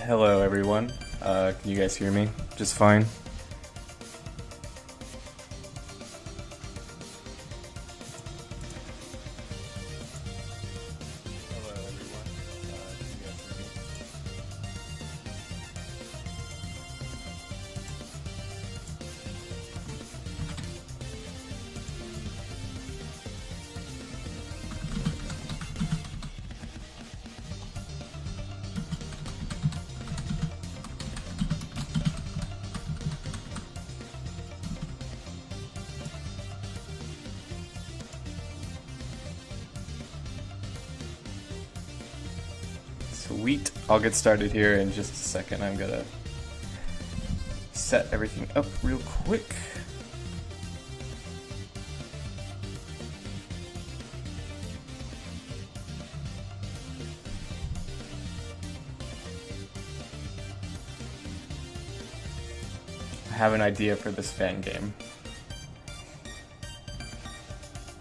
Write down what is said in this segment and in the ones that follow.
Hello everyone. Can you guys hear me just fine? Hello everyone. Can you guys hear me? Sweet. I'll get started here in just a second. I'm gonna set everything up real quick. I have an idea for this fan game.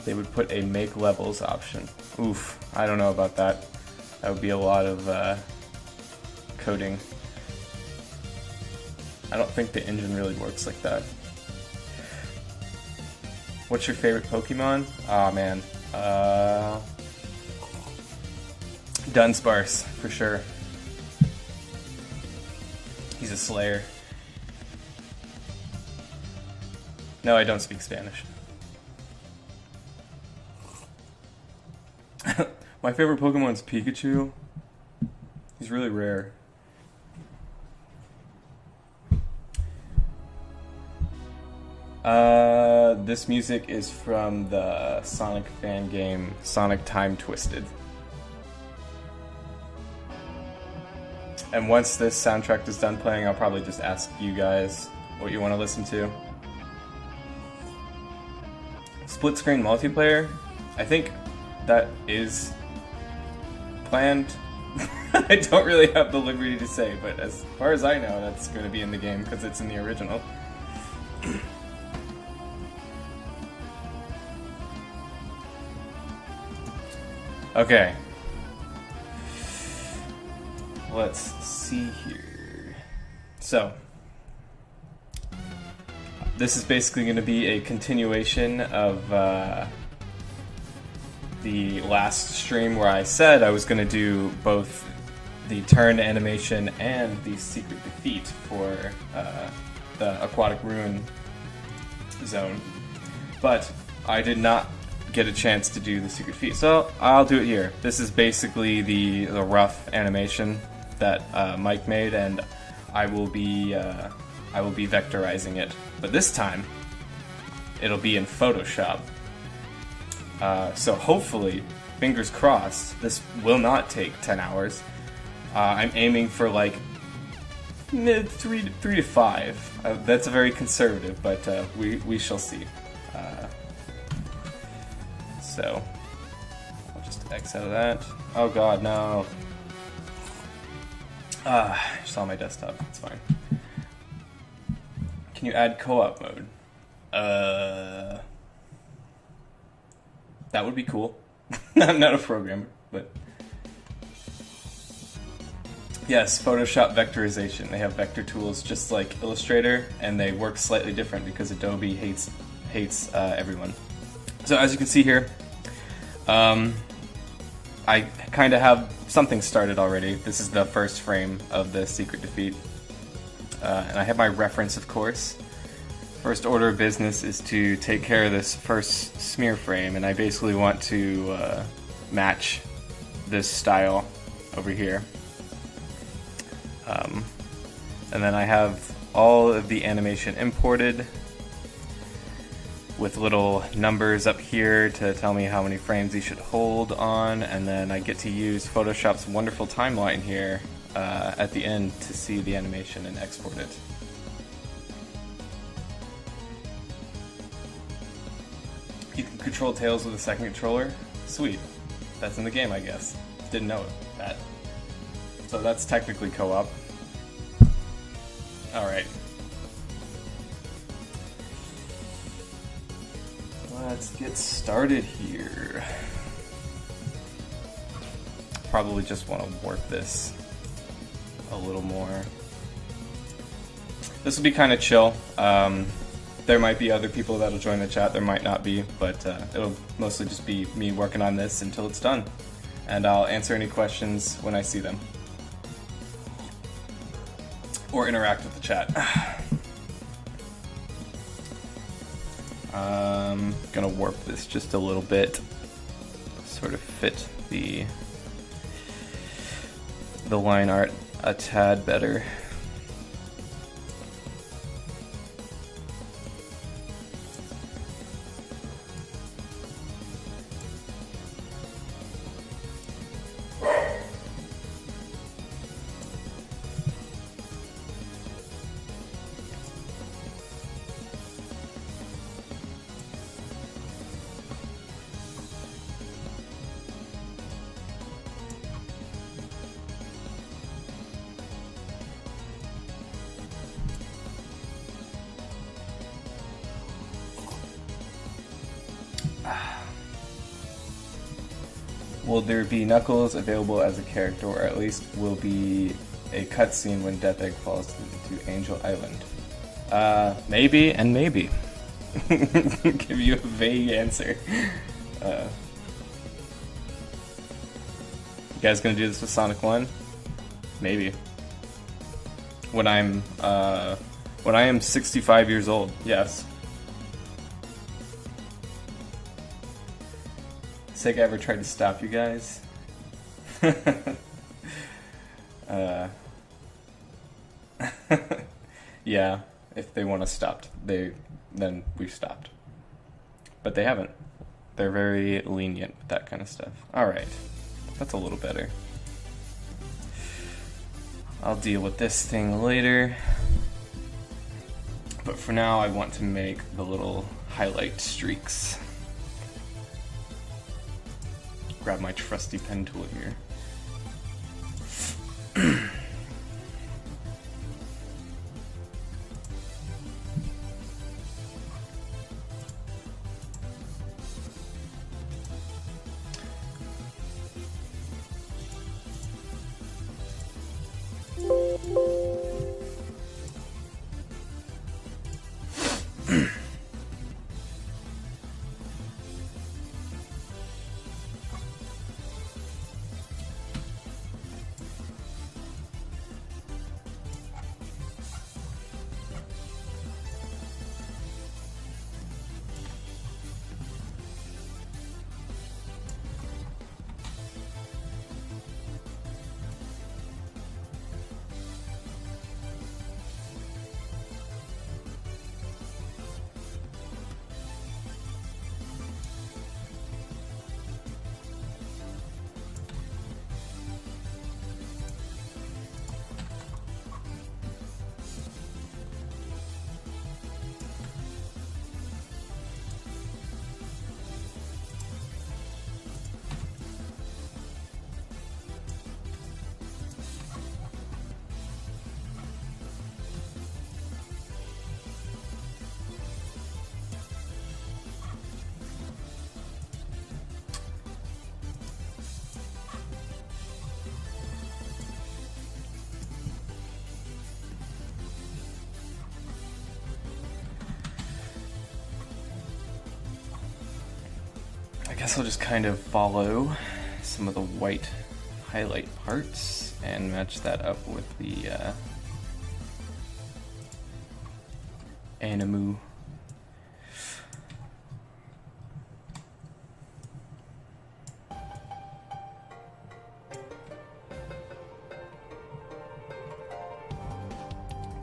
They would put a make levels option. Oof, I don't know about that. That would be a lot of coding. I don't think the engine really works like that. What's your favorite Pokemon? Aw, man. Dunsparce, for sure. He's a slayer. No, I don't speak Spanish. My favorite Pokemon's Pikachu. He's really rare. This music is from the Sonic fan game, Sonic Time Twisted. And once this soundtrack is done playing, I'll probably just ask you guys what you want to listen to. Split screen multiplayer? I think that is planned. I don't really have the liberty to say, but as far as I know, that's going to be in the game because it's in the original. Okay. Let's see here. So, this is basically going to be a continuation of the last stream where I said I was going to do both the turn animation and the secret defeat for the Aquatic Ruin Zone, but I did not get a chance to do the secret defeat, so I'll do it here. This is basically the rough animation that Mike made, and I will be vectorizing it, but this time it'll be in Photoshop. So hopefully, fingers crossed, this will not take 10 hours. I'm aiming for like three to 5. That's very conservative, but we shall see. So I'll just X out of that. Oh god, no. Just on my desktop. It's fine. Can you add co-op mode? That would be cool. I'm not a programmer, but yes, Photoshop vectorization. They have vector tools just like Illustrator, and they work slightly different because Adobe hates everyone. So as you can see here, I kind of have something started already. This is the first frame of the secret defeat, and I have my reference, of course. First order of business is to take care of this first smear frame, and I basically want to match this style over here. And then I have all of the animation imported with little numbers up here to tell me how many frames you should hold on, and then I get to use Photoshop's wonderful timeline here at the end to see the animation and export it. You can control Tails with a second controller? Sweet. That's in the game, I guess. Didn't know that. So that's technically co-op. Alright. Let's get started here. Probably just want to warp this. a little more. This will be kind of chill. There might be other people that'll join the chat, there might not be, but it'll mostly just be me working on this until it's done. And I'll answer any questions when I see them. Or interact with the chat. I'm gonna warp this just a little bit, sort of fit the line art a tad better. Will there be Knuckles available as a character, or at least will be a cutscene when Death Egg falls into Angel Island? Maybe and maybe. Give you a vague answer. You guys gonna do this with Sonic 1? Maybe. When I am 65 years old, yes. Sega ever tried to stop you guys? Yeah, if they want to stop, then we've stopped. But they haven't. They're very lenient with that kind of stuff. Alright, that's a little better. I'll deal with this thing later. But for now, I want to make the little highlight streaks. Grab my trusty pen tool here. I guess I'll just kind of follow some of the white highlight parts and match that up with the Animu.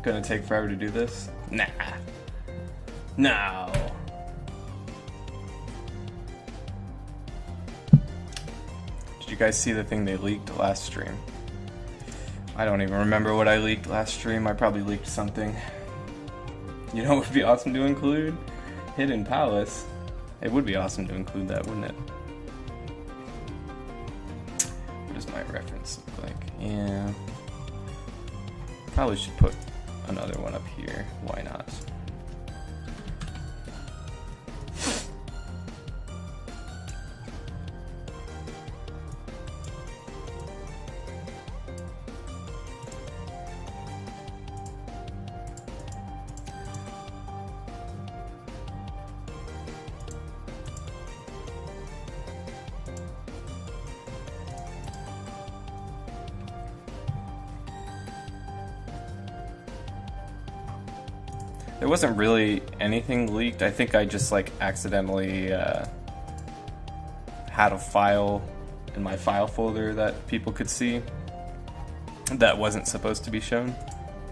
Gonna take forever to do this? Nah. No. Did you guys see the thing they leaked last stream? I don't even remember what I leaked last stream. I probably leaked something. You know what would be awesome to include? Hidden Palace. It would be awesome to include that, wouldn't it? What does my reference look like? Yeah. Probably should put another one up here. Why not? There wasn't really anything leaked. I think I just like accidentally had a file in my file folder that people could see that wasn't supposed to be shown,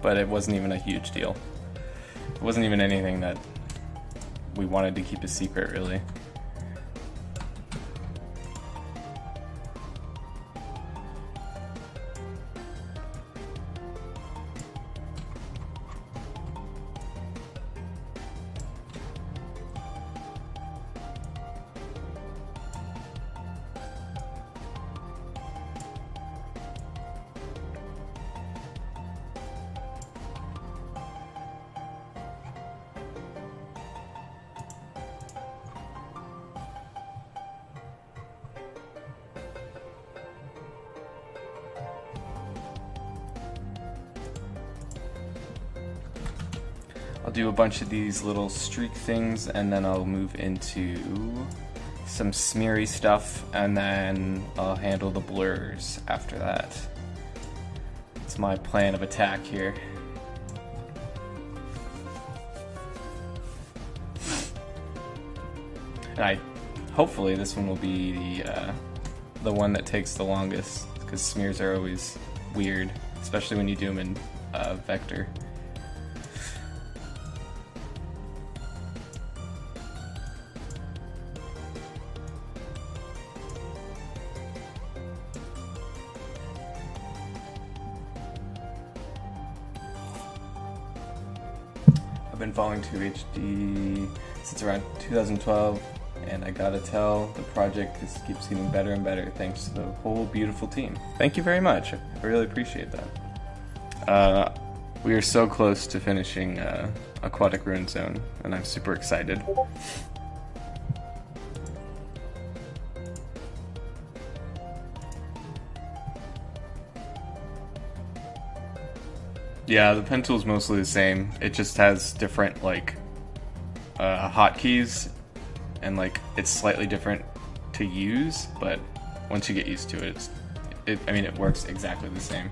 but it wasn't even a huge deal. It wasn't even anything that we wanted to keep a secret, really. I'll do a bunch of these little streak things, and then I'll move into some smeary stuff, and then I'll handle the blurs after that. It's my plan of attack here. And hopefully this one will be the one that takes the longest, because smears are always weird, especially when you do them in vector. I've been following 2HD since around 2012, and I gotta tell, the project just keeps getting better and better thanks to the whole beautiful team. Thank you very much. I really appreciate that. We are so close to finishing Aquatic Ruin Zone, and I'm super excited. Yeah, the pen tool's mostly the same. It just has different like hotkeys, and like it's slightly different to use. But once you get used to it, it works exactly the same.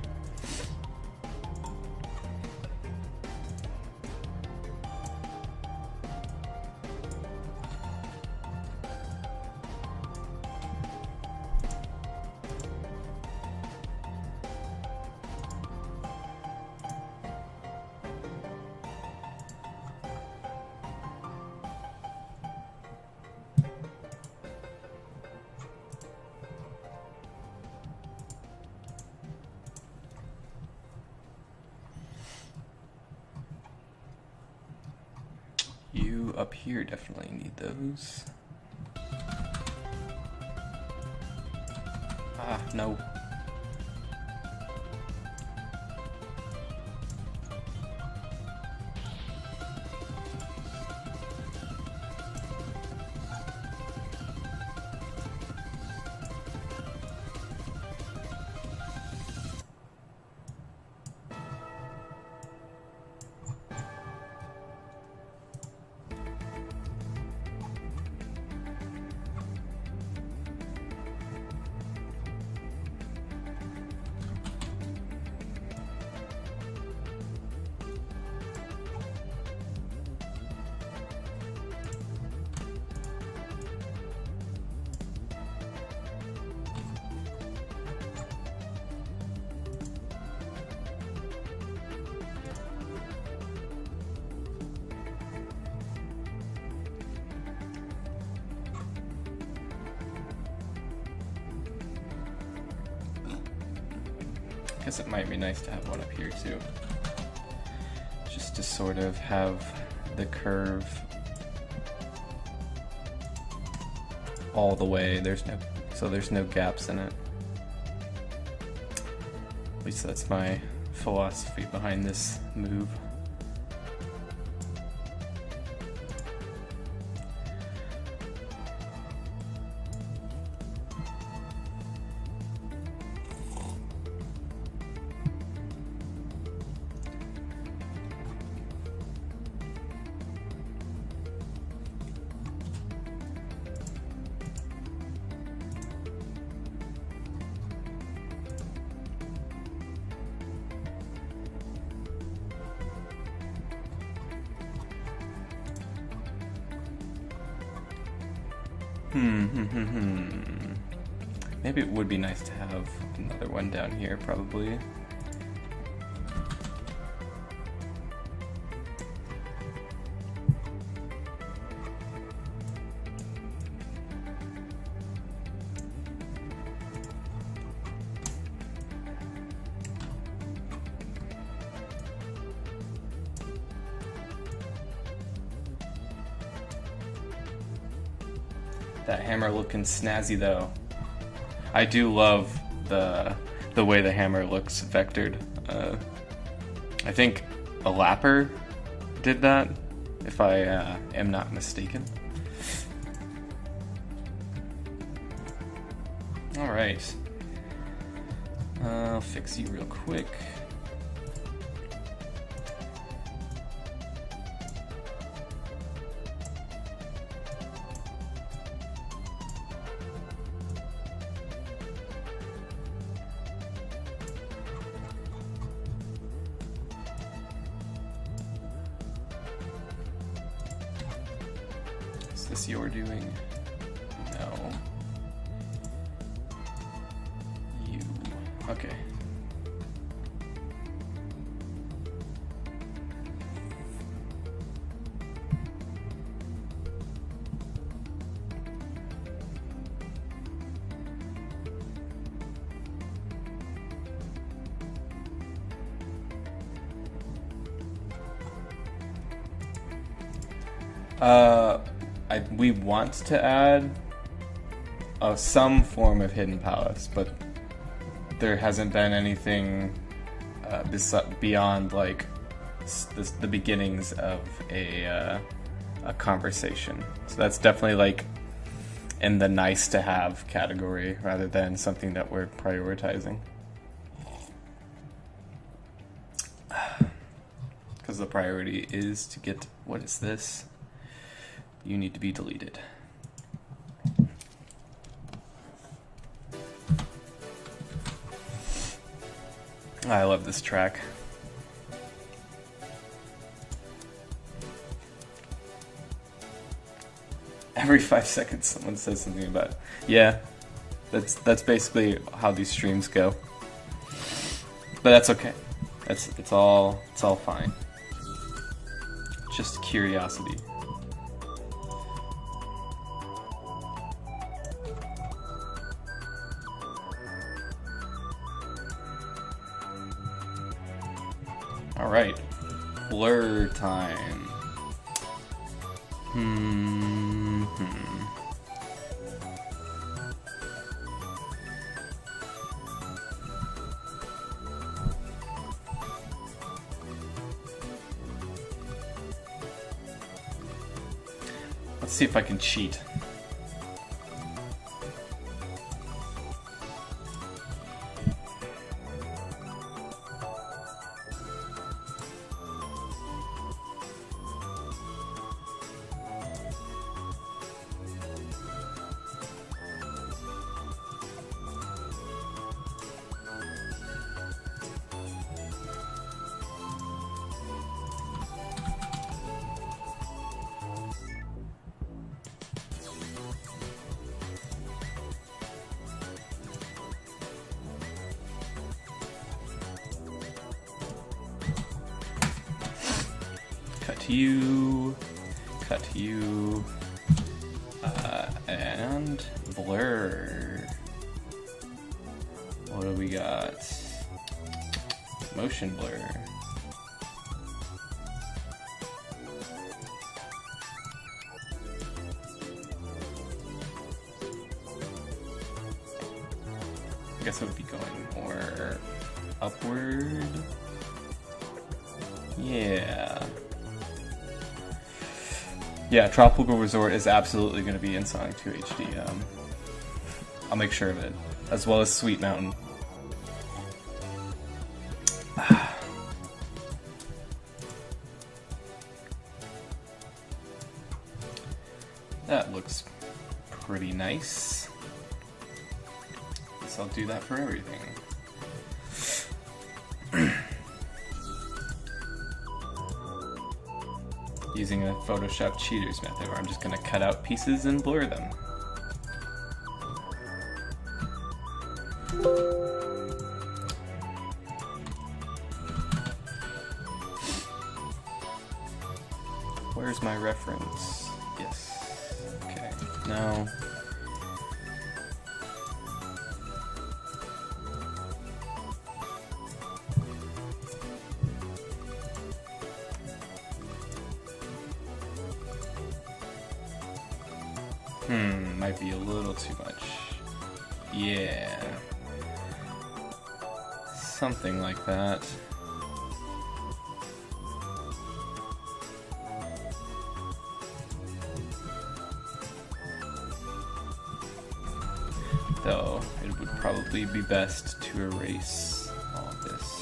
You up here definitely need those. Ah, no. I guess it might be nice to have one up here too, just to sort of have the curve all the way. There's no gaps in it. At least that's my philosophy behind this move. Maybe it would be nice to have another one down here, probably. That hammer looking snazzy though. I do love the way the hammer looks vectored. I think a lapper did that, if I am not mistaken. All right, I'll fix you real quick. Is this your doing? No. You. Okay. We want to add some form of hidden palace, but there hasn't been anything beyond like the beginnings of a conversation. So that's definitely like in the nice to have category rather than something that we're prioritizing. Because the priority is to get, what is this? You need to be deleted. I love this track. Every 5 seconds someone says something about it. Yeah, that's basically how these streams go. But that's okay. It's all fine. Just curiosity. All right, blur time. Let's see if I can cheat. Cut you, and blur. What do we got? Motion blur. I guess it would be going more upward. Yeah. Yeah, Tropical Resort is absolutely going to be in Sonic 2 HD. I'll make sure of it, as well as Sweet Mountain. That looks pretty nice. Guess I'll do that for everything. Using a Photoshop cheaters method where I'm just going to cut out pieces and blur them. Where's my reference? Yes. Okay. Now. Might be a little too much. Yeah. Something like that. Though, it would probably be best to erase all of this.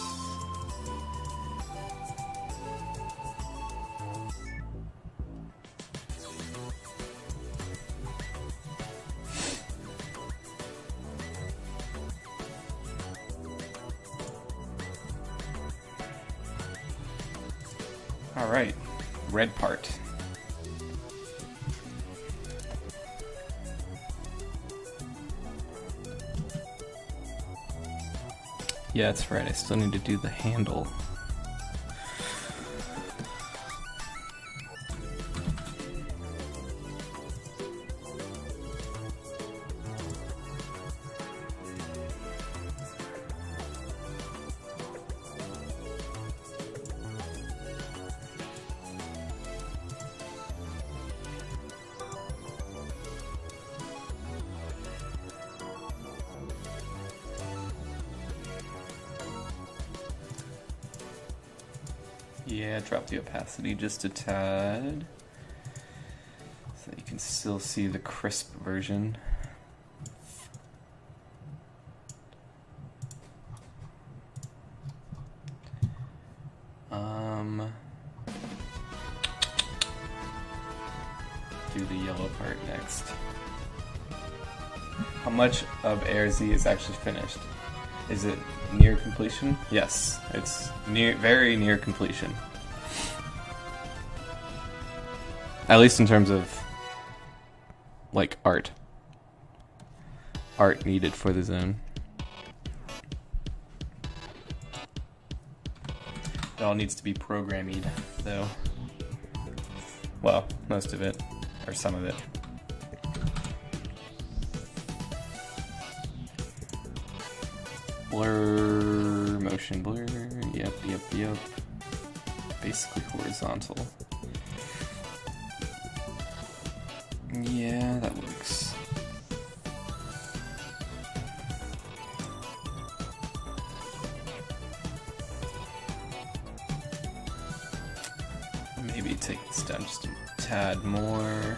Alright, red part. Yeah, that's right, I still need to do the handle. Yeah, drop the opacity just a tad, so that you can still see the crisp version. Do the yellow part next. How much of ARZ is actually finished? Is it near completion? Yes, it's very near completion. At least in terms of, like, art needed for the zone. It all needs to be programmed, though. Well, most of it, or some of it. Blur, motion blur, yep. Basically horizontal. Yeah, that works. Maybe take this down just a tad more.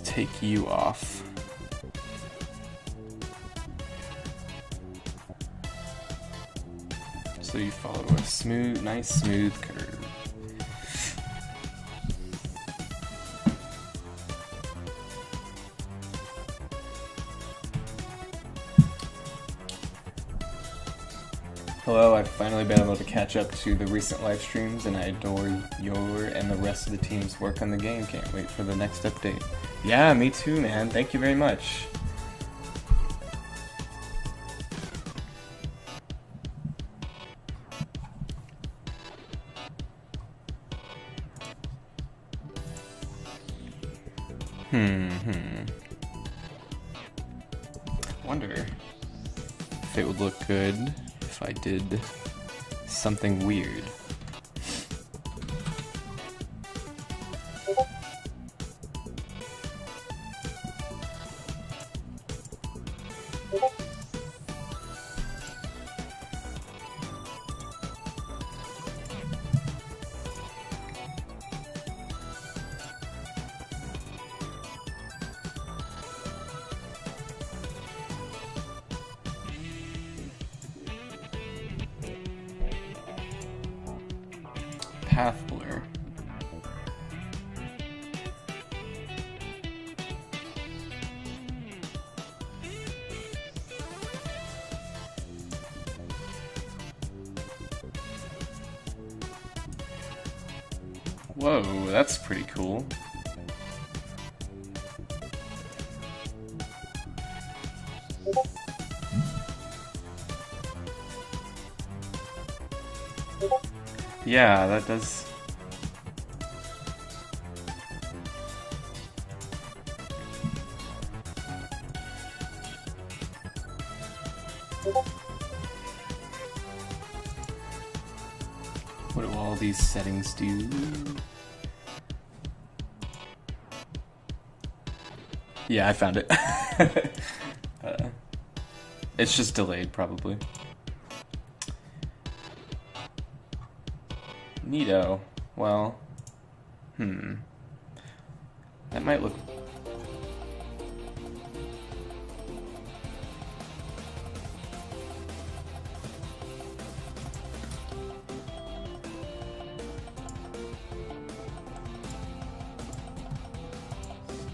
Take you off. So you follow a smooth, nice smooth curve. Hello, I've finally been able to catch up to the recent live streams, and I adore your and the rest of the team's work on the game. Can't wait for the next update. Yeah, me too, man. Thank you very much. Wonder if it would look good if I did something weird. Path blur. Whoa, that's pretty cool. Yeah, that does. What do all these settings do? Yeah, I found it. It's just delayed, probably. Neato. Well, that might look...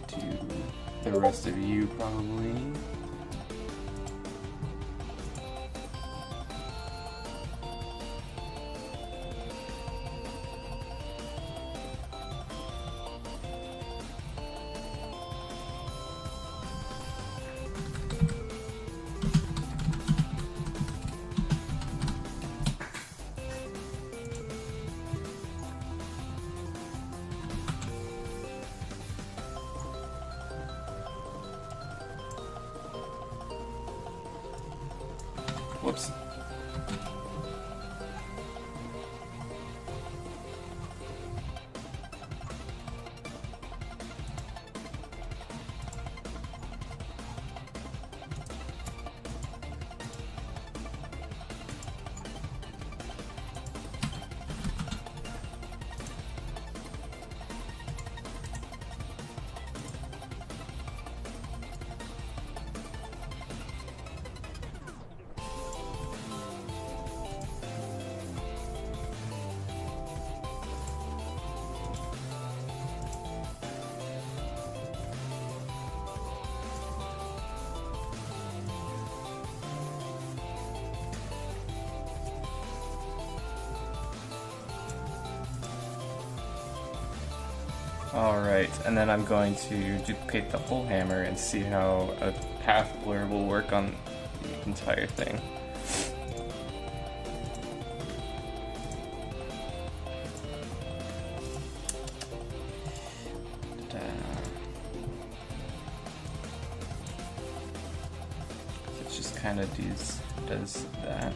Do the rest of you, probably. Whoops. Alright, and then I'm going to duplicate the whole hammer and see how a path blur will work on the entire thing. It just kind of does that.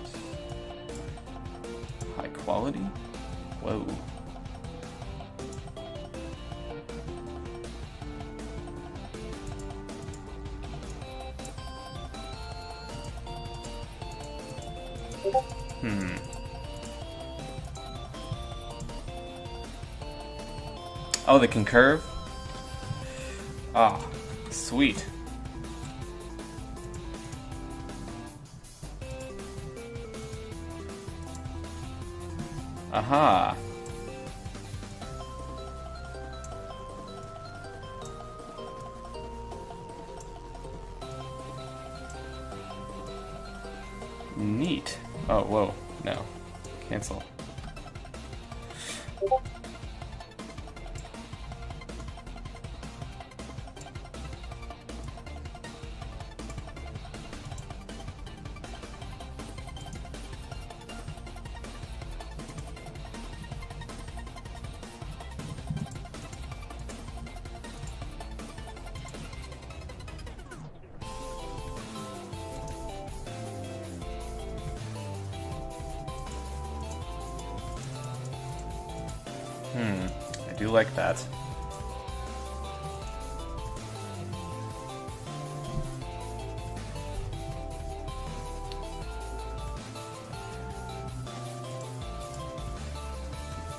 High quality? Whoa. Oh, they can curve? Ah, sweet. Aha. Neat. Oh, whoa. No. Cancel. I do like that.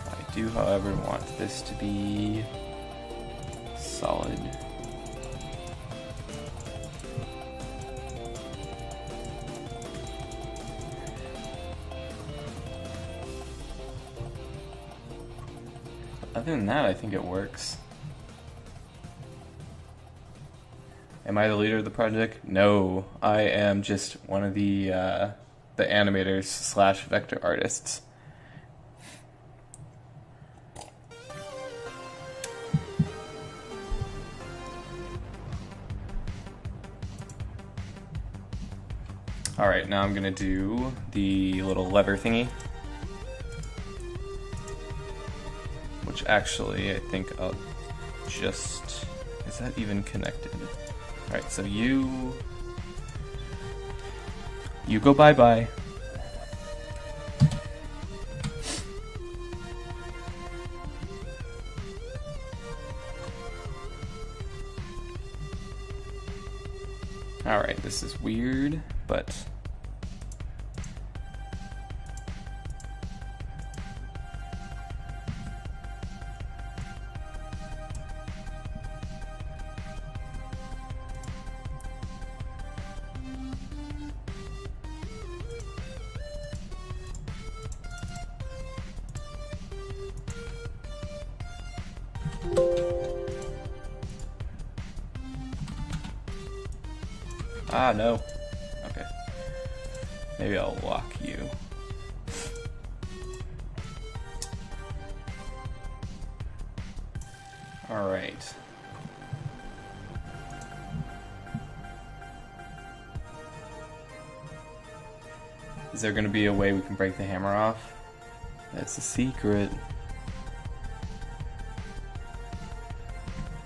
I do, however, want this to be solid. Other than that, I think it works. Am I the leader of the project? No, I am just one of the animators / vector artists. Alright, now I'm gonna do the little lever thingy. Which actually, I think I'll just... Is that even connected? Alright, so you go bye-bye. Alright, this is weird, but... Ah, no. Okay. Maybe I'll lock you. Alright. Is there going to be a way we can break the hammer off? That's a secret.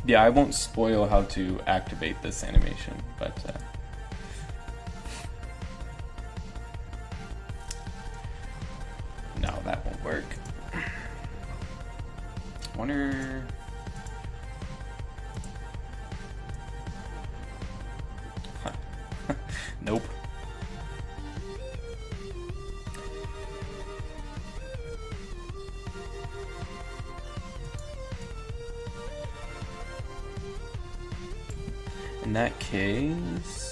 Yeah, I won't spoil how to activate this animation, but... No, that won't work. Wonder... Nope. In that case...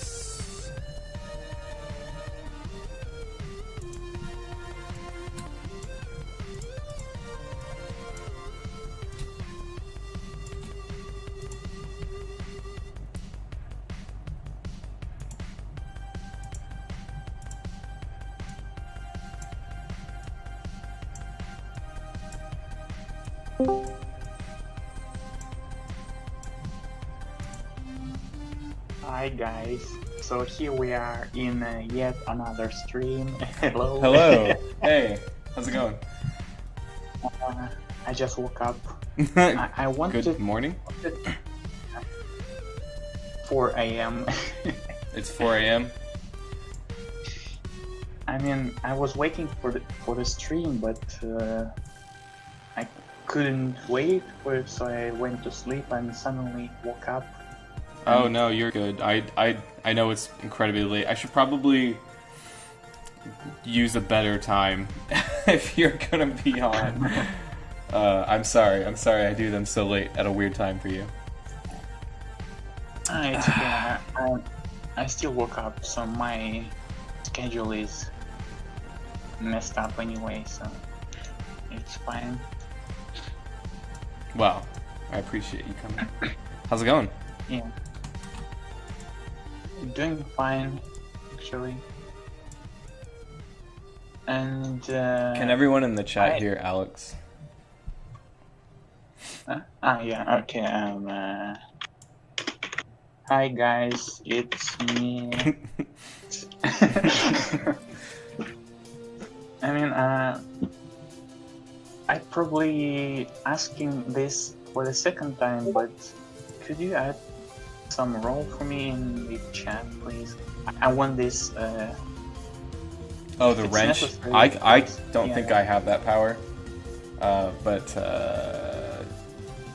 Hi guys, so here we are in yet another stream. Hello. Hello. Hey, how's it going? I just woke up. I wanted Good morning. 4 a.m. It's 4 a.m. I mean, I was waiting for the stream, but I couldn't wait for it, so I went to sleep and suddenly woke up. Oh no, you're good. I know it's incredibly late. I should probably use a better time if you're gonna be on. I'm sorry I do them so late at a weird time for you. It's okay. I still woke up, so my schedule is messed up anyway, so it's fine. Wow, I appreciate you coming. How's it going? Yeah. Doing fine, actually. And Can everyone in the chat hear Alex? yeah, okay. Hi guys, it's me. I mean, I probably asking this for the second time, but could you add some role for me in the chat, please? I want this. Oh, the wrench. I don't think I have that power. But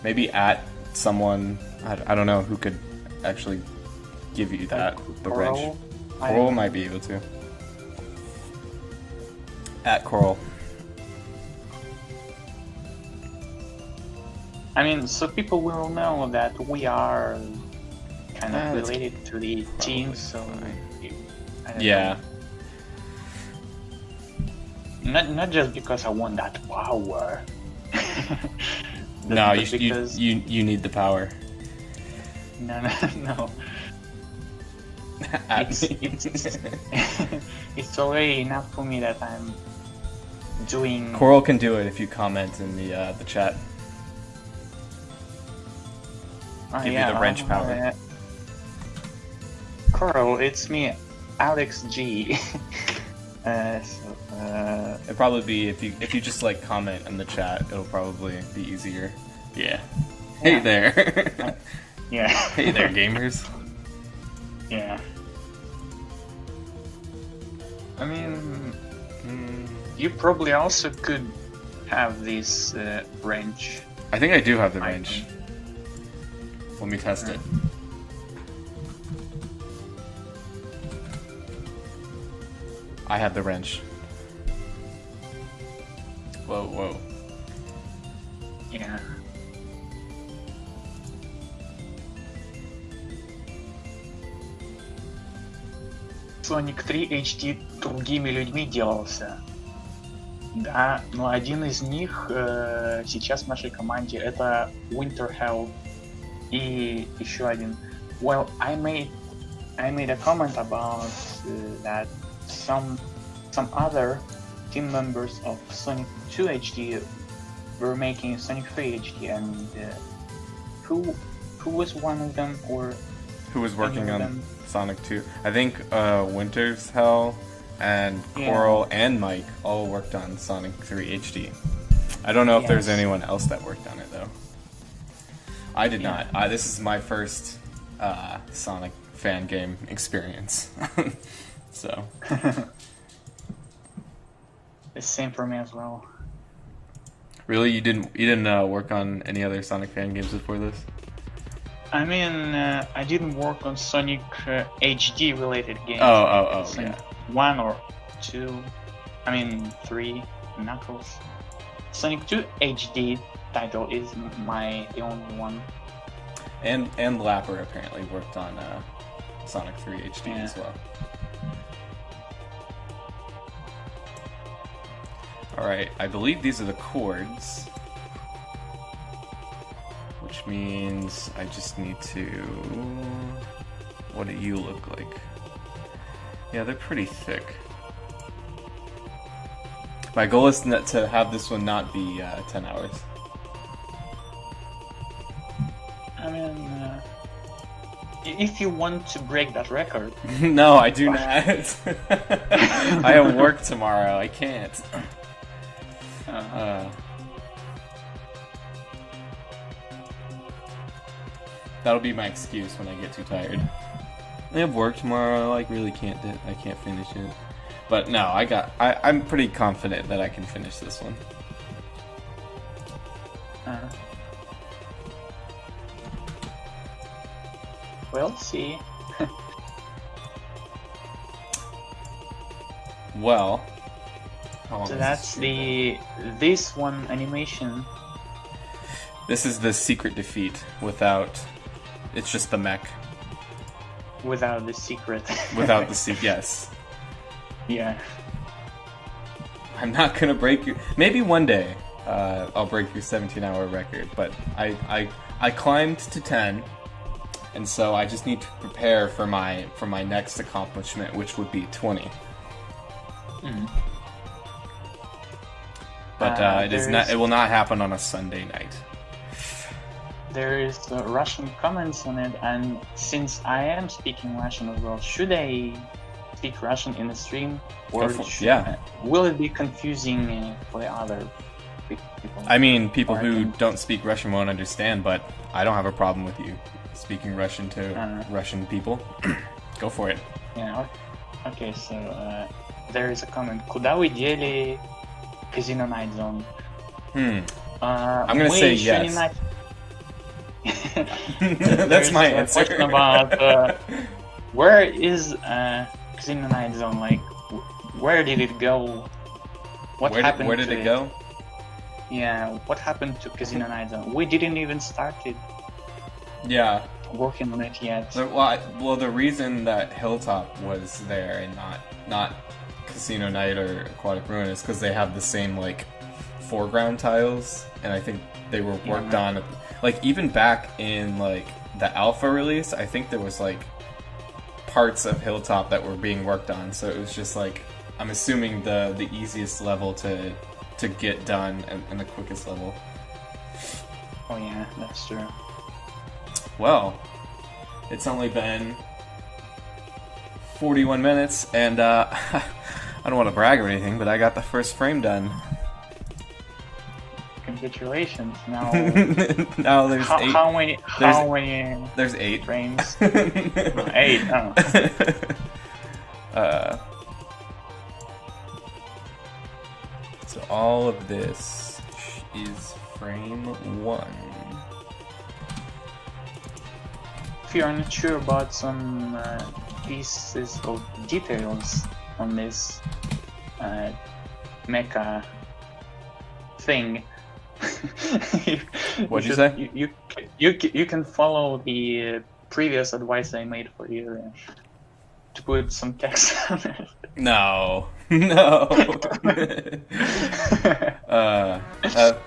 maybe at someone. I don't know who could actually give you that. Like the Coral? wrench. Coral might be able to. At Coral. I mean, so people will know that we are kind of related to the team, so I don't yeah. know. Not just because I want that power. No, you need the power. No. It's already enough for me that I'm doing. Coral can do it if you comment in the chat. Give you the wrench power. Coral, it's me. Alex G. It'd probably be if you just like comment in the chat, it'll probably be easier. Yeah. Hey there. Yeah. Hey there, gamers. Yeah. I mean, you probably also could have this wrench. I think I do have the wrench. Let me test it. I have the wrench. Whoa, whoa. Yeah. Sonic 3 HD другими людьми делался. Да, но один из них сейчас в нашей команде это Winter Hell и еще один. Well, I made a comment about that some other team members of Sonic 2 HD were making Sonic 3 HD, and who was one of them, or who was working on Sonic 2? I think Winter's Hell and Coral and Mike all worked on Sonic 3 HD. I don't know if there's anyone else that worked on it though. I did not. This is my first Sonic fan game experience. So. The same for me as well. Really, you didn't work on any other Sonic fan games before this? I mean, I didn't work on Sonic HD related games. Sonic 1 or 2. I mean 3. Knuckles. Sonic 2 HD title is the only one. And Lapper apparently worked on Sonic 3 HD as well. Alright, I believe these are the chords. Which means I just need to... What do you look like? Yeah, they're pretty thick. My goal is to have this one not be 10 hours. I mean, if you want to break that record... No, I do not. I have work tomorrow, I can't. That'll be my excuse when I get too tired. I have work tomorrow. I really can't. I can't finish it. But no, I'm pretty confident that I can finish this one. We'll see. Well. So that's this one animation. This is the secret defeat without. It's just the mech. Without the secret. Without the secret, yes. Yeah. I'm not gonna break your. Maybe one day I'll break your 17-hour record, but I climbed to 10, and so I just need to prepare for my next accomplishment, which would be 20. But it will not happen on a Sunday night. There is Russian comments on it, and since I am speaking Russian as well, should I speak Russian in the stream, or will it be confusing for the other people? I mean, people who don't speak Russian won't understand, but I don't have a problem with you speaking Russian to Russian people. Go for it. Yeah. Okay. So there is a comment. Куда вы дели Casino Night Zone? I'm gonna say yes. That's my answer. Question about where is Casino Night Zone? Like, where did it go? What happened? Where did it go? Yeah, what happened to Casino Night Zone? We didn't even start it. Yeah. Working on it yet. Well, the reason that Hilltop was there and not Casino Night or Aquatic Ruin is because they have the same like foreground tiles, and I think they were worked on. Like even back in like the alpha release, I think there was like parts of Hilltop that were being worked on. So it was just like I'm assuming the easiest level to get done and the quickest level. Oh yeah, that's true. Well, it's only been 41 minutes, and I don't want to brag or anything, but I got the first frame done. Congratulations. Now, Now there's eight. How many? There's 8 frames. 8. Oh. So all of this is frame 1. If you are not sure about some pieces of details on this mecha thing, What'd you say? You can follow the previous advice I made for you to put some text on it. No. That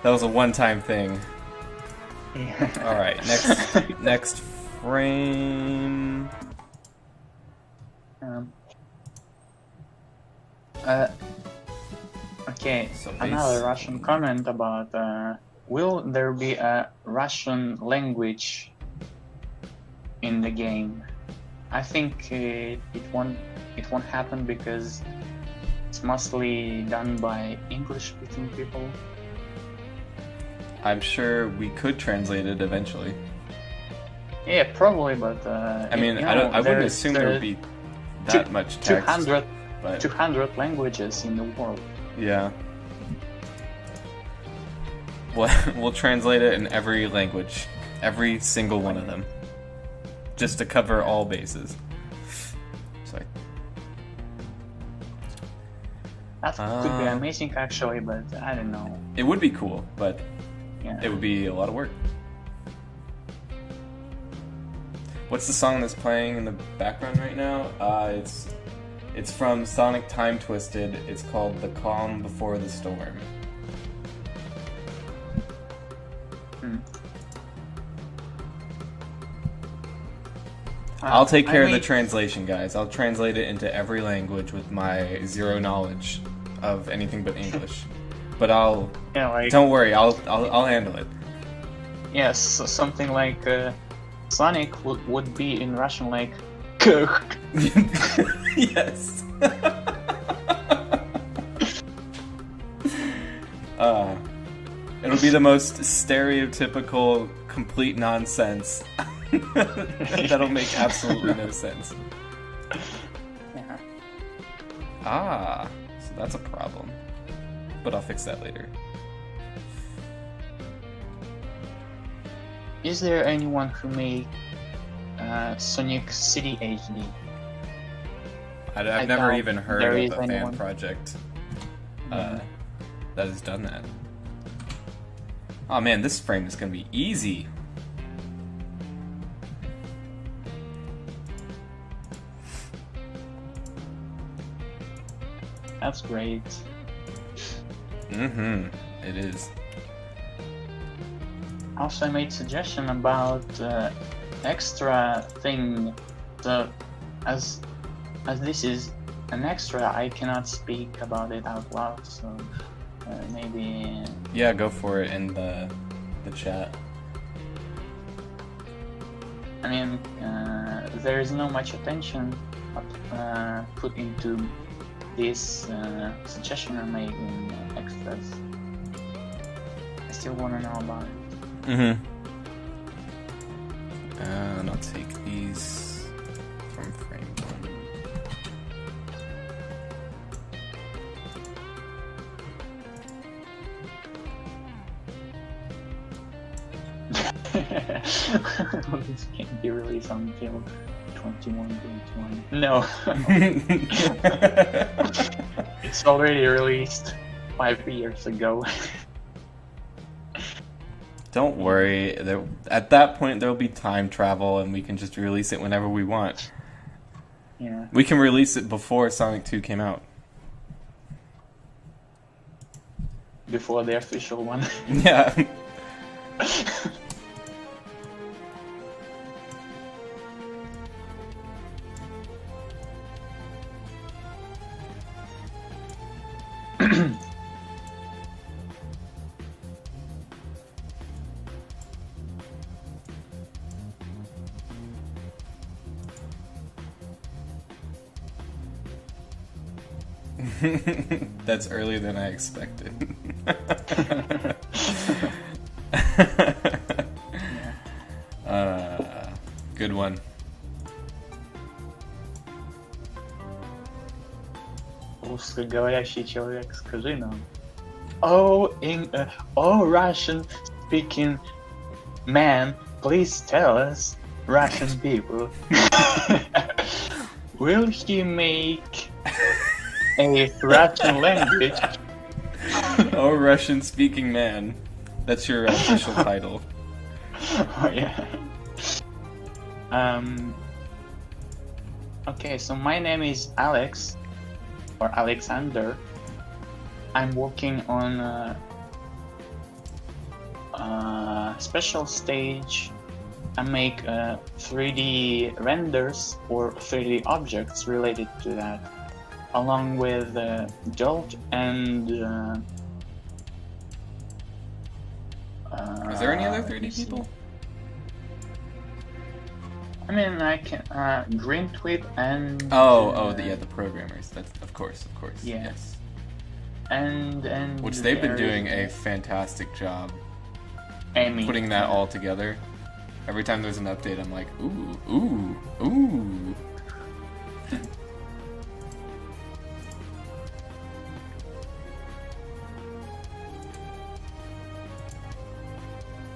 was a one-time thing. Yeah. All right, next frame. Okay, So another Russian comment about will there be a Russian language in the game? I think it won't happen because it's mostly done by English-speaking people. I'm sure we could translate it eventually. Yeah, probably, but I mean, I wouldn't assume there would be that much text. 200 languages in the world. Yeah. We'll translate it in every language, every single one of them, just to cover all bases. Sorry. That could be amazing, actually, but I don't know. It would be cool, but Yeah. it would be a lot of work. What's the song that's playing in the background right now? It's from Sonic Time Twisted. It's called The Calm Before the Storm. I'll take care of the translation, guys. I'll translate it into every language with my zero knowledge of anything but English. But don't worry, I'll handle it. Yes, so something like Sonic would be in Russian like Yes. It'll be the most stereotypical, complete nonsense. That'll make absolutely no sense. Yeah. So that's a problem. But I'll fix that later. Is there anyone who made Sonic City HD? I've never doubt even heard there of is a fan anyone. project that has done that. Oh man, this frame is gonna be easy. That's great. It is. Also, I made suggestion about extra thing. So, as this is an extra, I cannot speak about it out loud. So maybe. Yeah, go for it in the chat. I mean, there is no much attention put into this suggestion I made in extras. I still want to know about it. And I'll take these from frame 1. This can't be released until 21. No. It's already released 5 years ago. Don't worry, at that point there'll be time travel and we can just release it whenever we want. Yeah. We can release it before Sonic 2 came out. Before the official one. Yeah. That's earlier than I expected. Good one. Русскоговорящий человек, скажи нам. Oh, Russian-speaking man, please tell us, Russian people. Will he make a Russian language? Oh, Russian-speaking man. That's your official title. Oh, yeah. Okay, so my name is Alex, or Alexander. I'm working on a special stage. I make 3D renders or 3D objects related to that, along with Jolt and... Is there any other 3D people? I mean, I can Green Tweet and the programmers. That's of course, yeah. Yes. And which they've been doing a fantastic job Amy, putting that all together. Every time there's an update, I'm like, ooh.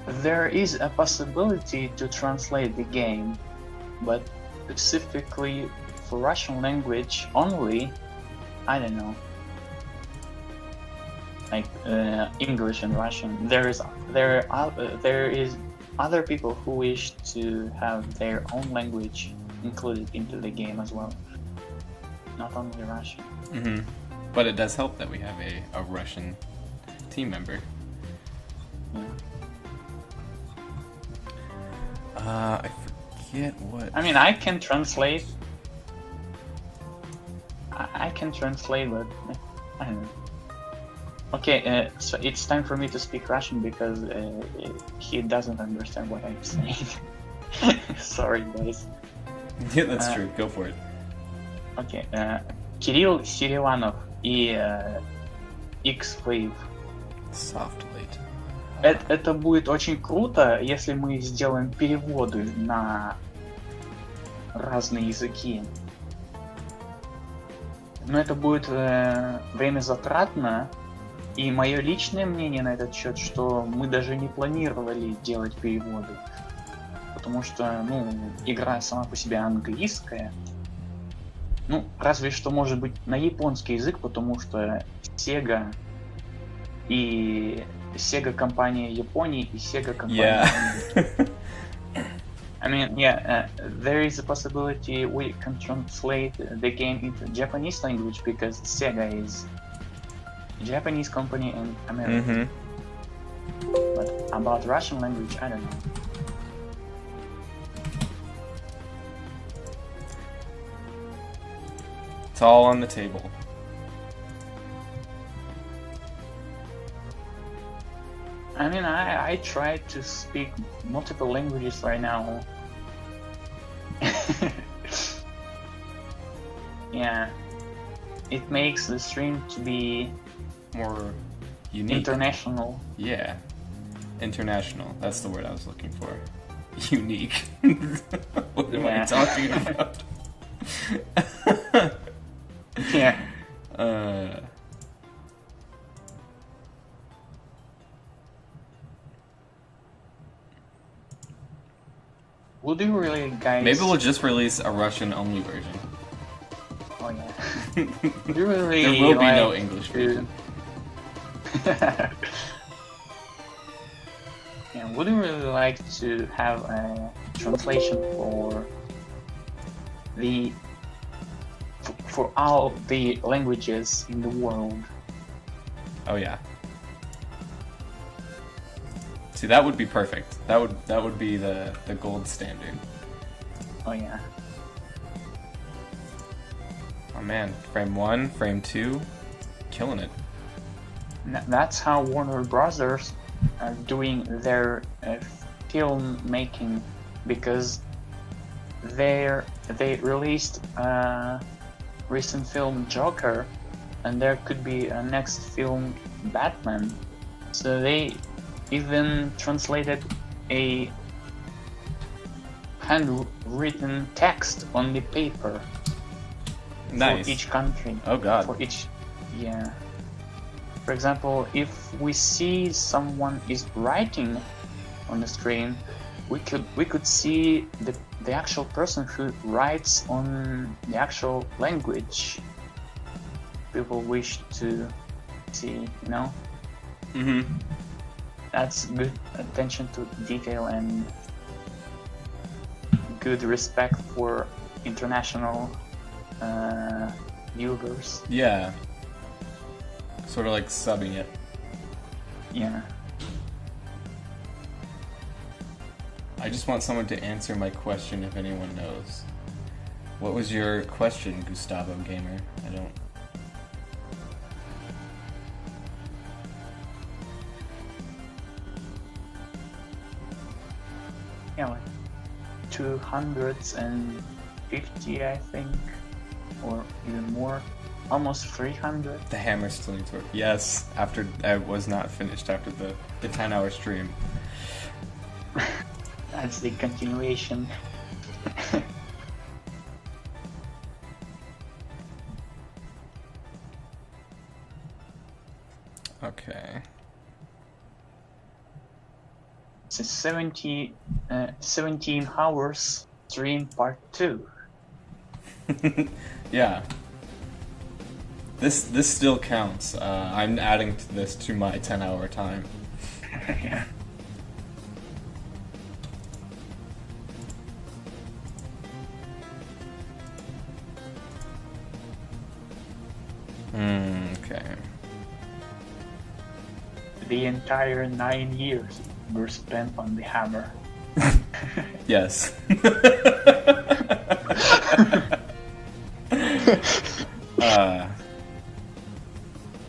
There is a possibility to translate the game, but specifically for Russian language only, I don't know. Like English and Russian. There is other people who wish to have their own language included into the game as well. Not only Russian. Mm-hmm. But it does help that we have a Russian team member. Yeah. I forget what... I mean, I can translate. I can translate, but I don't know. Okay, so it's time for me to speak Russian because he doesn't understand what I'm saying. Sorry, guys. Yeah, that's true. Go for it. Okay, Кирилл Сириванов и X-Wave. Soft late. Это будет очень круто, если мы сделаем переводы на разные языки. Но это будет время затратно, и мое личное мнение на этот счет, что мы даже не планировали делать переводы, потому что, игра сама по себе английская, разве что может быть на японский язык, потому что Sega и Sega компания Японии и Sega компания Англии. I mean, there is a possibility we can translate the game into Japanese language because Sega is a Japanese company in America. Mm-hmm. But about Russian language, I don't know. It's all on the table. I mean, I try to speak multiple languages right now. Yeah, it makes the stream to be more unique. International. Yeah, international. That's the word I was looking for. Unique. What am I talking about? Yeah. Would you really, guys? Maybe we'll just release a Russian-only version. Oh yeah. Would you really there will be no English version. Yeah, would you really like to have a translation for all the languages in the world? Oh yeah. See, that would be perfect. That would be the gold standard. Oh yeah. Oh man, frame 1, frame 2, killing it. That's how Warner Brothers are doing their film making, because they released recent film Joker, and there could be a next film, Batman. So they even translated a handwritten text on the paper Nice. for each country. Oh god. For each, yeah. For example, if we see someone is writing on the screen, we could see the actual person who writes on the actual language people wish to see, you know? Mm-hmm. That's good attention to detail and good respect for international viewers. Yeah. Sort of like subbing it. Yeah. I just want someone to answer my question if anyone knows. What was your question, Gustavo Gamer? I don't... Yeah, like 250, I think, or even more. Almost 300. The hammer still needs work. Yes, after I was not finished after the 10-hour stream. That's the continuation. Okay. It's a 17 hours stream part 2. Yeah. This still counts. I'm adding to this to my 10-hour time. Yeah. Okay. The entire 9 years were spent on the hammer. Yes.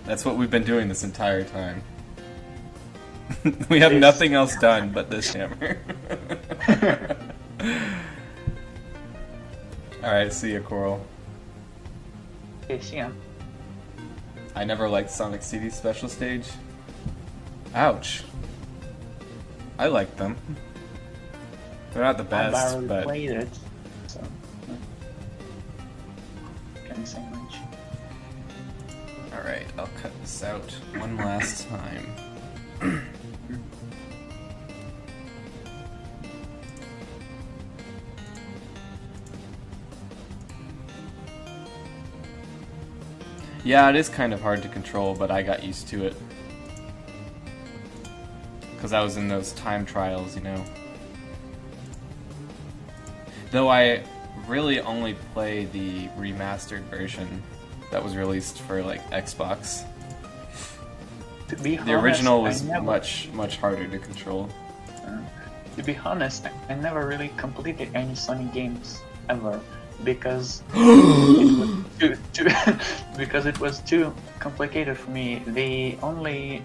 That's what we've been doing this entire time. We have nothing else done but this hammer. Alright, see ya, Coral. Yes, yeah. I never liked Sonic CD Special Stage. Ouch. I like them. They're not the best, I barely but... played it, so... Can't say much. Alright, I'll cut this out one last time. Yeah, it is kind of hard to control, but I got used to it. Because I was in those time trials, you know. Though I really only play the remastered version that was released for, like, Xbox. To be The honest, original was I never, much harder to control. to be honest, I never really completed any Sonic games ever because it was too complicated for me. The only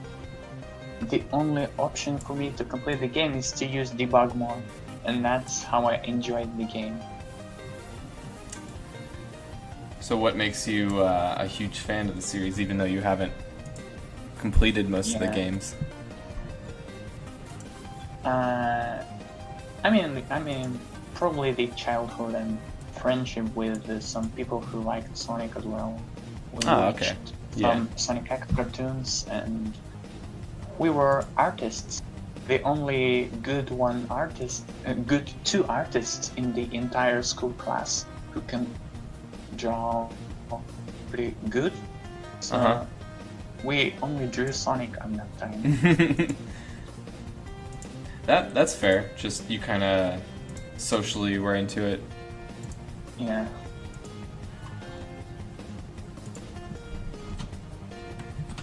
option for me to complete the game is to use debug mode, and that's how I enjoyed the game. So what makes you a huge fan of the series, even though you haven't completed most of the games? I mean, probably the childhood and friendship with some people who liked Sonic as well. We watched some Sonic X cartoons, and we were artists. The only good two artists in the entire school class who can draw pretty good. So we only drew Sonic at that time. That's fair. Just you kind of socially were into it. Yeah.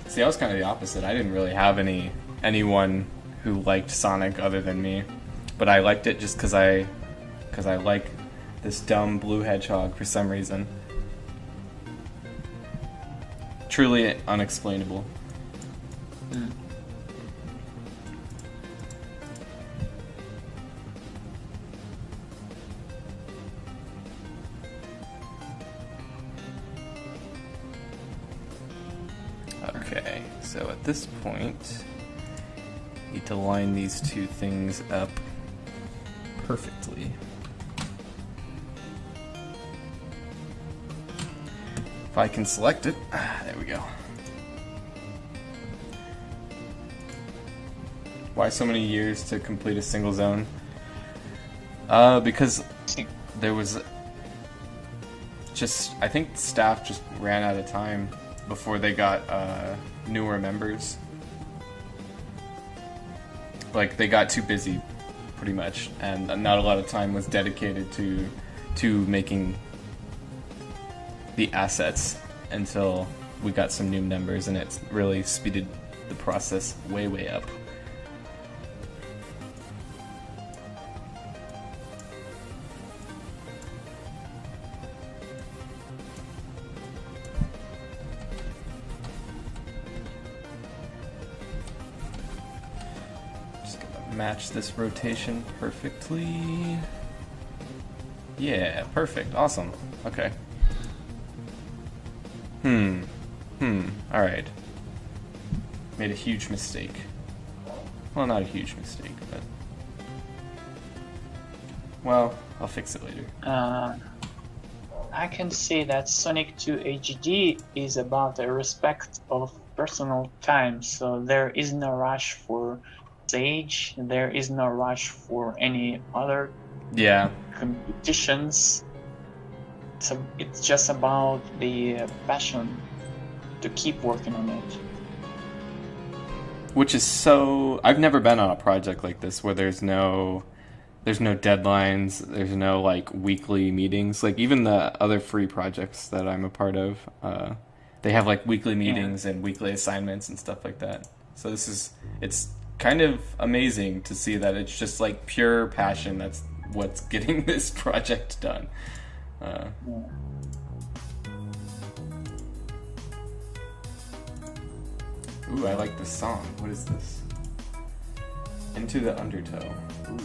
See, I was kind of the opposite. I didn't really have anyone who liked Sonic other than me, but I liked it just because I like this dumb blue hedgehog for some reason. Truly unexplainable. Mm. Okay, so at this point, need to line these two things up perfectly. If I can select it, there we go. Why so many years to complete a single zone? Because there was just, I think staff just ran out of time before they got newer members. Like, they got too busy, pretty much, and not a lot of time was dedicated to making the assets until we got some new members, and it really speeded the process way up. Match this rotation perfectly. Yeah, perfect. Awesome. Okay. Alright. Made a huge mistake. Well, not a huge mistake, but... Well, I'll fix it later. I can say that Sonic 2 HD is about a respect of personal time, so there is no rush for Sage, there is no rush for any other competitions. So it's just about the passion to keep working on it. Which is so... I've never been on a project like this where there's no deadlines, there's no like weekly meetings. Like even the other free projects that I'm a part of, they have like weekly meetings and weekly assignments and stuff like that. So it's kind of amazing to see that it's just like pure passion that's what's getting this project done. Ooh, I like this song. What is this? Into the Undertow. Ooh.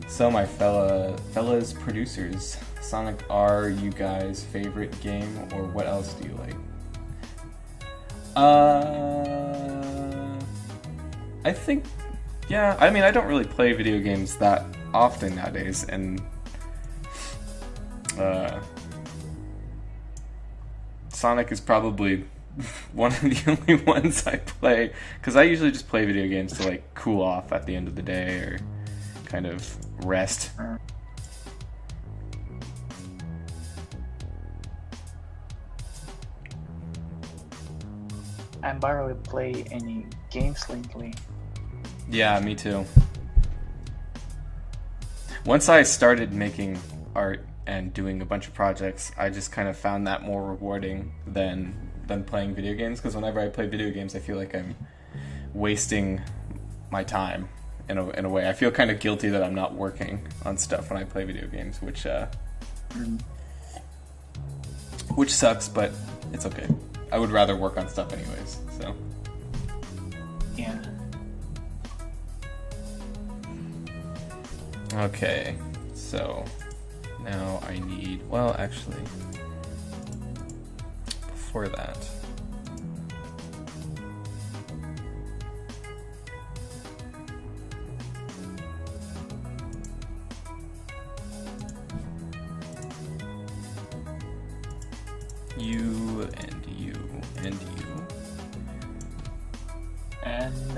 So my fellas producers, Sonic R, you guys' favorite game, or what else do you like? I think, yeah, I mean, I don't really play video games that often nowadays, and Sonic is probably one of the only ones I play, because I usually just play video games to like cool off at the end of the day, or kind of rest. I barely play any games lately. Yeah, me too. Once I started making art and doing a bunch of projects, I just kind of found that more rewarding than playing video games, because whenever I play video games, I feel like I'm wasting my time in a way. I feel kind of guilty that I'm not working on stuff when I play video games, which sucks, but it's okay. I would rather work on stuff anyways, so. Yeah. Okay, so now I need, well, actually, before that, you and you and you. And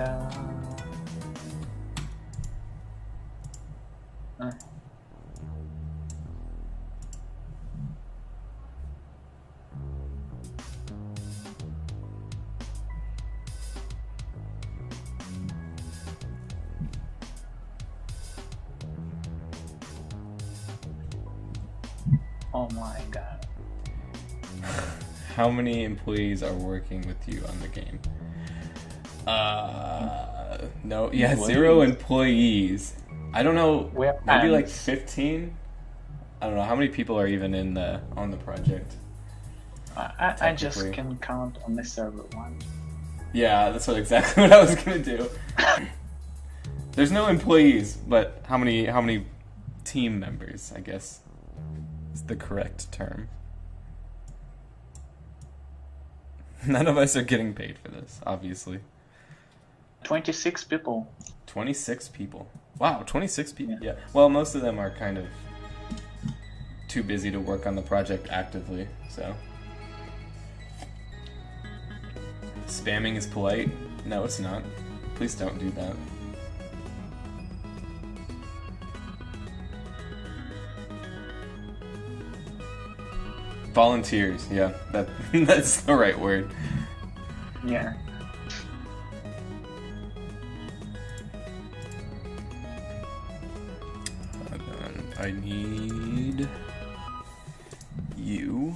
oh my god. How many employees are working with you on the game? No, yeah, 0 employees. I don't know, maybe like 15? I don't know, how many people are even on the project? I just can count on the server one. Yeah, that's exactly what I was gonna do. There's no employees, but how many team members, I guess, is the correct term. None of us are getting paid for this, obviously. 26 people. 26 people. Wow, 26 people. Yeah. Well, most of them are kind of too busy to work on the project actively, so. Spamming is polite? No, it's not. Please don't do that. Volunteers, yeah, that's the right word. Yeah. And then I need you.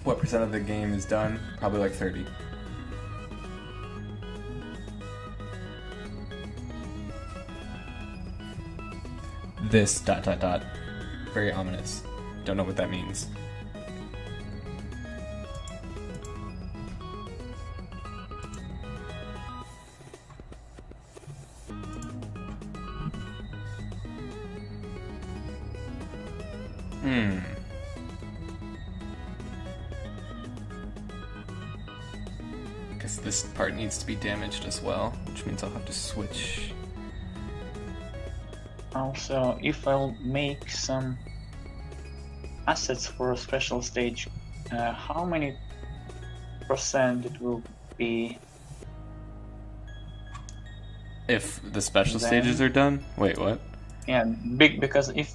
What percent of the game is done? Probably like 30. This ... Very ominous. Don't know what that means. Guess this part needs to be damaged as well, which means I'll have to switch. Also, if I'll make some assets for a special stage, how many percent it will be? If the special Then- stages are done? Wait, what? Yeah, big, because if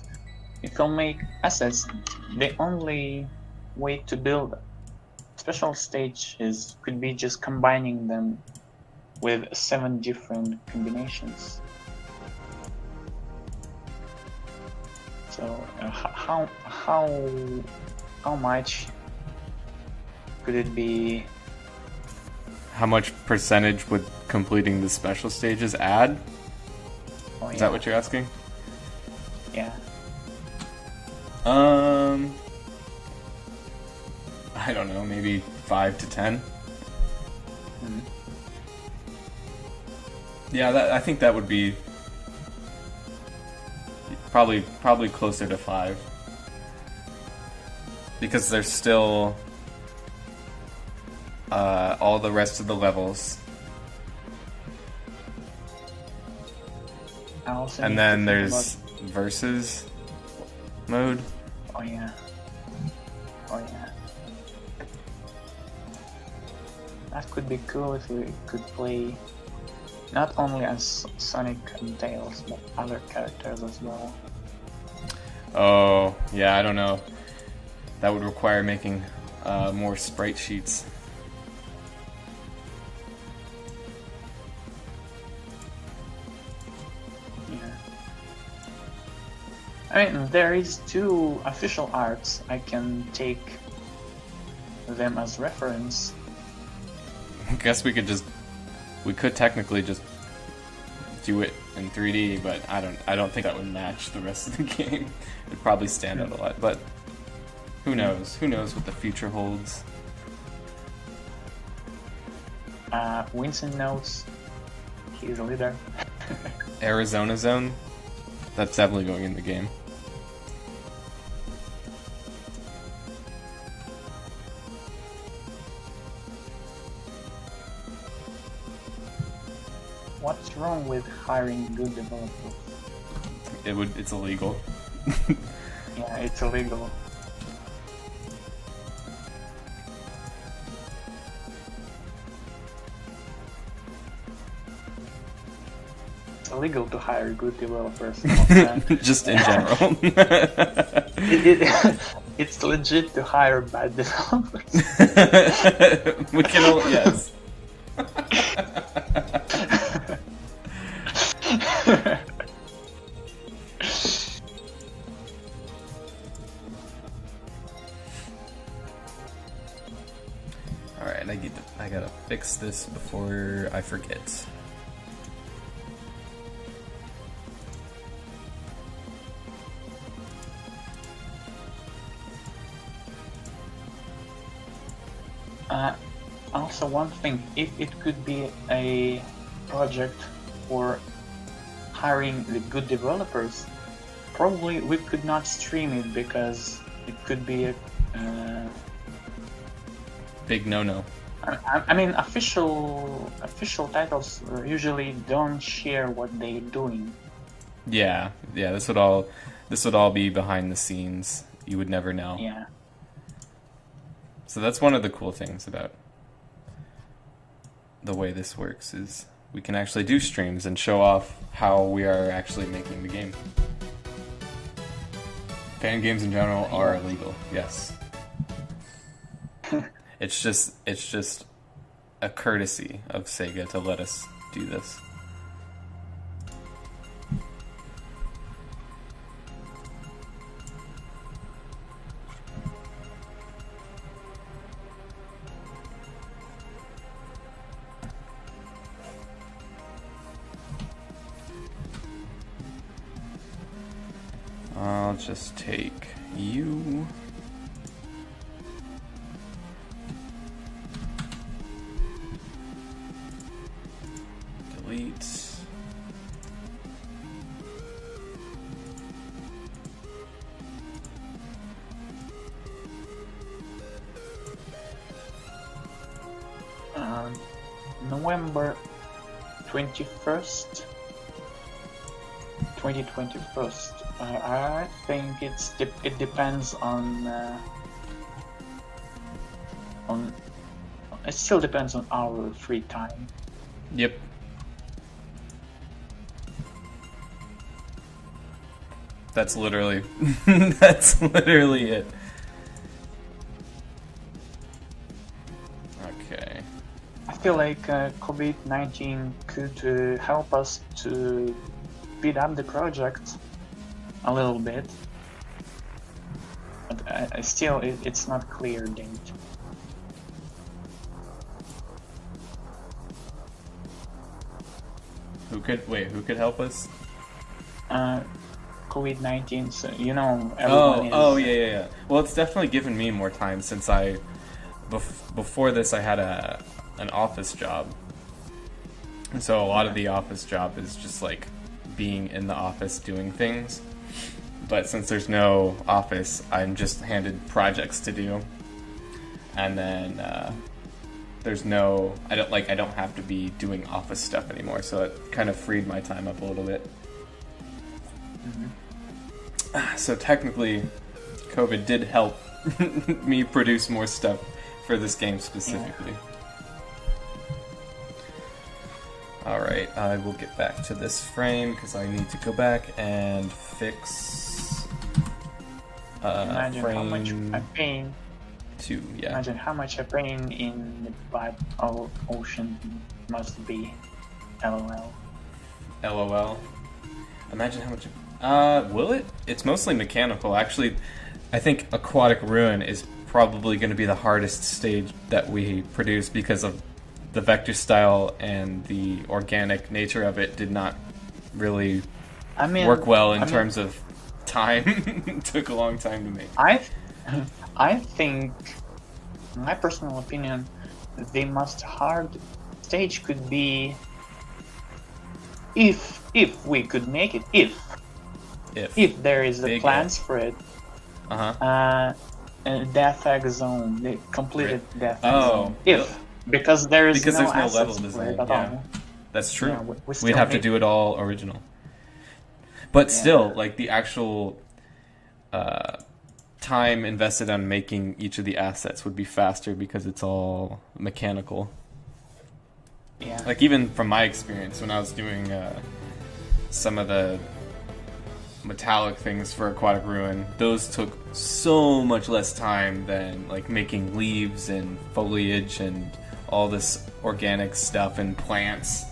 I'll make assets, the only way to build special stages could be just combining them with 7 different combinations. So how much could it be? How much percentage would completing the special stages add? Oh, Is that what you're asking? Yeah. I don't know, maybe 5 to 10. Mhm. Yeah, I think that would be probably closer to 5. Because there's still all the rest of the levels. I also And need then to think there's versus mode. Oh yeah. Oh yeah. That could be cool if we could play not only as Sonic and Tails, but other characters as well. Oh, yeah, I don't know. That would require making more sprite sheets. Yeah. I mean, there is 2 official arts. I can take them as reference. I guess we could technically just do it in 3D, but I don't think that would match the rest of the game. It'd probably stand out a lot, but who knows? Who knows what the future holds? Winston knows. He's a leader. Arizona Zone? That's definitely going in the game. What's wrong with hiring good developers? It's illegal. Yeah, it's illegal. It's illegal to hire good developers. Just in general. it's legit to hire bad developers. We can only, yes. Alright, I gotta fix this before I forget. Also, one thing, if it could be a project for hiring the good developers, probably we could not stream it because it could be a Big no-no. I mean, official titles usually don't share what they're doing. Yeah, this would all be behind the scenes. You would never know. Yeah. So that's one of the cool things about the way this works is we can actually do streams and show off how we are actually making the game. Fan games in general are illegal, yes. It's just a courtesy of Sega to let us do this. I'll just take you. Delete. November 21st, 2021. I think it depends on it still depends on our free time. Yep. That's literally that's literally it. Okay. I feel like COVID-19 could help us to speed up the project a little bit, but still it's not clear date. Who could help us? COVID-19, so you know everyone Yeah. Well, it's definitely given me more time since before this I had an office job, and so a lot of the office job is just like being in the office doing things. But since there's no office, I'm just handed projects to do, and then I don't have to be doing office stuff anymore, so it kind of freed my time up a little bit. Mm-hmm. So technically, COVID did help me produce more stuff for this game specifically. Yeah. Alright, I will get back to this frame because I need to go back and fix imagine frame how much I'm paying. 2, yeah. Imagine how much I'm paying in the bad ocean must be. LOL. LOL. Imagine how much. Will it? It's mostly mechanical. Actually, I think Aquatic Ruin is probably going to be the hardest stage that we produce because of the vector style and the organic nature of it did not really work well in terms of time. It took a long time to make. I think, in my personal opinion, the most hard stage could be if we could make it, if there is a plans for it. Death Egg Zone, the completed Death Egg Zone. Because there's no level design. Yeah. That's true. Yeah, we'd have to do it all original. But still, like the actual time invested on making each of the assets would be faster because it's all mechanical. Yeah. Like even from my experience when I was doing some of the metallic things for Aquatic Ruin, those took so much less time than like making leaves and foliage and all this organic stuff and plants.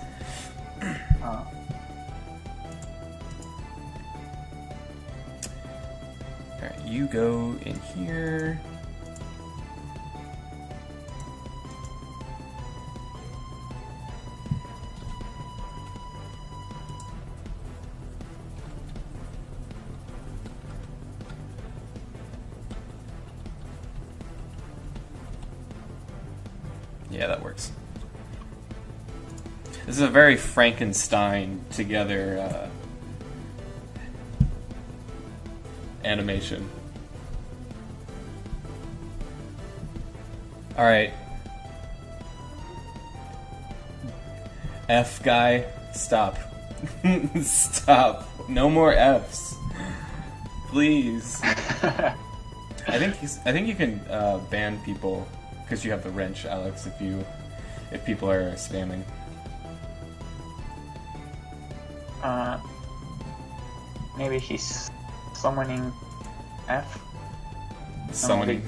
Alright, you go in here. Yeah, that works. This is a very Frankenstein together animation. Alright. F guy, stop. Stop. No more Fs. Please. I think you can ban people because you have the wrench, Alex, if people are spamming. Maybe he's summoning F. Summoning.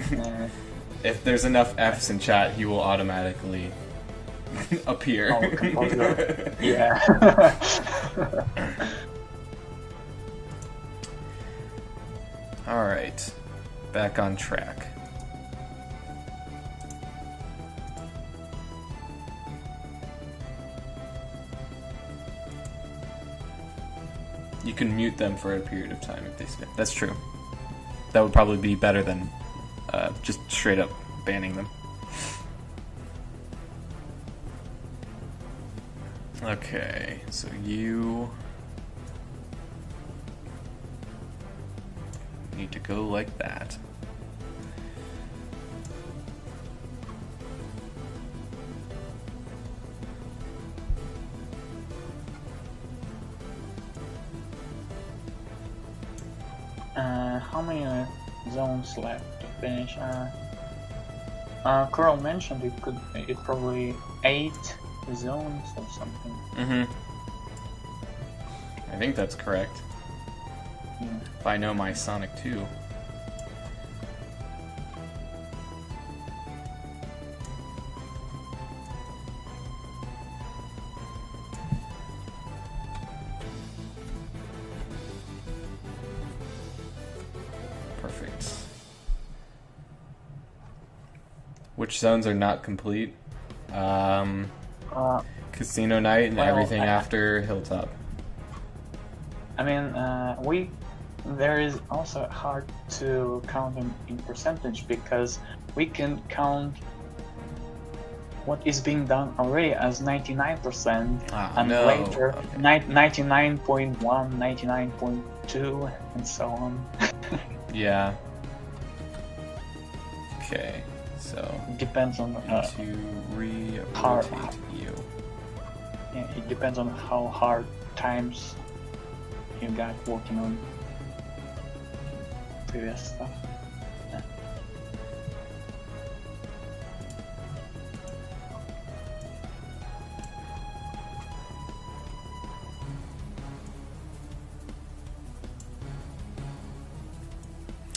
If there's enough Fs in chat, he will automatically appear. Oh, composer. Yeah. Alright. Back on track. You can mute them for a period of time if they spam. That's true. That would probably be better than just straight up banning them. Okay, so you need to go like that. How many zones left to finish? Coral mentioned it probably 8 zones or something. Mm-hmm. I think that's correct. Yeah. If I know my Sonic 2. Perfect. Which zones are not complete? Casino Night and everything after Hilltop. I mean, there is also hard to count them in percentage because we can count what is being done already as 99%, and no. later Okay. 99.1, 99.2, and so on. Yeah. Okay, so Depends on to re-rotate you. yeah, it depends on how hard times you got working on previous stuff. Yeah.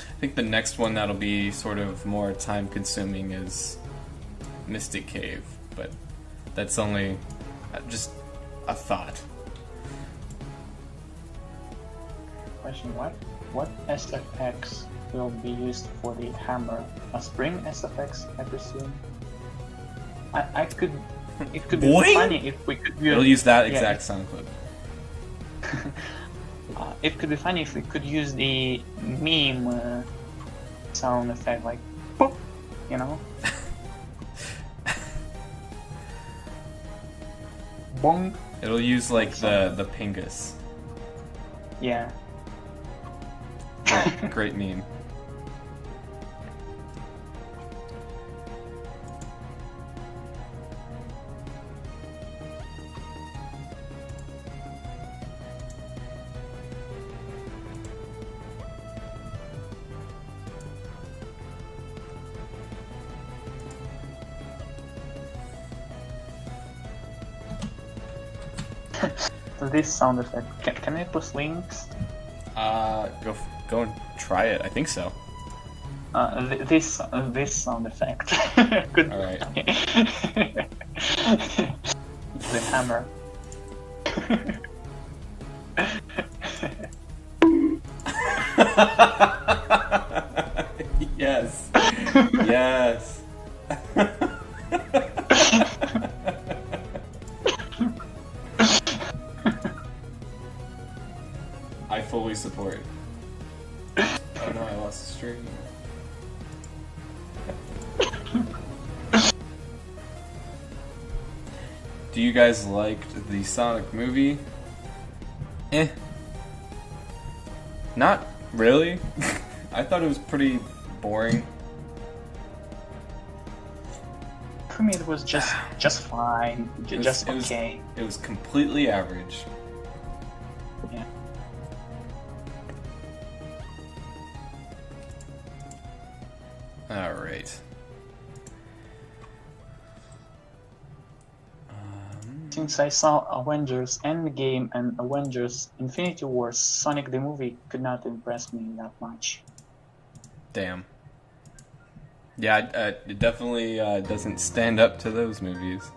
I think the next one that'll be sort of more time consuming is Mystic Cave, but that's only just a thought. Question: What SFX will be used for the hammer? A spring SFX, I presume. It could be Boing! funny if we could use. It'll use that yeah, exact sound clip. it could be funny if we could use the meme sound effect, like boop, you know. Bong. It'll use like the Pingus. Yeah. Great meme. This sound effect. Can I post links? Go and try it. I think so. This sound effect. Good. All right. The hammer. Yes. Yes. I fully support. Oh no, I lost the stream. Do you guys like the Sonic movie? Not really. I thought it was pretty boring. For me, it was just fine, just okay. It was completely average. Yeah. All right. Since I saw Avengers Endgame and Avengers Infinity War, Sonic the movie could not impress me that much. Damn. Yeah, it definitely doesn't stand up to those movies.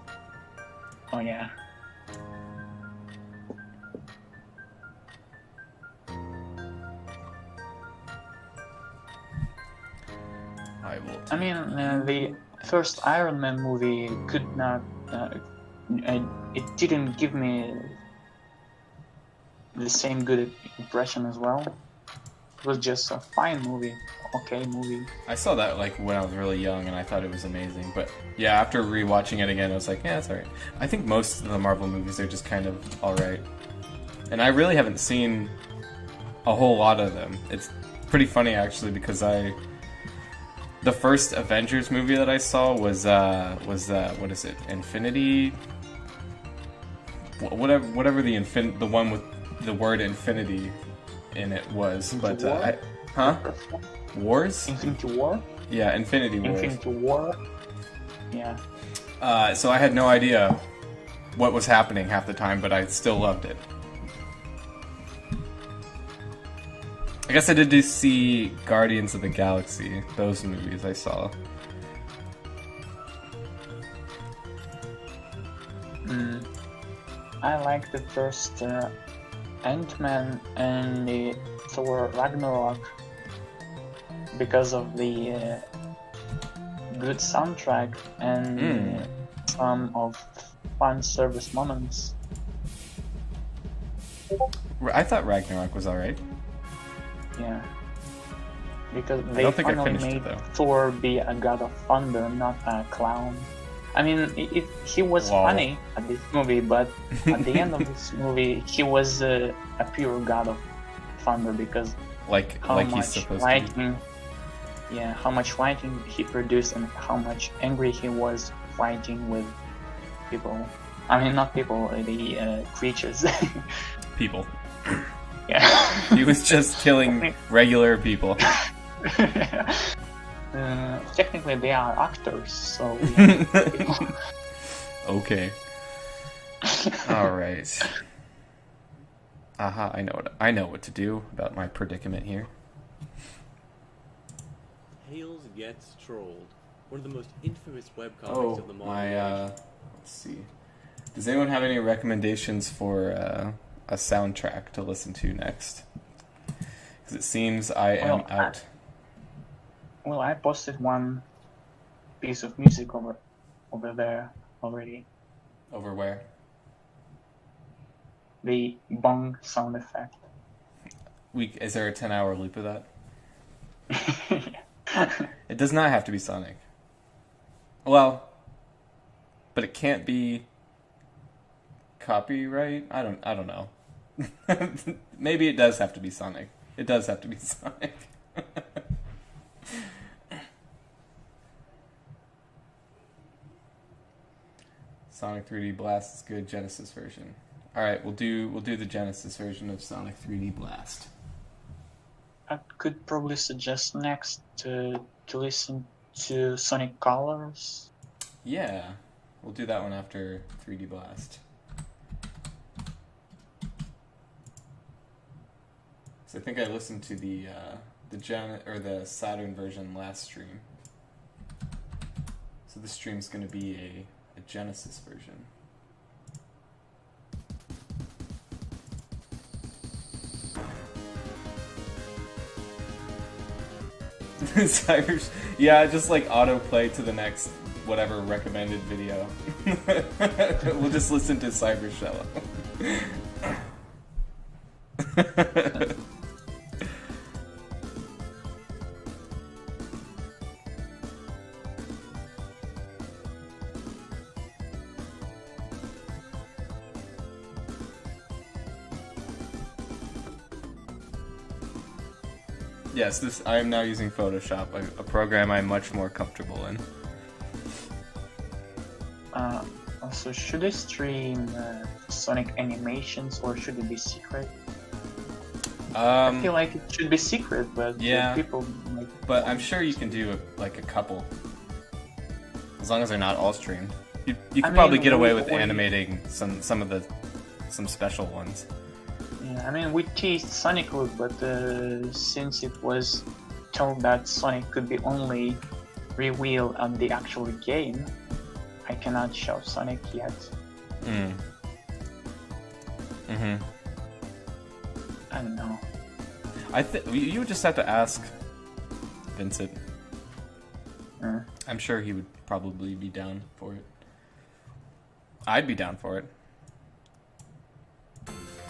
Oh yeah. I mean, the first Iron Man movie could not. It didn't give me the same good impression as well. It was just a fine movie, okay movie. I saw that like when I was really young, and I thought it was amazing. But yeah, after rewatching it again, I was like, yeah, it's alright. I think most of the Marvel movies are just kind of alright, and I really haven't seen a whole lot of them. It's pretty funny actually because the first Avengers movie that I saw was what is it? Infinity. Whatever the one with the word infinity in it was, Infinity but Wars? Infinity War? Yeah, Infinity Wars. Infinity War. Yeah. So I had no idea what was happening half the time, but I still loved it. I guess I did see Guardians of the Galaxy. Those movies I saw. I like the first Ant-Man and the Thor Ragnarok because of the good soundtrack and some of fun service moments. I thought Ragnarok was alright. Yeah. Because they finally made Thor be a god of thunder, not a clown. I mean, he was funny at this movie, but at the end of this movie, he was a pure god of thunder because how much lightning he produced and how much angry he was fighting with people. I mean, not people, the creatures. People. Yeah. He was just killing regular people. Technically, they are actors, so. Yeah. Okay. All right. Aha! I know what to do about my predicament here. Hales Gets Trolled, one of the most infamous webcomics of the modern age. Let's see. Does anyone have any recommendations for a soundtrack to listen to next? Because it seems I am out. Well, I posted one piece of music over there already. Over where? The bong sound effect. Is there a 10-hour loop of that? It does not have to be Sonic. Well, but it can't be copyright? I don't know. Maybe it does have to be Sonic. It does have to be Sonic. Sonic 3D Blast is good, Genesis version. All right, we'll do the Genesis version of Sonic 3D Blast. I could probably suggest next to listen to Sonic Colors. Yeah, we'll do that one after 3D Blast. So I think I listened to the Saturn version last stream. So this stream's going to be a Genesis version. Cyrus, yeah, just like autoplay to the next whatever recommended video. We'll just listen to Cyber Shallow. Yes, I am now using Photoshop, a program I'm much more comfortable in. Also, should I stream Sonic animations or should it be secret? I feel like it should be secret, but yeah, people might... But I'm sure you can do like a couple, as long as they're not all streamed. You could probably get away with animating some special ones. Yeah, I mean, we teased Sonic Look, but since it was told that Sonic could be only revealed on the actual game, I cannot show Sonic yet. I don't know. I think you would just have to ask Vincent. I'm sure he would probably be down for it. I'd be down for it.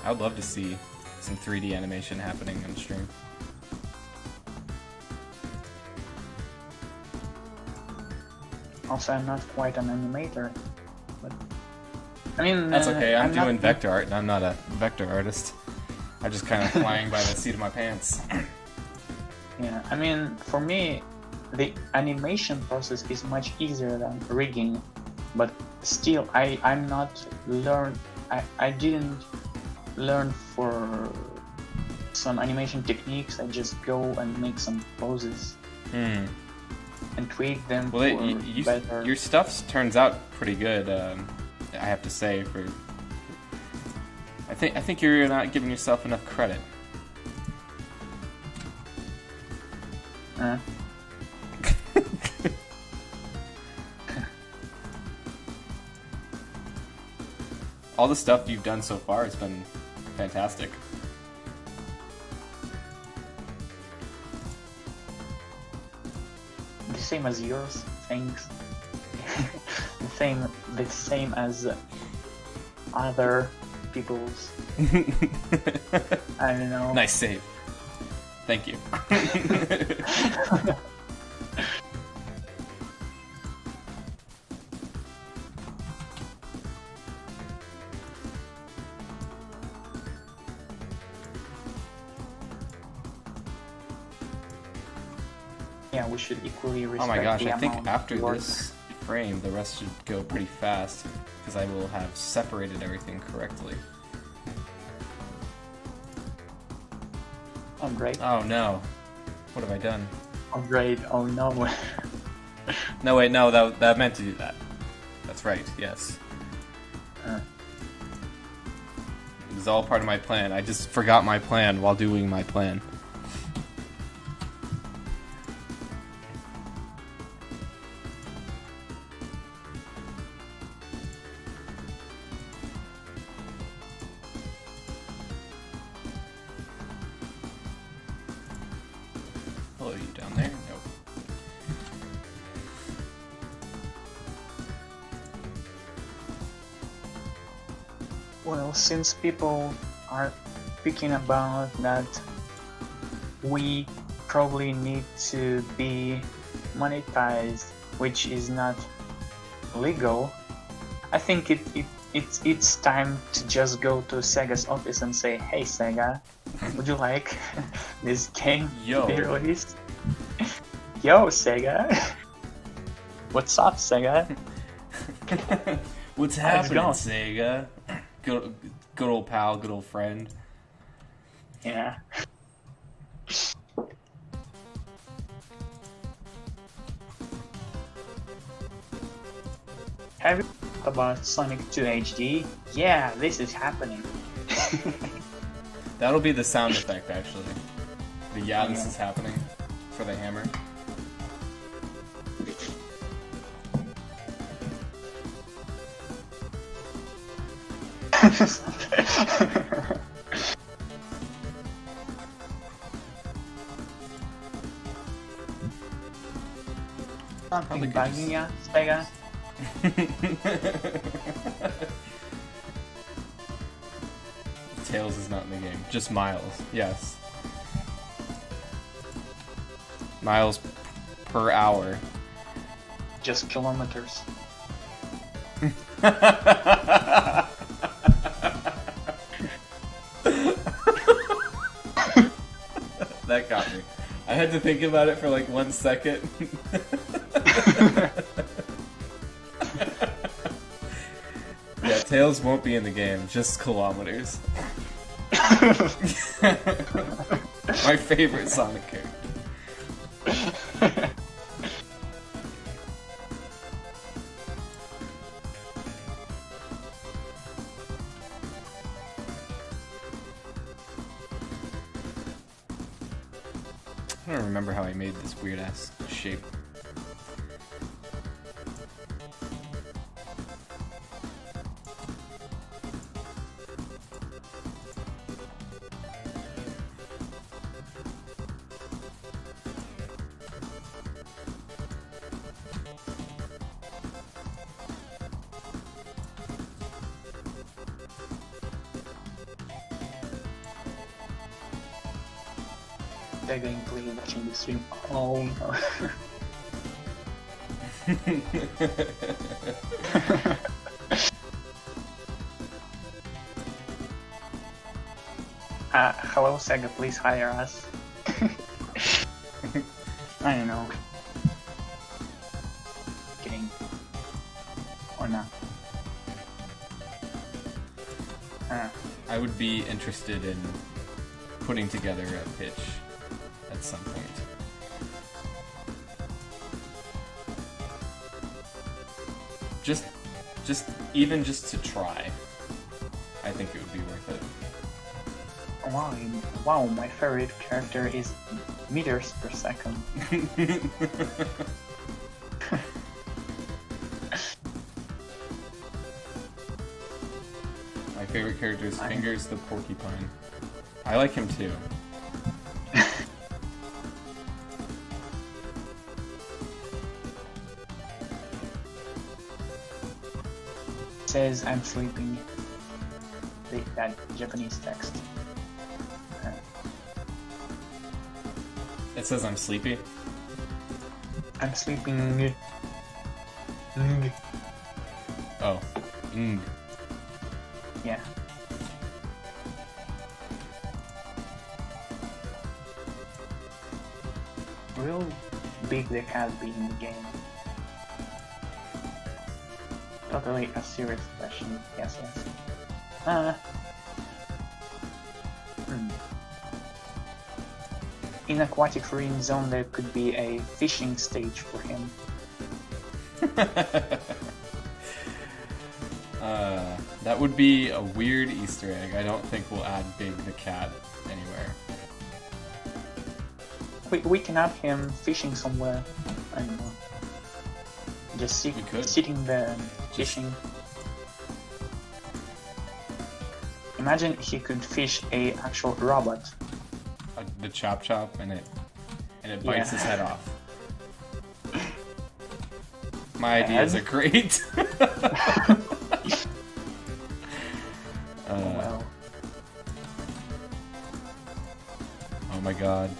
I would love to see some 3D animation happening on stream. Also, I'm not quite an animator, but I mean... That's okay, I'm doing vector art and I'm not a vector artist. I'm just kind of flying by the seat of my pants. Yeah, I mean, for me, the animation process is much easier than rigging, but still, I'm not I didn't learn for some animation techniques. I just go and make some poses and tweak them for better. Your stuff turns out pretty good, I have to say. I think you're not giving yourself enough credit. All the stuff you've done so far has been fantastic. The same as yours, thanks. the same as other people's. I don't know. Nice save. Thank you. Yeah, we should equally respect. Oh my gosh, the I think amount after of work. this frame, the rest should go pretty fast, because I will have separated everything correctly. Oh great. Oh no. What have I done? Oh great. Oh no. No wait, no, that meant to do that. That's right, yes. It was all part of my plan. I just forgot my plan while doing my plan. Hello, you down there? Nope. Well, since people are speaking about that we probably need to be monetized, which is not legal, I think it's time to just go to Sega's office and say, hey Sega, would you like this game to be released? Yo Sega! What's up Sega? What's happening, Sega? Good old pal, good old friend. Yeah. Have you thought about Sonic 2 HD? Yeah, this is happening. That'll be the sound effect, actually. The yeah, this is happening for the hammer. Something bugging ya, Spega? Tails is not in the game. Just Miles. Yes. Miles per hour. Just kilometers. That got me. I had to think about it for like 1 second. Yeah, Tails won't be in the game, just kilometers. My favorite Sonic character. I don't remember how I made this weird ass shape. They're going to play watching the stream. Oh no. Hello Sega, please hire us. I don't know. Kidding. Or not. I would be interested in putting together a pitch at some point. Just even just to try. I think it would be worth it. Wow, my favorite character is meters per second. My favorite character is Fingers the Porcupine. I like him too. Says I'm sleeping. That Japanese text. It says I'm sleepy. I'm sleeping. Oh. Yeah. Will Big the Cat be in the game? Totally a serious question. Yes. In Aquatic Ruin Zone there could be a fishing stage for him. That would be a weird Easter egg. I don't think we'll add Big the Cat anywhere. We can add him fishing somewhere. I don't know. Just sitting there fishing. Imagine he could fish a actual robot. The Chop Chop, and it bites his head off. My ideas are great. Well. Oh my god.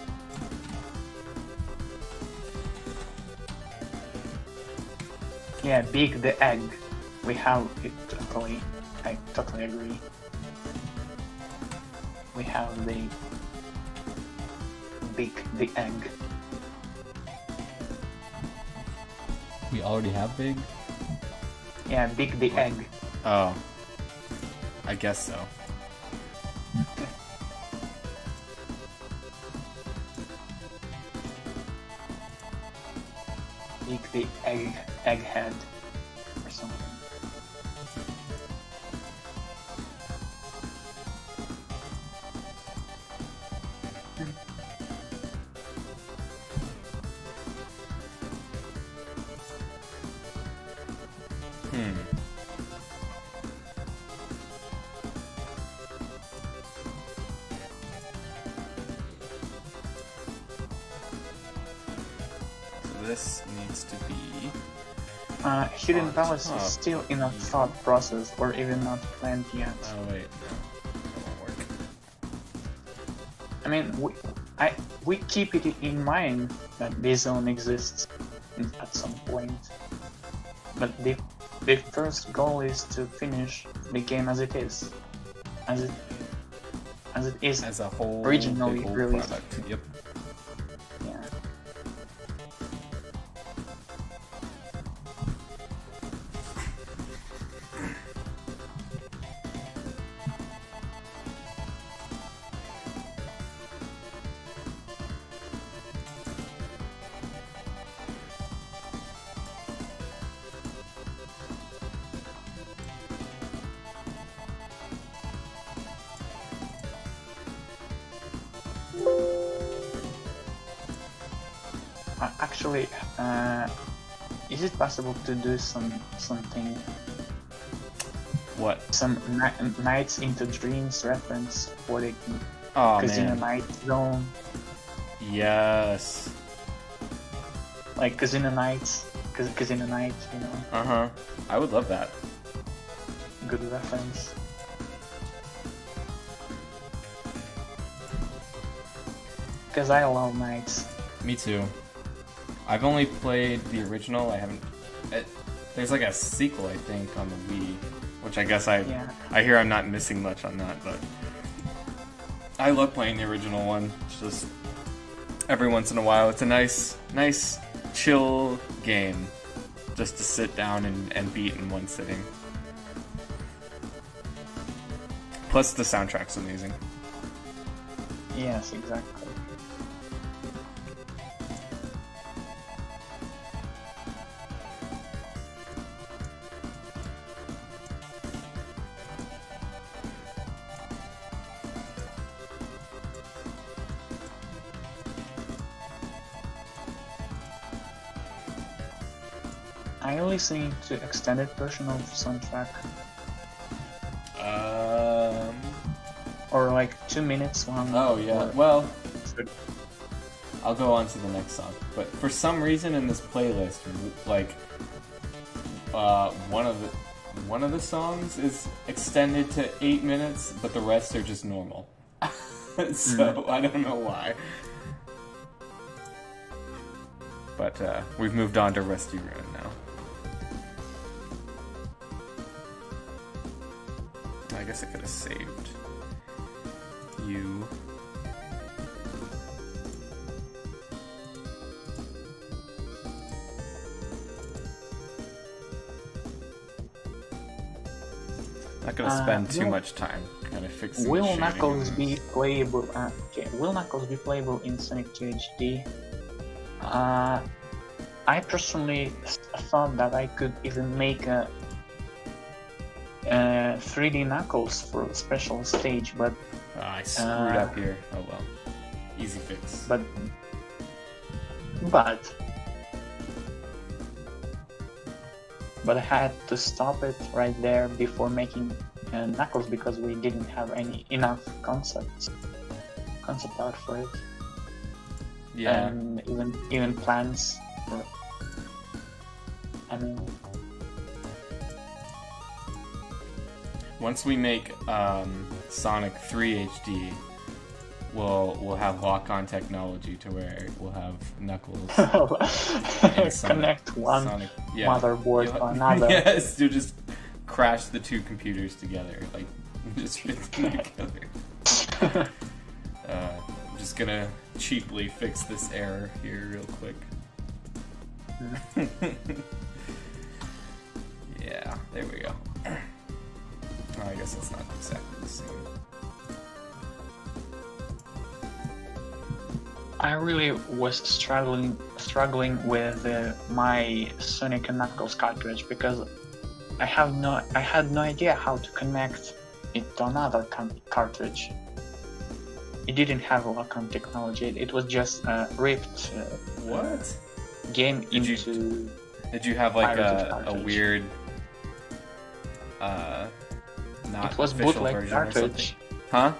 Yeah, Big the Egg. We have it totally. I totally agree. We have the Big the Egg. We already have Big? Yeah, Big the Egg. Oh. I guess so. Big the Egghead or something. So this needs to be... Hidden Palace is still in a thought process, or even not planned yet. Oh wait, no. That won't work. I mean, we keep it in mind that this zone exists at some point, but the first goal is to finish the game as it is, as it is as a whole originally big old released. Product. Yep. Yeah. Actually, is it possible to do something? What? Some Nights into Dreams reference for the Casino man. Night Zone? Yes. Like Casino Nights, Casino Night, you know? I would love that. Good reference. Because I love Nights. Me too. I've only played the original. I haven't. There's like a sequel, I think, on the Wii, which I guess I hear I'm not missing much on that, but I love playing the original one. It's just every once in a while, it's a nice, chill game just to sit down and beat in one sitting. Plus, the soundtrack's amazing. Yes, exactly. Are you listening to extended version of soundtrack? Or like 2 minutes long? Oh yeah. Well, I'll go on to the next song. But for some reason in this playlist, like one of the songs is extended to 8 minutes, but the rest are just normal. So I don't know why. But we've moved on to Rusty Ruin now. I guess I could have saved you. Not gonna spend too much time kind of fixing. Will Knuckles be playable? Will Knuckles be playable in Sonic 2 HD? I personally thought that I could even make a 3D Knuckles for a special stage, but I screwed up here. Oh well, easy fix. But I had to stop it right there before making Knuckles because we didn't have enough concept art for it. Yeah. And even plans for it. I mean, once we make Sonic 3 HD, we'll have lock-on technology to where we'll have Knuckles connect one Sonic, motherboard to another. Yes, you'll just crash the two computers together, like just fit them together. I'm just gonna cheaply fix this error here real quick. Yeah, there we go. Oh, I guess it's not exactly the same. I really was struggling with my Sonic and Knuckles cartridge because I had no idea how to connect it to another cartridge. It didn't have lock-on technology. It was just ripped what game did into. Did you have like a weird not It was official bootleg version or something. cartridge. Huh?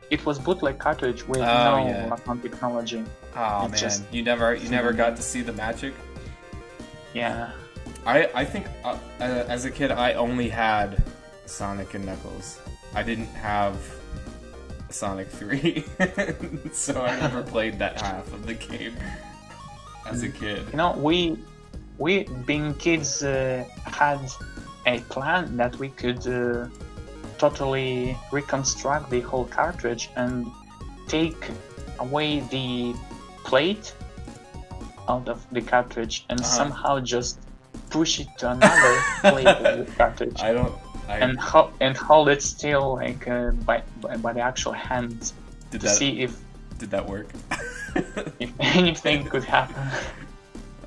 It was bootleg cartridge with Oh, no yeah. lock-on technology. Oh It's man, just- you never got to see the magic. Yeah. I think as a kid I only had Sonic and Knuckles. I didn't have Sonic 3, so I never played that half of the game as a kid. You know, we being kids had a plan that we could totally reconstruct the whole cartridge and take away the plate out of the cartridge and somehow just push it to another plate of the cartridge and hold it still like by the actual hands see if did that work? if anything could happen.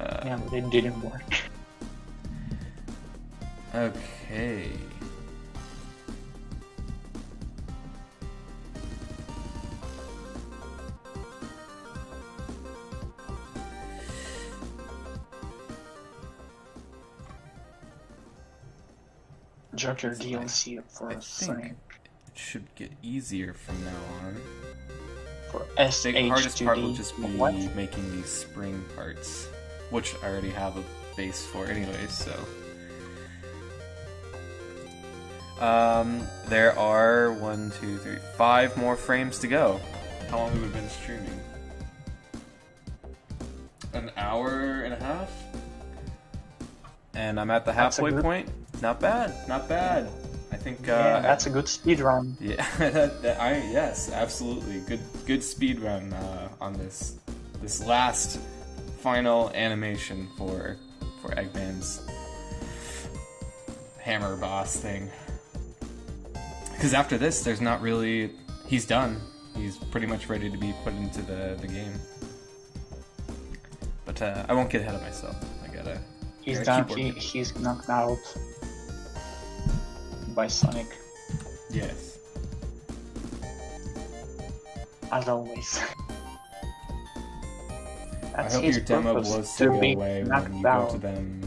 Yeah, but it didn't work. Okay. Joker DLC for Sonic. It should get easier from now on. For I think the hardest part will SH2D. just be What? making these spring parts, which I already have a base for anyway, so. There are 1, 2, 3, 5 more frames to go. How long have we been streaming? An hour and a half? And I'm at the That's a halfway good- point. Not bad, not bad. I think Yeah, that's a good speed run. yeah, yes, absolutely. Good speed run on this last final animation for Eggman's hammer boss thing. Because after this, there's not really. He's done. He's pretty much ready to be put into the game. But I won't get ahead of myself. He's gotta done. keep working. He's knocked out by Sonic, Yes. as always. I That's hope his your demo purpose, blows to go be away when knocked you go out. to them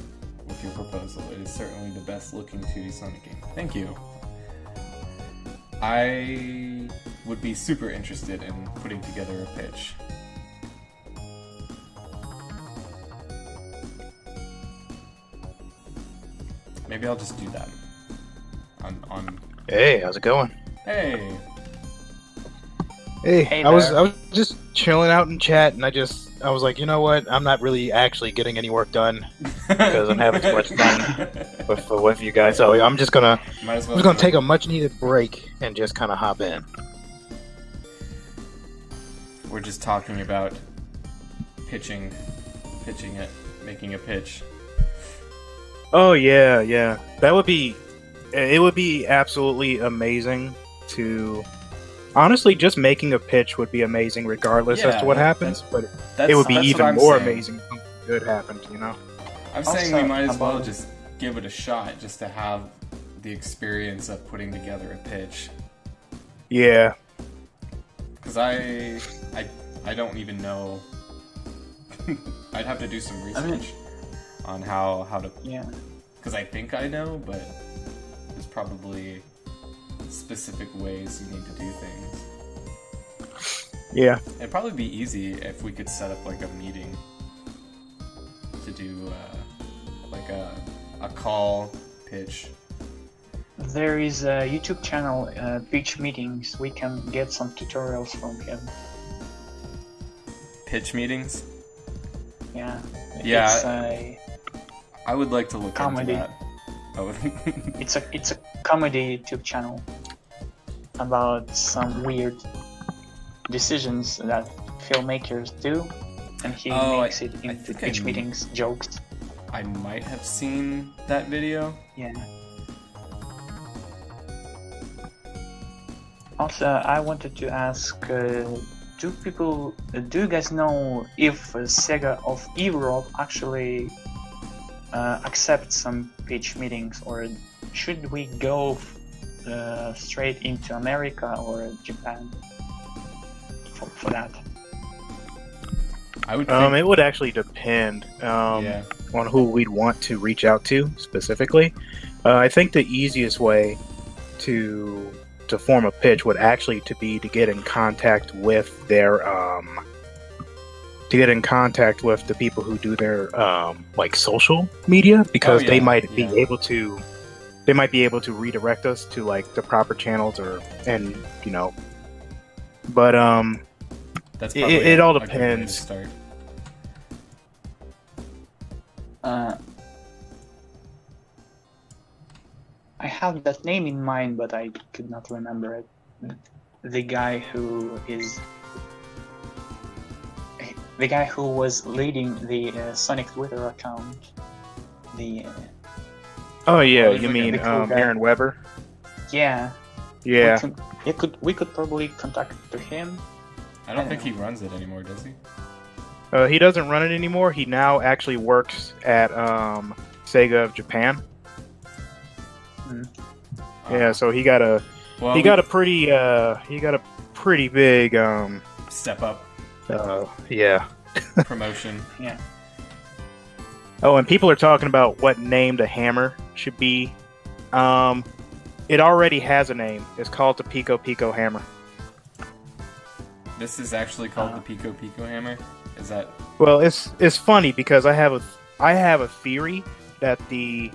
with your proposal. It is certainly the best looking 2D Sonic game. Thank you. I would be super interested in putting together a pitch. Maybe I'll just do that. On Hey, how's it going? Hey! Hey, Hey I was there. just chilling out in chat, and I was like, you know what? I'm not really actually getting any work done because I'm having too much fun with you guys. So I'm just gonna take a much needed break and just kind of hop in. We're just talking about pitching it, making a pitch. Oh yeah. It would be absolutely amazing to. Honestly, just making a pitch would be amazing regardless as to what happens, but it would be that's what even I'm more saying. amazing if something good happened, you know? I'm Also, saying we might as well about- just give it a shot, just to have the experience of putting together a pitch. Yeah. Because I don't even know. I'd have to do some research on how to. Yeah. Because I think I know, but there's probably specific ways you need to do things. Yeah. It'd probably be easy if we could set up like a meeting to do like a call pitch. There is a YouTube channel, Pitch Meetings. We can get some tutorials from him. Pitch meetings? Yeah. Yeah. It's a I would like to look Comedy. into that. I would. it's a comedy YouTube channel about some weird decisions that filmmakers do, and he makes it I into think Pitch Meetings jokes. I might have seen that video. Yeah. Also, I wanted to ask, do you guys know if Sega of Europe actually accept some pitch meetings, or should we go straight into America or Japan for that? I would. Think, It would actually depend. yeah. who we'd want to reach out to specifically. I think the easiest way to form a pitch would actually be to get in contact with their the people who do their like social media, because they might be able to redirect us to like the proper channels but That's it all depends. I have that name in mind, but I could not remember it. The guy who was leading the Sonic Twitter account. Oh yeah, you mean Aaron Weber? Yeah. Yeah. We could probably contact him. I don't think he runs it anymore, does he? He doesn't run it anymore. He now actually works at Sega of Japan. Yeah, so he got a pretty big step up. Yeah. Promotion. Yeah. Oh, and people are talking about what name the hammer should be. It already has a name. It's called the Pico Pico Hammer. This is actually called the Pico Pico Hammer? Is that... Well, it's funny because I have a theory that the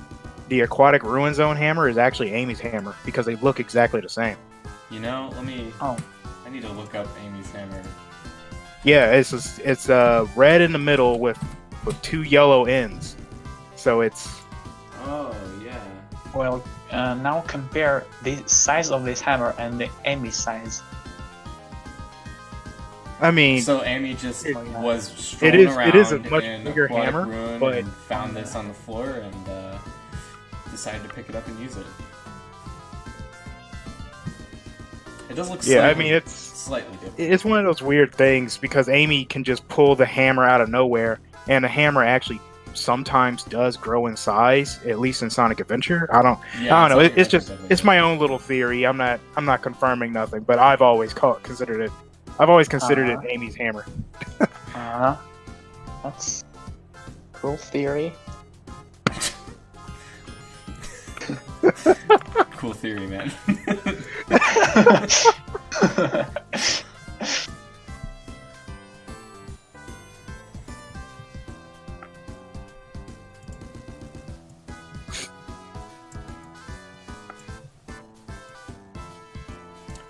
Aquatic Ruin Zone hammer is actually Amy's hammer because they look exactly the same. You know, I need to look up Amy's hammer. Yeah, it's red in the middle with 2 yellow ends. So it's... Oh, yeah. Well, now compare the size of this hammer and the Amy size. I mean... So Amy just was strolling around it is a much bigger Aquatic hammer, Ruin but... and found this on the floor and decided to pick it up and use it. It does look slightly different. It's one of those weird things because Amy can just pull the hammer out of nowhere, and the hammer actually sometimes does grow in size, at least in Sonic Adventure. I don't know. It's my own little theory. I'm not confirming nothing, but I've always considered it Amy's hammer. That's cool theory. Cool theory, man.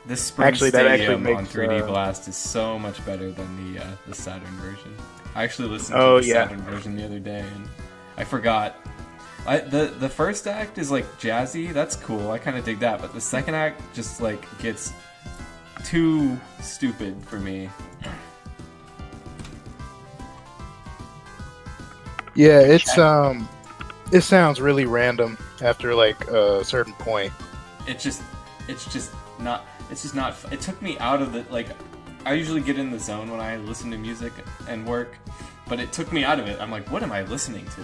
This Spring Stadium on 3D Blast is so much better than the Saturn version. I actually listened to the Saturn version the other day, and I forgot. The first act is like jazzy, that's cool, I kind of dig that, but the second act just like gets too stupid for me. Yeah, it sounds really random after like a certain point. It's just not. It took me out of the, like, I usually get in the zone when I listen to music and work, but it took me out of it. I'm like, what am I listening to?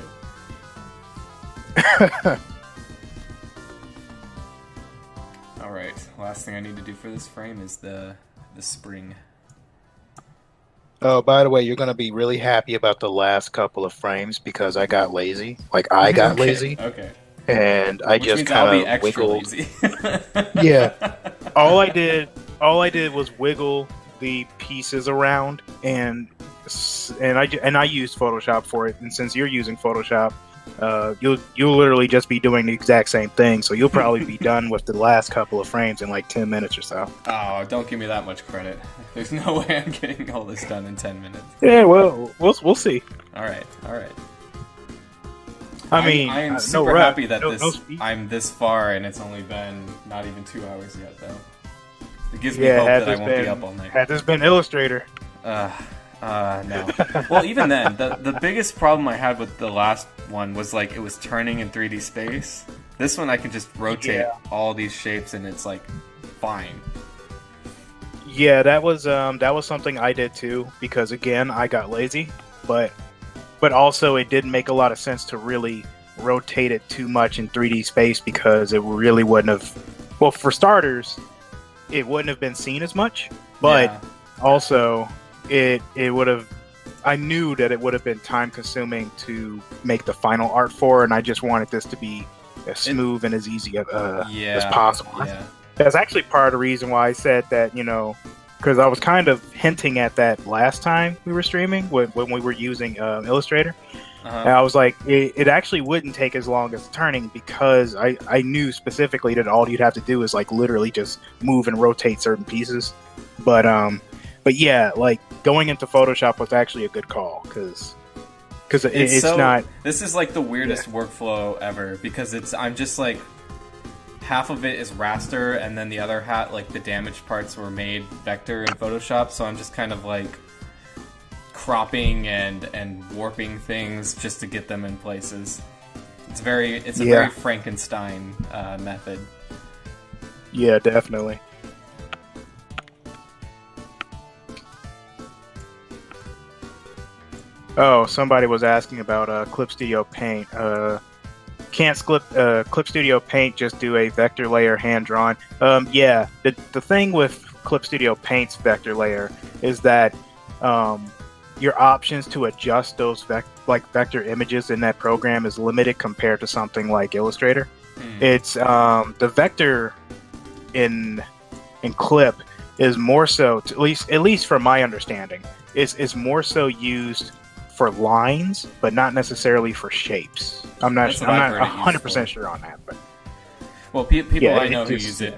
Alright, last thing I need to do for this frame is the spring. Oh, by the way, you're going to be really happy about the last couple of frames because I got lazy. Like, I got lazy. Okay. And I just kind of wiggled. Lazy. Yeah. All I did was wiggle the pieces around, and I used Photoshop for it. And since you're using Photoshop, you'll literally just be doing the exact same thing. So you'll probably be done with the last couple of frames in like 10 minutes or so. Oh, don't give me that much credit. There's no way I'm getting all this done in 10 minutes. Yeah, well, we'll see. All right. I mean, I am super happy that I'm this far and it's only been not even 2 hours yet, though. It gives me hope that I won't be up all night. Had this been Illustrator. No. Well, even then, the biggest problem I had with the last one was like it was turning in 3D space. This one I can just rotate all these shapes and it's like fine. Yeah, that was something I did too because again I got lazy, but also it didn't make a lot of sense to really rotate it too much in 3D space because it really wouldn't have. Well, for starters, it wouldn't have been seen as much, but also it would have I knew that it would have been time consuming to make the final art for, and I just wanted this to be as smooth and as easy as possible. Yeah. That's actually part of the reason why I said that, because I was kind of hinting at that last time we were streaming when we were using Illustrator. And I was like, it actually wouldn't take as long as turning, because I knew specifically that all you'd have to do is like literally just move and rotate certain pieces. But yeah, like going into Photoshop was actually a good call, because it's not. This is like the weirdest workflow ever, because I'm just like, half of it is raster, and then the other half, like the damaged parts, were made vector in Photoshop. So I'm just kind of like cropping and warping things just to get them in places. It's a very Frankenstein method. Yeah, definitely. Oh, somebody was asking about Clip Studio Paint. Can't Clip Studio Paint just do a vector layer hand drawn? Yeah, the thing with Clip Studio Paint's vector layer is that your options to adjust those vector images in that program is limited compared to something like Illustrator. It's the vector in Clip is more so, at least from my understanding, is more so used for lines, but not necessarily for shapes. I'm not 100% sure on that, but people I know who use it,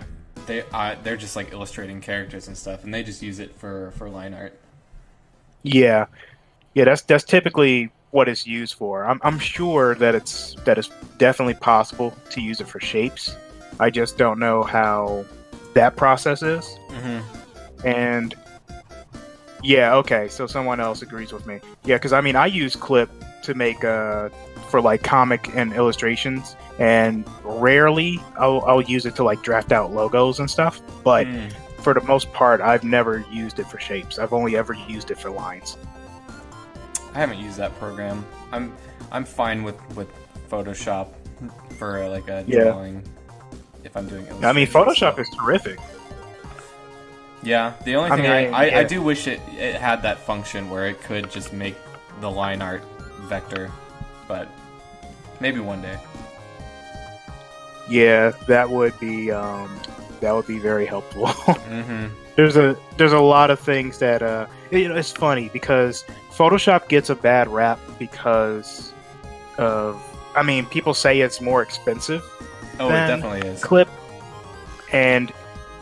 they're just like illustrating characters and stuff, and they just use it for line art. Yeah, that's typically what it's used for. I'm sure that it's definitely possible to use it for shapes. I just don't know how that process is. And yeah, okay, so someone else agrees with me. Yeah, because I mean, I use Clip to make for like comic and illustrations, and rarely I'll use it to like draft out logos and stuff. But for the most part, I've never used it for shapes. I've only ever used it for lines. I haven't used that program. I'm fine with Photoshop for like a drawing. If I'm doing illustration. I mean, Photoshop is terrific. Yeah, the only thing I do wish it had that function where it could just make the line art vector, but maybe one day. Yeah, that would be very helpful. There's a lot of things that it's funny because Photoshop gets a bad rap because of, I mean, people say it's more expensive. Oh, it definitely is. Clip, and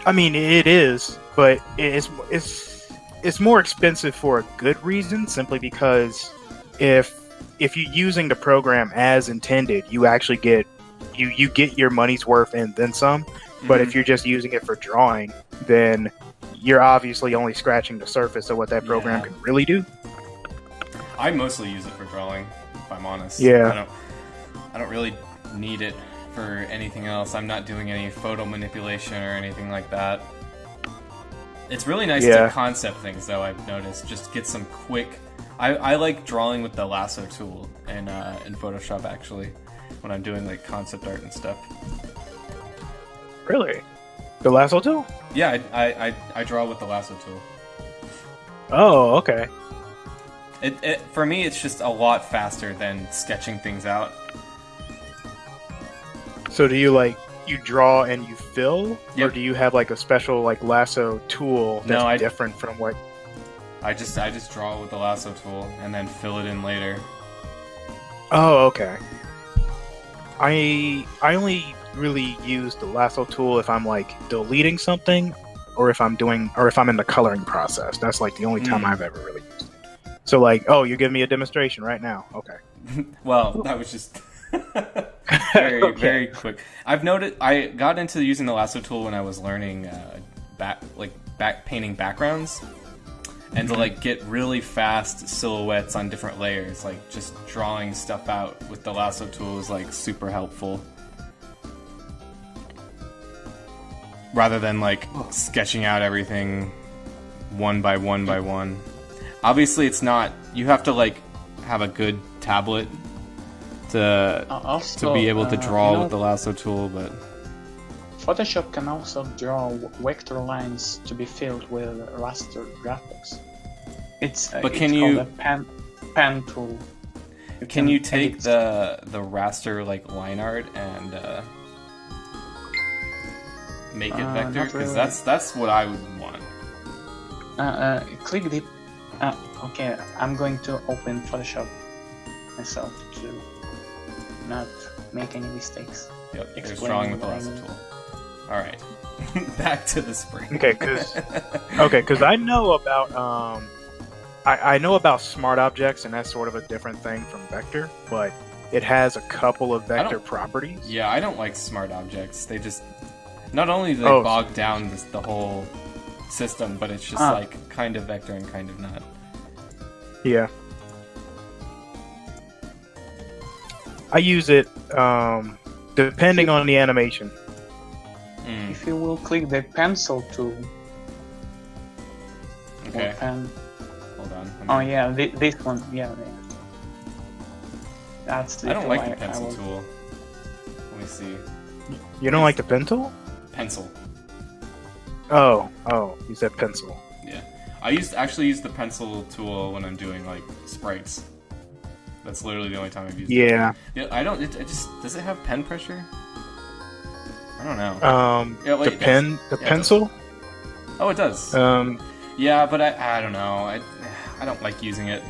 I mean it is, but it's more expensive for a good reason, simply because if you're using the program as intended, you actually get you get your money's worth and then some. But if you're just using it for drawing, then you're obviously only scratching the surface of what that program can really do. I mostly use it for drawing, if I'm honest. Yeah. I don't really need it for anything else. I'm not doing any photo manipulation or anything like that. It's really nice to concept things, though, I've noticed. Just get some quick... I like drawing with the lasso tool in Photoshop, actually, when I'm doing like concept art and stuff. Really? The lasso tool? Yeah, I draw with the lasso tool. Oh, okay. It for me, it's just a lot faster than sketching things out. So do you you draw and you fill, or do you have like a special like lasso tool that's different from what? I just draw with the lasso tool and then fill it in later. Oh, okay. I only really use the lasso tool if I'm like deleting something, or if I'm in the coloring process. That's like the only time I've ever really used it. So like, oh, you're giving me a demonstration right now. Okay. Well, that was just very quick. I've noted I got into using the lasso tool when I was learning back painting backgrounds, and to like get really fast silhouettes on different layers. Like just drawing stuff out with the lasso tool is like super helpful, rather than like sketching out everything one by one by one. Obviously, it's not. You have to like have a good tablet to be able to draw with the lasso tool, but Photoshop can also draw vector lines to be filled with raster graphics. It's But it's can called you- a pen tool. Can you take edit- the raster like line art and make it vector? not Because really. that's what I would want. click the. Okay, I'm going to open Photoshop myself to not make any mistakes. Yep, there's Explain drawing with the what I lasso mean. tool. All right, back to the spring. Okay, because I know about I know about smart objects, and that's sort of a different thing from vector, but it has a couple of vector properties. Yeah, I don't like smart objects. They just not only do they Oh, bog down the whole system, but it's just like kind of vector and kind of not. Yeah. I use it depending on the animation. Mm, If you will click the pencil tool okay, or pen. hold on. Oh yeah, this one. Yeah. That's the I don't tool like the I pencil will- tool. Let me see. You don't like the pen tool? Pencil. Oh, you said pencil. Yeah, I actually use the pencil tool when I'm doing like sprites. That's literally the only time I've used it. Yeah. Yeah, I don't. It just does it have pen pressure? I don't know. Yeah, wait, The pen, the yeah, it pencil. Oh, it does. Yeah, but I don't know. I don't like using it.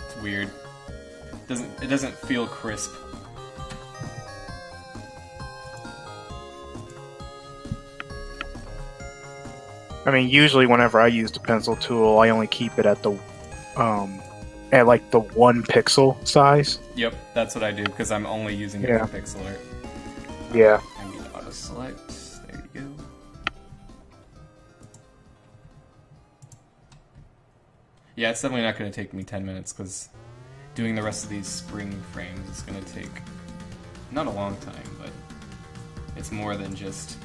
It's weird. It doesn't feel crisp. I mean, usually whenever I use the pencil tool, I only keep it at the like the 1 pixel size. Yep, that's what I do because I'm only using it Yeah. for pixel art. Yeah. I need to auto select. There you go. Yeah, it's definitely not going to take me 10 minutes because doing the rest of these spring frames is going to take not a long time, but it's more than just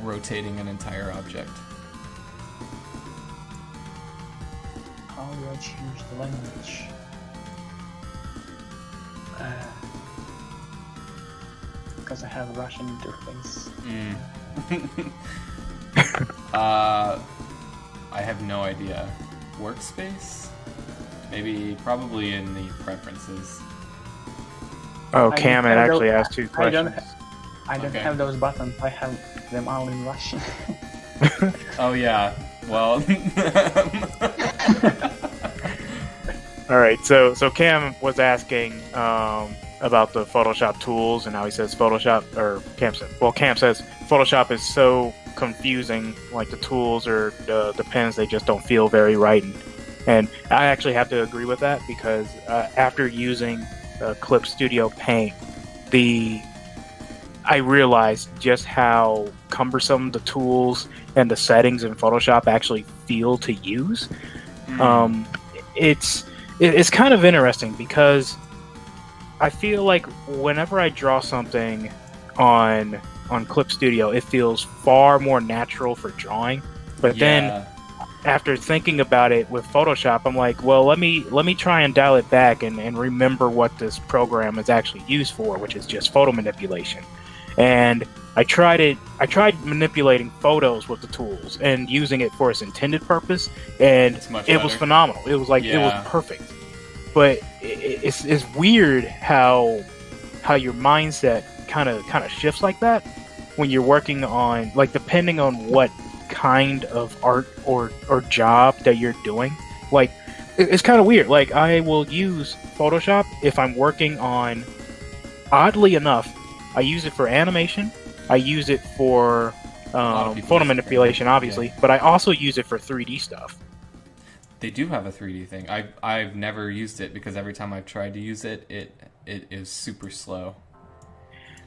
rotating an entire object. How do I change the language? Because I have Russian interface. I have no idea. Workspace? Probably in the preferences. Oh, I Cam don't had have actually those- asked 2 I don't questions. I don't Okay. have those buttons. I have them all in Russian. Oh yeah, well... All right, so Cam was asking about the Photoshop tools and how he says Photoshop, or Cam says Photoshop is so confusing. Like the tools or the pens, they just don't feel very right. And I actually have to agree with that because after using Clip Studio Paint, I realized just how cumbersome the tools and the settings in Photoshop actually feel to use. It's kind of interesting because I feel like whenever I draw something on Clip Studio, it feels far more natural for drawing. But then after thinking about it with Photoshop, I'm like, well, let me try and dial it back and remember what this program is actually used for, which is just photo manipulation. And I tried manipulating photos with the tools and using it for its intended purpose, and it was phenomenal. It was like it was perfect. But it's weird how your mindset kind of shifts like that when you're working on, like, depending on what kind of art or job that you're doing. Like, it's kind of weird. Like, I will use Photoshop if I'm working on, oddly enough, I use it for animation, I use it for photo manipulation, obviously, but I also use it for 3D stuff. They do have a 3D thing. I've never used it because every time I've tried to use it, it is super slow.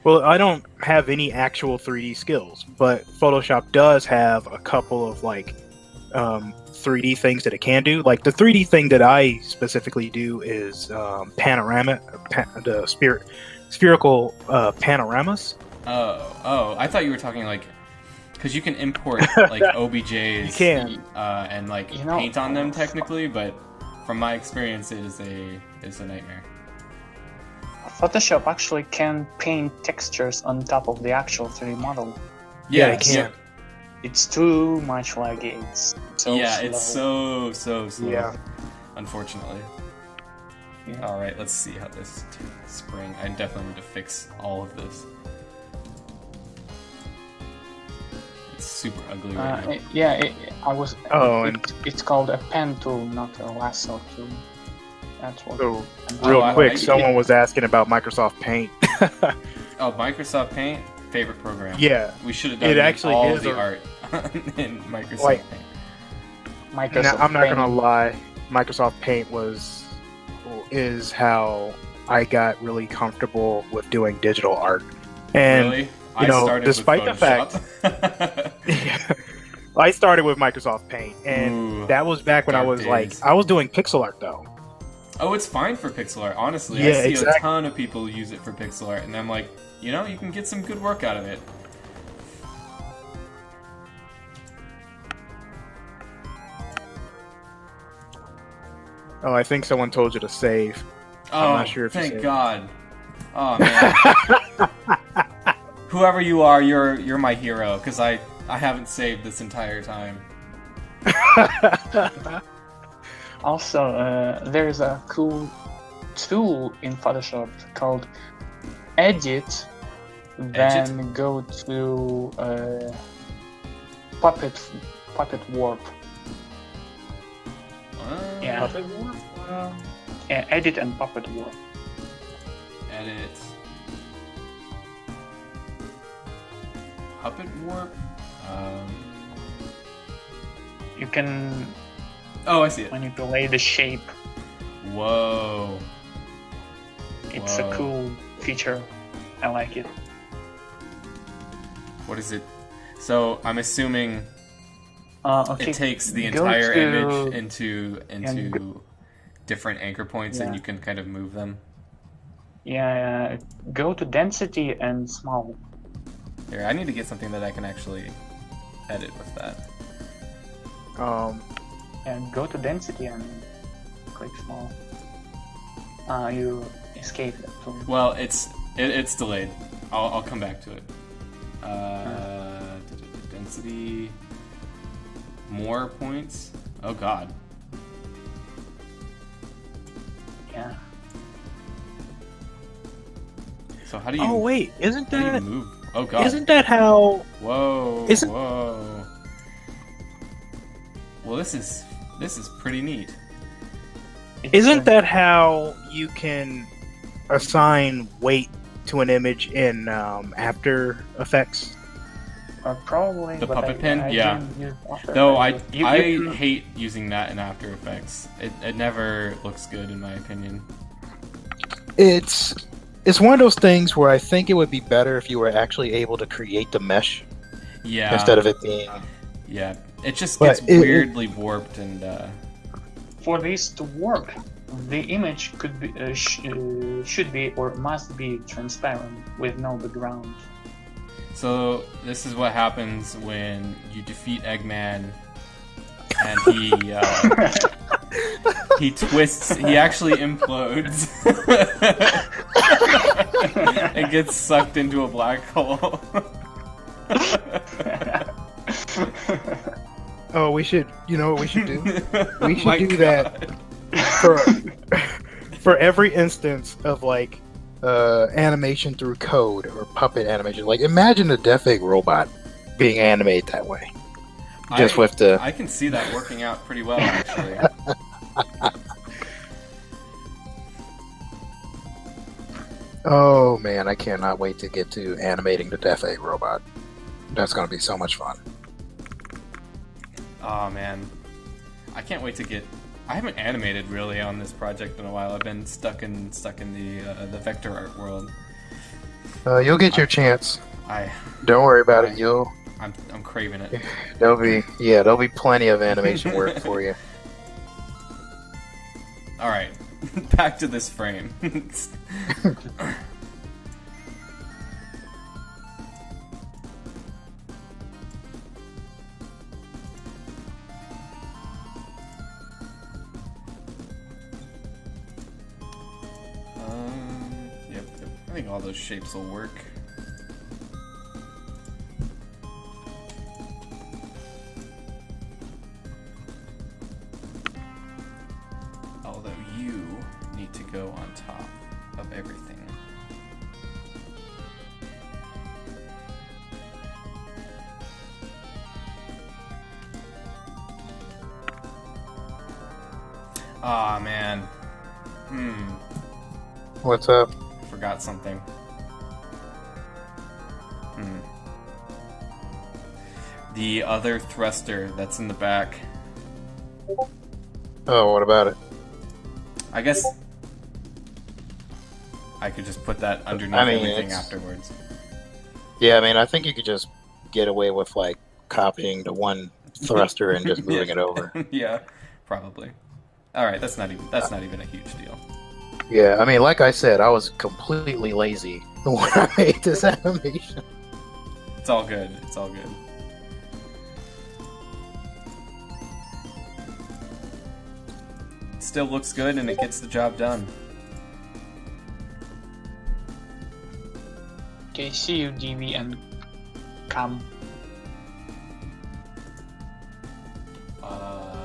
Well, I don't have any actual 3D skills, but Photoshop does have a couple of 3D things that it can do. Like the 3D thing that I specifically do is panorama, the spherical panoramas. Oh! I thought you were talking because you can import OBJs. You can. And paint on them technically, but from my experience, it is a nightmare. Photoshop actually can paint textures on top of the actual 3D model. Yeah, it can. It's too much laggy. It's so yeah, slow. it's so slow. Yeah. Unfortunately. Yeah. All right, let's see how this spring. I definitely need to fix all of this. It's super ugly right now. Yeah, I was. Oh, and it's called a pen tool, not a lasso tool. That's what. so Oh, real I- quick, I- someone was asking about Microsoft Paint. Oh, Microsoft Paint, favorite program. Yeah, We should have done it actually all is the a- art in Microsoft Like- Paint. Microsoft now, I'm not Paint. gonna lie. Microsoft Paint is how I got really comfortable with doing digital art. And Really? you know, started despite the with fact- Photoshop. I started with Microsoft Paint, and Ooh, that was back when I dark was like, days. I was doing pixel art though. Oh, it's fine for pixel art. Honestly, Yeah, I see a exactly. ton of people use it for pixel art, and I'm like, you know, you can get some good work out of it. Oh, I think someone told you to save. Oh, not sure if you thank saved. God. Oh man. Whoever you are, you're my hero because I haven't saved this entire time. Also, there's a cool tool in Photoshop called Edit, then go to Puppet Warp. Yeah. Yeah, Edit and Puppet Warp. Edit. Puppet warp. You can Oh, I see it. manipulate the shape. Whoa. It's Whoa. a cool feature. I like it. What is it? So I'm assuming Okay. it takes the go entire to- image into and different anchor points, and Yeah. you can kind of move them. Yeah, go to density and small. Here, I need to get something that I can actually edit with that. And go to density and click small. You escape that tool. Well, it's delayed. I'll come back to it. Density. More points. Oh God. Yeah. So how do you? Oh wait, isn't How do you that move? Oh God. isn't that how? Whoa. Isn't- Whoa. Well, this is pretty neat. Isn't that how you can assign weight to an image in After Effects? Probably The but puppet I pin? Yeah. didn't use After Though I Effects. You can- hate using that in After Effects. It never looks good in my opinion. It's one of those things where I think it would be better if you were actually able to create the mesh Yeah. instead of it being. Yeah. It just But gets it- weirdly warped and. For this to work, the image could be should be or must be transparent with no background. So this is what happens when you defeat Eggman, and he twists. He actually implodes. It gets sucked into a black hole. Oh, we should. You know what we should do? We should My do God. that for every instance of like animation through code or puppet animation. Like, imagine a Death Egg robot being animated that way, just with the. I can see that working out pretty well, actually. Oh man, I cannot wait to get to animating the Death Egg robot. That's gonna be so much fun. Oh man, I can't wait to get. I haven't animated really on this project in a while. I've been stuck in the vector art world. You'll get your chance. I Don't worry about it. I'm craving it. There'll be plenty of animation work for you. All right, back to this frame. Yep. I think all those shapes will work. go on top of everything. Aw, man. What's up? Forgot something. The other thruster that's in the back. Oh, what about it? I guess I could just put that underneath everything afterwards. Yeah, I mean, I think you could just get away with, like, copying the one thruster and just moving it over. Yeah, probably. Alright, that's not even a huge deal. Yeah, I mean, like I said, I was completely lazy when I made this animation. It's all good. It's all good. Still looks good and it gets the job done. Okay, see you, DV, and Cam.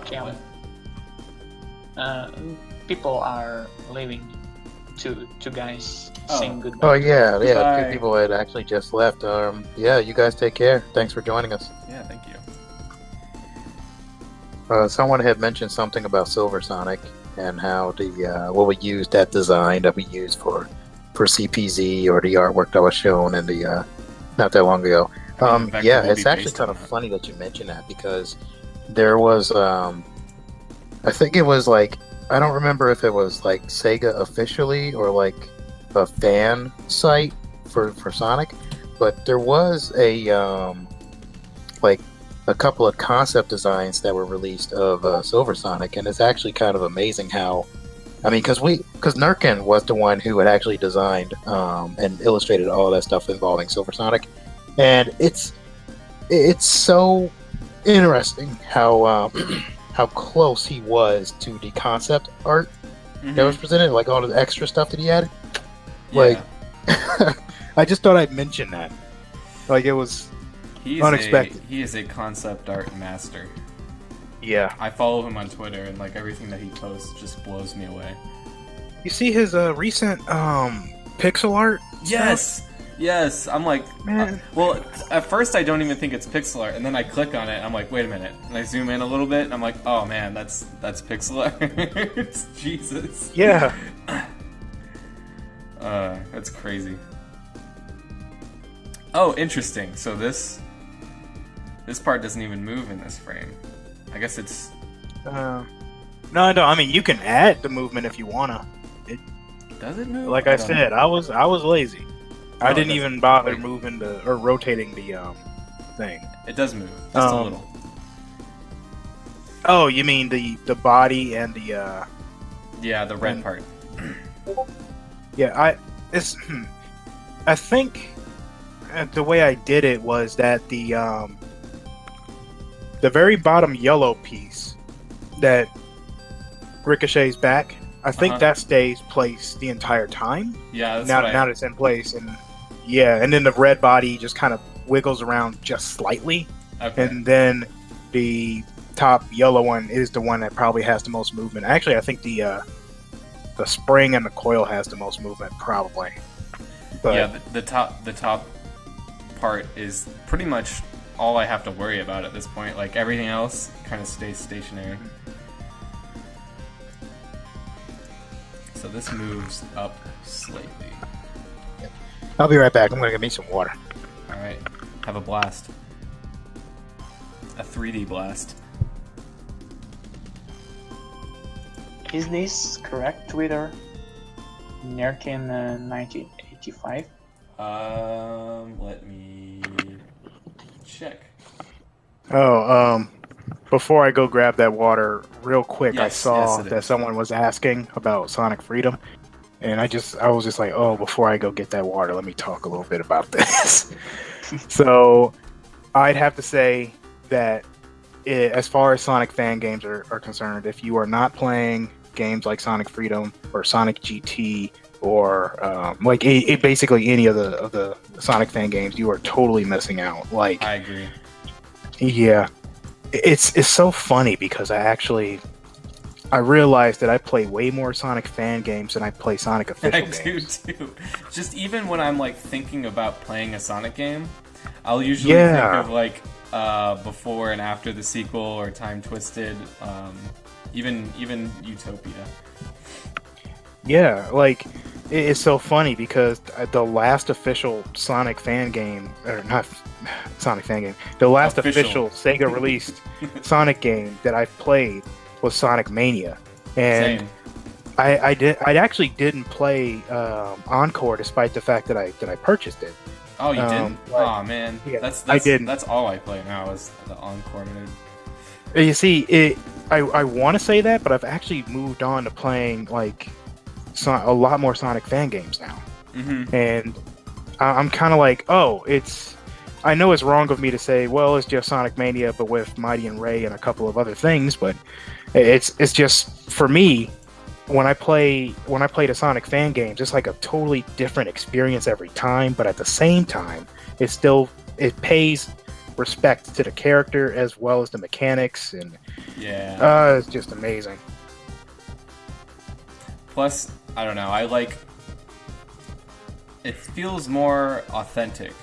What? People are leaving. Two guys saying goodbye. Oh, yeah, Goodbye. 2 people had actually just left. Yeah, you guys take care. Thanks for joining us. Yeah, thank you. Someone had mentioned something about Silver Sonic and how what we used, that design that we used for CPZ, or the artwork that was shown in the not that long ago. Yeah, it's actually kind of funny that you mentioned that, because there was I think it was like, I don't remember if it was like Sega officially or like a fan site for Sonic, but there was a like a couple of concept designs that were released of Silver Sonic, and it's actually kind of amazing how, I mean, because Nurkin was the one who had actually designed and illustrated all that stuff involving Silver Sonic, and it's so interesting how how close he was to the concept art that was presented, like all the extra stuff that he had. Like, I just thought I'd mention that. Like, it was unexpected. He is a concept art master. Yeah. I follow him on Twitter, and like everything that he posts just blows me away. You see his recent pixel art? Yes! Stuff? Yes! I'm like, man. Well, at first I don't even think it's pixel art, and then I click on it, and I'm like, wait a minute. And I zoom in a little bit, and I'm like, oh man, that's pixel art. Jesus. Yeah. That's crazy. Oh, interesting. So this part doesn't even move in this frame. I guess it's... No, I don't. I mean, you can add the movement if you wanna. Does it move? Like I said, I was lazy. No, I didn't even bother moving or rotating the thing. It does move, just a little. Oh, you mean the body and the yeah, the red part. Yeah, I think the way I did it was that the very bottom yellow piece that ricochets back, I think that stays placed the entire time. Yeah, that's now that it's in place, and yeah, and then the red body just kind of wiggles around just slightly, and then the top yellow one is the one that probably has the most movement. Actually, I think the spring and the coil has the most movement, probably. But yeah, the top part is pretty much all I have to worry about at this point. Like, everything else kind of stays stationary. So this moves up slightly. I'll be right back. I'm gonna get me some water. Alright. Have a blast. A 3D blast. Is this correct, Twitter? Nerkin 1985? Let me check. Oh, before I go grab that water, real quick, I saw that someone was asking about Sonic Freedom, and I was just like, oh, before I go get that water, let me talk a little bit about this. So, I'd have to say that as far as Sonic fan games are concerned, if you are not playing games like Sonic Freedom or Sonic GT or basically any of the Sonic fan games, you are totally missing out. Like, I agree. Yeah, it's so funny because I actually I realized that I play way more Sonic fan games than I play Sonic official games. I do too. Just even when I'm like thinking about playing a Sonic game, I'll usually think of like before and after the sequel or Time Twisted, even Utopia. Yeah, like it's so funny because the last official Sonic fan game, or not Sonic fan game, the last official Sega released Sonic game that I've played was Sonic Mania, and Same. I actually didn't play Encore despite the fact that I purchased it. Oh, you didn't? Oh man, yeah, that's I didn't. That's all I play now is the Encore mode. You see, I want to say that, but I've actually moved on to playing like a lot more Sonic fan games now, and I'm kind of like, oh, I know it's wrong of me to say, well, it's just Sonic Mania, but with Mighty and Ray and a couple of other things, but it's just for me. When I play the Sonic fan games, it's like a totally different experience every time, but at the same time, it pays respect to the character as well as the mechanics, and it's just amazing. Plus, I don't know, it feels more authentic.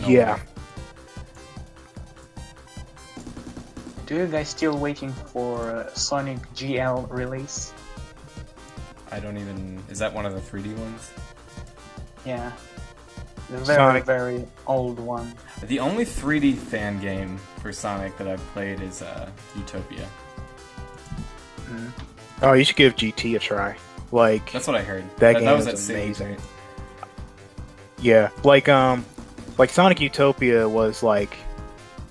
Yeah. Do you guys still waiting for Sonic GL release? I don't even... Is that one of the 3D ones? Yeah. The very, very old one. The only 3D fan game for Sonic that I've played is Utopia. Oh, you should give GT a try. Like, that's what I heard. That game was is amazing. Right? Yeah, like Sonic Utopia was like...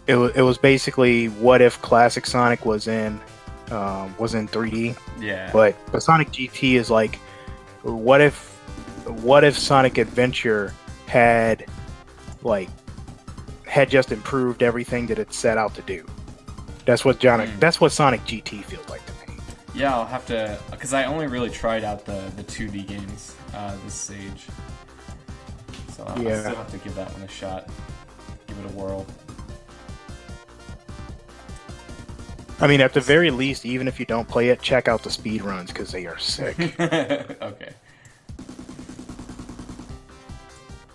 It was basically what if classic Sonic was in 3D. Yeah. But Sonic GT is like, what if Sonic Adventure had just improved everything that it set out to do. That's what Sonic GT feels like to me. Yeah, I'll have to, because I only really tried out the 2D games this stage. So I'll still have to give that one a shot. Give it a whirl. I mean, at the very least, even if you don't play it, check out the speed runs because they are sick. Okay.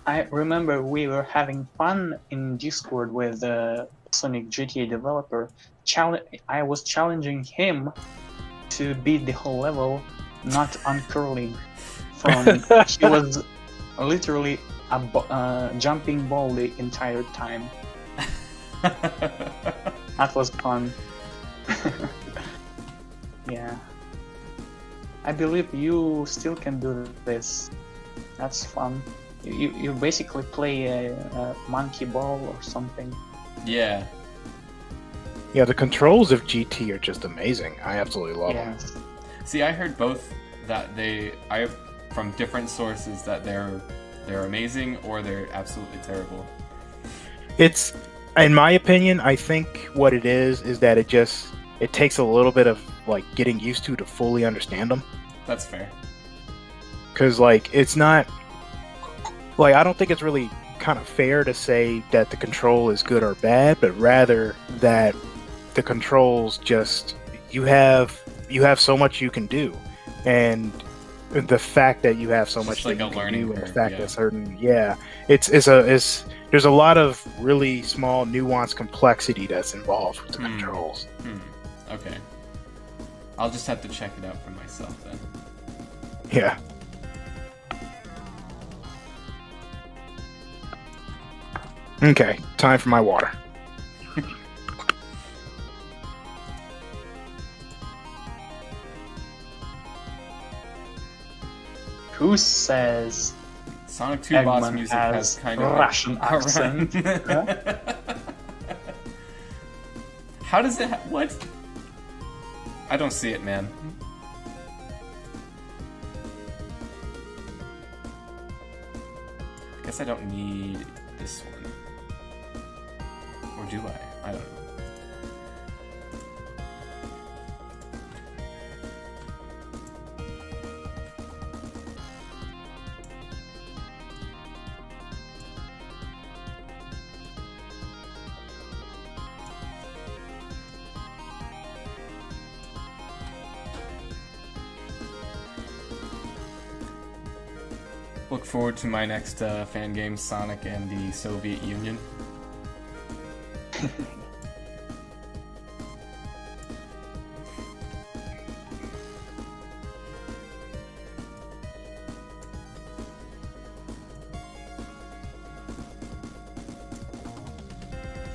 I remember we were having fun in Discord with the Sonic GTA developer. I was challenging him to beat the whole level, not uncurling. He was literally a jumping ball the entire time. That was fun. Yeah. I believe you still can do this. That's fun. You basically play a monkey ball or something. Yeah. Yeah, the controls of GT are just amazing. I absolutely love them. See, I heard both that I have from different sources that they're amazing or they're absolutely terrible. It's, in my opinion, I think what it is that it takes a little bit of like getting used to fully understand them. That's fair. Because like it's not like, I don't think it's really kind of fair to say that the control is good or bad, but rather that the controls just you have so much you can do, and the fact that you have so much that you can do, and the fact that certain there's a lot of really small nuanced complexity that's involved with the controls. Okay, I'll just have to check it out for myself then. Yeah. Okay, time for my water. Who says Sonic 2 boss music has kind of Russian accent? How does it? What? I don't see it, man. I guess I don't need this one. Or do I? I don't know. look forward to my next fan game, Sonic and the Soviet Union.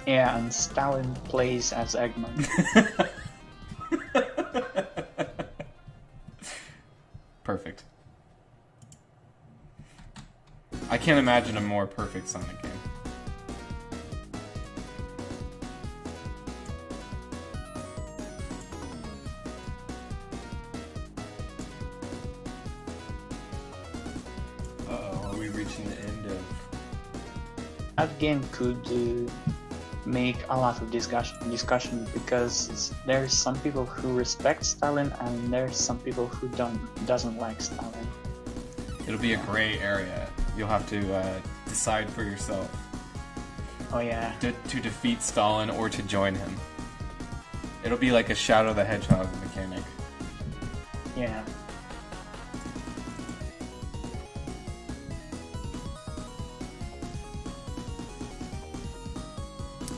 Yeah, and Stalin plays as Eggman. Perfect. I can't imagine a more perfect Sonic game. Uh-oh, are we reaching the end of... That game could make a lot of discussion because there's some people who respect Stalin and there's some people who doesn't like Stalin. It'll be a gray area. You'll have to decide for yourself. Oh yeah. To defeat Stalin or to join him. It'll be like a Shadow the Hedgehog mechanic. Yeah.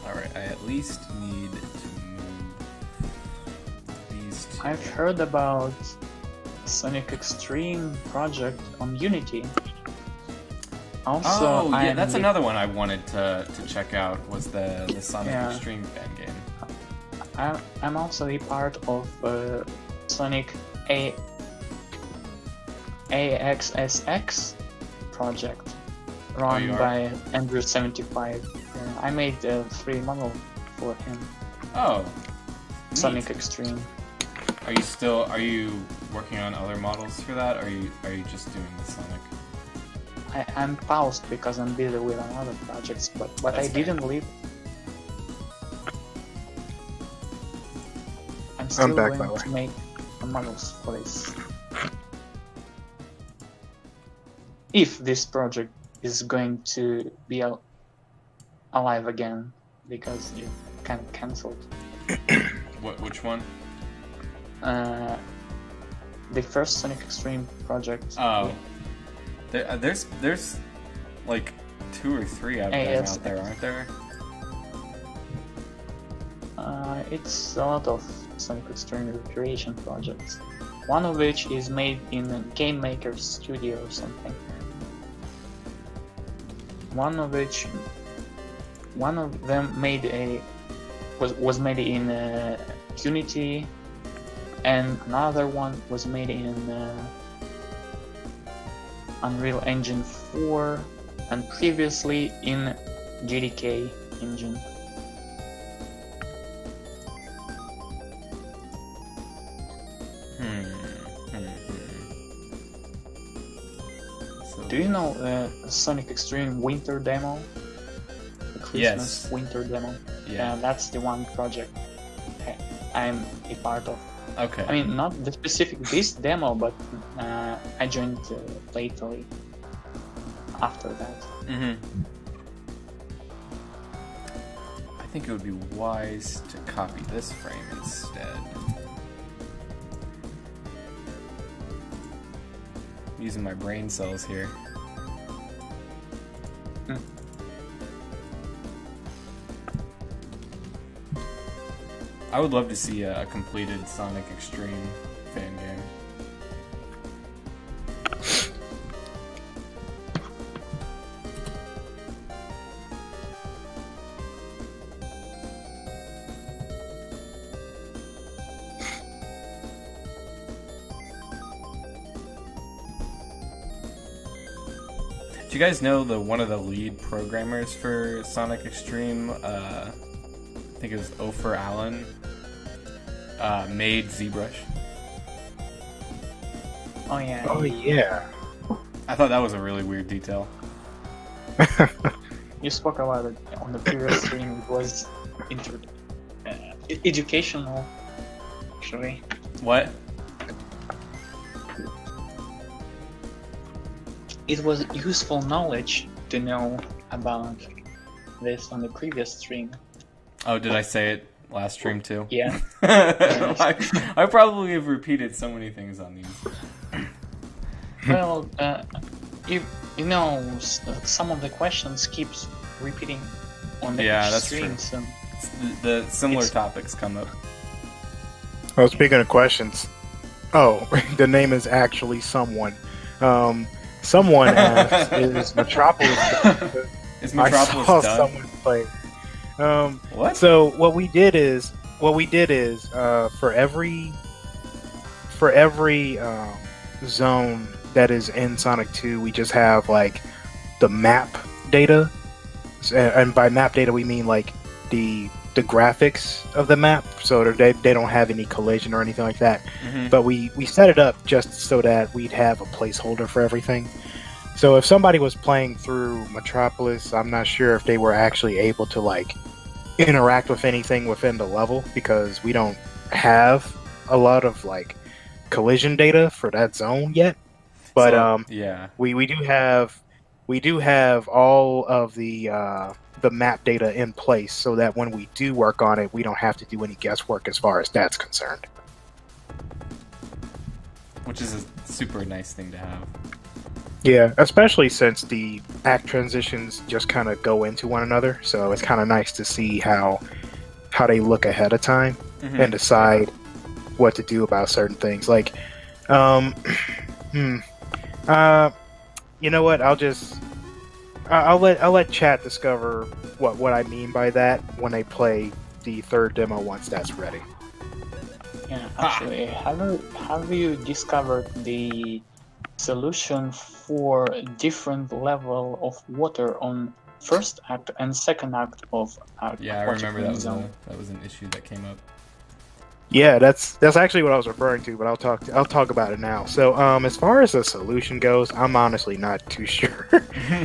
Alright, I at least need to move these two. I've heard about Sonic Extreme project on Unity. Also, yeah, that's another one I wanted to check out, was the Sonic Extreme fan game. I'm also a part of Sonic AXSX project run by Andrew75. I made a free model for him. Oh, Sonic neat. Extreme. Are you working on other models for that, or are you just doing the Sonic? I'm paused because I'm busy with another projects, but I didn't leave. I'm still back, going to make models for this. If this project is going to be alive again, because you kind of cancelled. Which one? The first Sonic Extreme project. Oh. There's like 2 or 3 out there, aren't there? It's a lot of Sonic Extreme recreation projects. One of which is made in a Game Maker studio or something. One of them was made in Unity, and another one was made in Unreal Engine 4, and previously in GDK engine. So do you know Sonic Extreme Winter Demo? The Christmas Winter Demo? Yeah. That's the one project I'm a part of. Okay. I mean, not the specific this demo, but I joined lately after that. Mm-hmm. I think it would be wise to copy this frame instead. Using my brain cells here. I would love to see a completed Sonic Extreme fan game. Do you guys know one of the lead programmers for Sonic Extreme? I think it was Ofer Allen. Made ZBrush. Oh yeah. Oh yeah. I thought that was a really weird detail. You spoke about it on the previous stream. It was educational, actually. What? It was useful knowledge to know about this on the previous stream. Oh, did I say it last stream too? Yeah. I probably have repeated so many things on these. Well, you know, some of the questions keeps repeating on the that's stream. true. So the similar topics come up. Oh, speaking of questions, the name is actually someone. Someone asked, "Is Metropolis?" Is Metropolis I saw done? someone play. What? So what we did is for every zone that is in Sonic 2, we just have like the map data, and by map data we mean like the graphics of the map, so they don't have any collision or anything like that. Mm-hmm. But we set it up just so that we'd have a placeholder for everything. So if somebody was playing through Metropolis, I'm not sure if they were actually able to like interact with anything within the level, because we don't have a lot of like collision data for that zone yet. But we do have all of the map data in place, so that when we do work on it, we don't have to do any guesswork as far as that's concerned. Which is a super nice thing to have. Yeah, especially since the act transitions just kind of go into one another, so it's kind of nice to see how they look ahead of time and decide what to do about certain things. Like, you know what? I'll let chat discover what I mean by that when they play the third demo once that's ready. yeah, actually, have you discovered the solution for different level of water on first act and second act of I remember that was an issue that came up. Yeah, that's actually what I was referring to, but I'll talk about it now. So, as far as the solution goes, I'm honestly not too sure.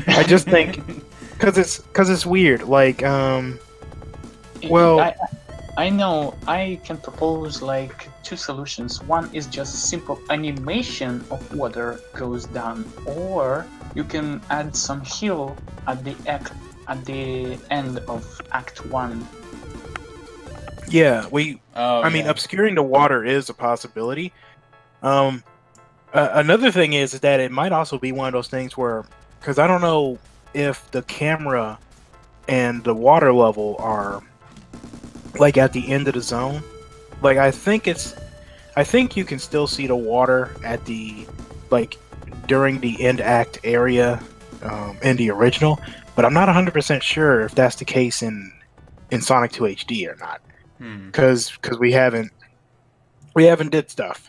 I just think because it's weird. Like, well, I know I can propose like two solutions. One is just simple animation of water goes down, or you can add some hill at the end of Act 1. Yeah, I mean, obscuring the water is a possibility. Another thing is that it might also be one of those things where, because I don't know if the camera and the water level are like at the end of the zone. Like, I think you can still see the water at the during the end act area in the original, but I'm not 100% sure if that's the case in Sonic 2 HD or not. Because we haven't did stuff.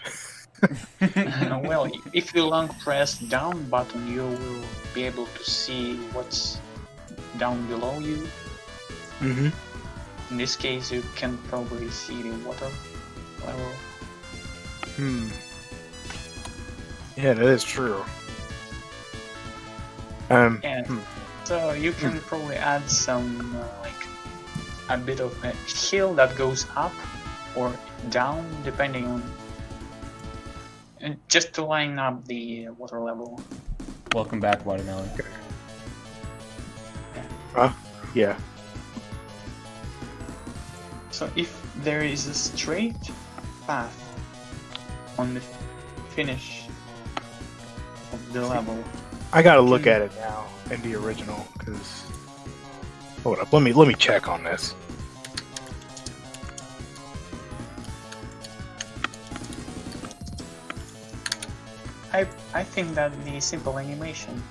Well, if you long press down button, you will be able to see what's down below you. Mm-hmm. In this case, you can probably see the water level. Yeah, that is true. So you can probably add some a bit of a hill that goes up or down, depending on, just to line up the water level. Welcome back, Watermelon. Yeah. So if there is a straight path on the finish of the level, I gotta look at it now in the original, because hold up, let me check on this. I think that the simple animation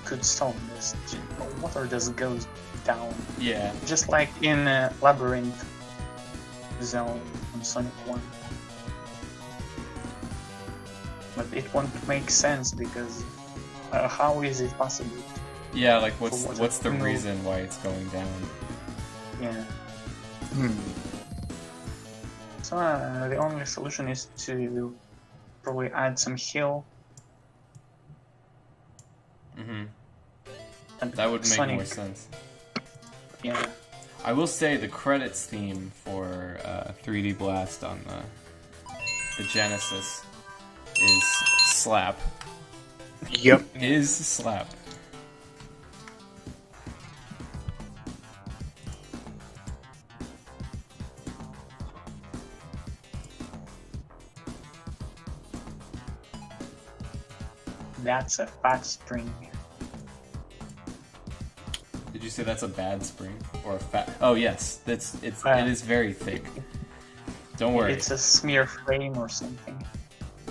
could solve this. Water just goes down. Yeah. Just like in Labyrinth Zone on Sonic 1. But it won't make sense, because how is it possible? Yeah, like what's the reason why it's going down? Yeah. So the only solution is to probably add some hill. That would make more sense. Yeah. I will say the credits theme for 3D Blast on the Genesis is slap. Yep. Is slap. That's a fat string. Did you say that's a bad spring or a fat? Oh yes, it is very thick. Don't worry. It's a smear frame or something.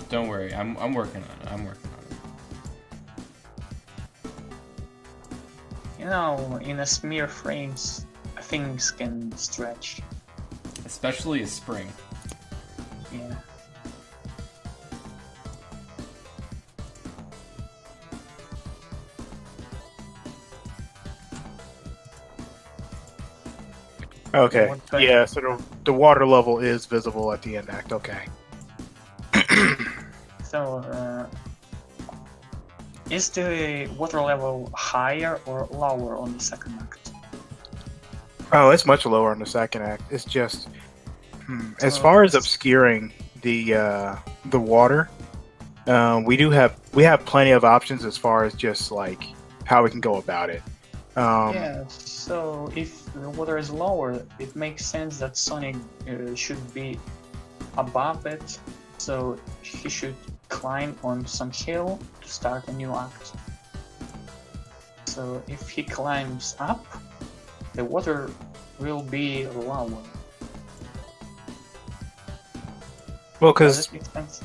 Don't worry. I'm working on it. I'm working on it. You know, in a smear frames, things can stretch. Especially a spring. Yeah. Okay. Yeah, so the water level is visible at the end act. Okay. So, is the water level higher or lower on the second act? Oh, it's much lower on the second act. It's just as far as obscuring the water, we have plenty of options as far as just like how we can go about it. Yeah. So if the water is lower, it makes sense that Sonic should be above it. So he should climb on some hill to start a new act. So if he climbs up, the water will be lower. Well, Does because it make sense?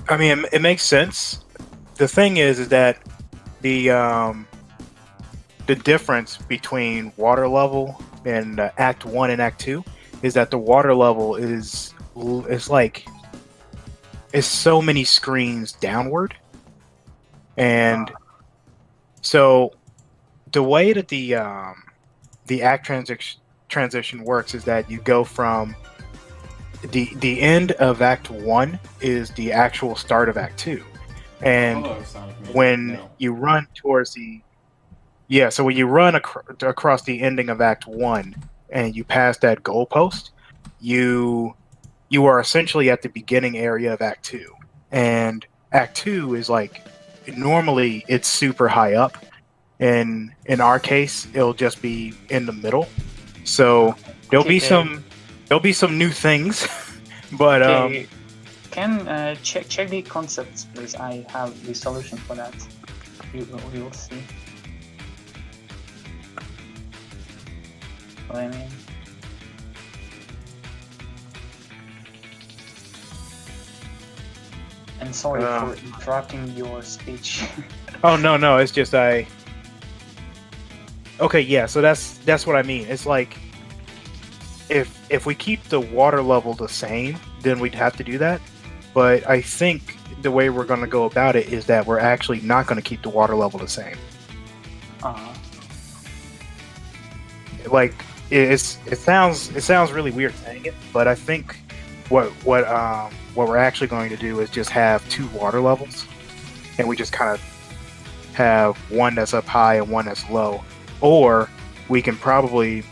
I mean, it makes sense. The thing is that the difference between water level in Act 1 and Act 2 is that the water level is so many screens downward. And so the way that the act transition works is that you go from the end of Act 1 is the actual start of Act 2. And when you run towards so when you run across the ending of Act 1 and you pass that goalpost, you are essentially at the beginning area of Act 2. And Act 2 is like, normally it's super high up. And in our case, it'll just be in the middle. So there'll be some new things. But can check the concepts, please. I have the solution for that. We will see. What I mean. And sorry for interrupting your speech. Oh no, it's just okay, yeah, so that's what I mean. It's like if we keep the water level the same, then we'd have to do that. But I think the way we're going to go about it is that we're actually not going to keep the water level the same. Like it sounds really weird saying it, but I think what we're actually going to do is just have two water levels, and we just kind of have one that's up high and one that's low. Or we can probably,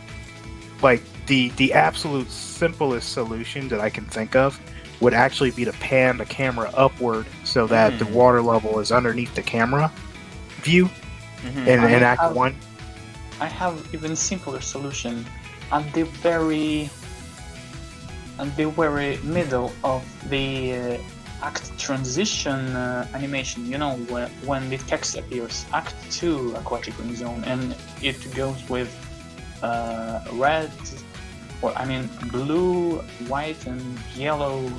like, the absolute simplest solution that I can think of would actually be to pan the camera upward so that the water level is underneath the camera view in Act 1. I have even simpler solution. At the very middle of the act transition animation, you know, when the text appears, Act 2 Aquatic Ruin Zone, and it goes with red, blue, white, and yellow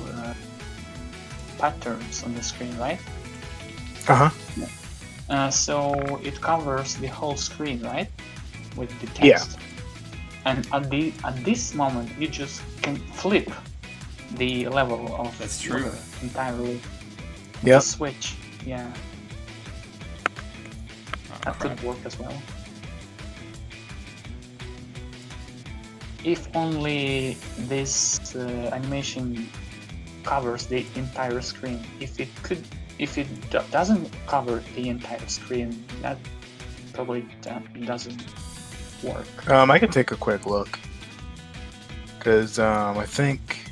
patterns on the screen, right? So it covers the whole screen, right, with the text. Yeah. And at this moment, you just can flip the level of that's true entirely. Yeah. Switch, yeah. That could work as well. If only this animation covers the entire screen. If it doesn't cover the entire screen, that probably doesn't work. I can take a quick look, because I think.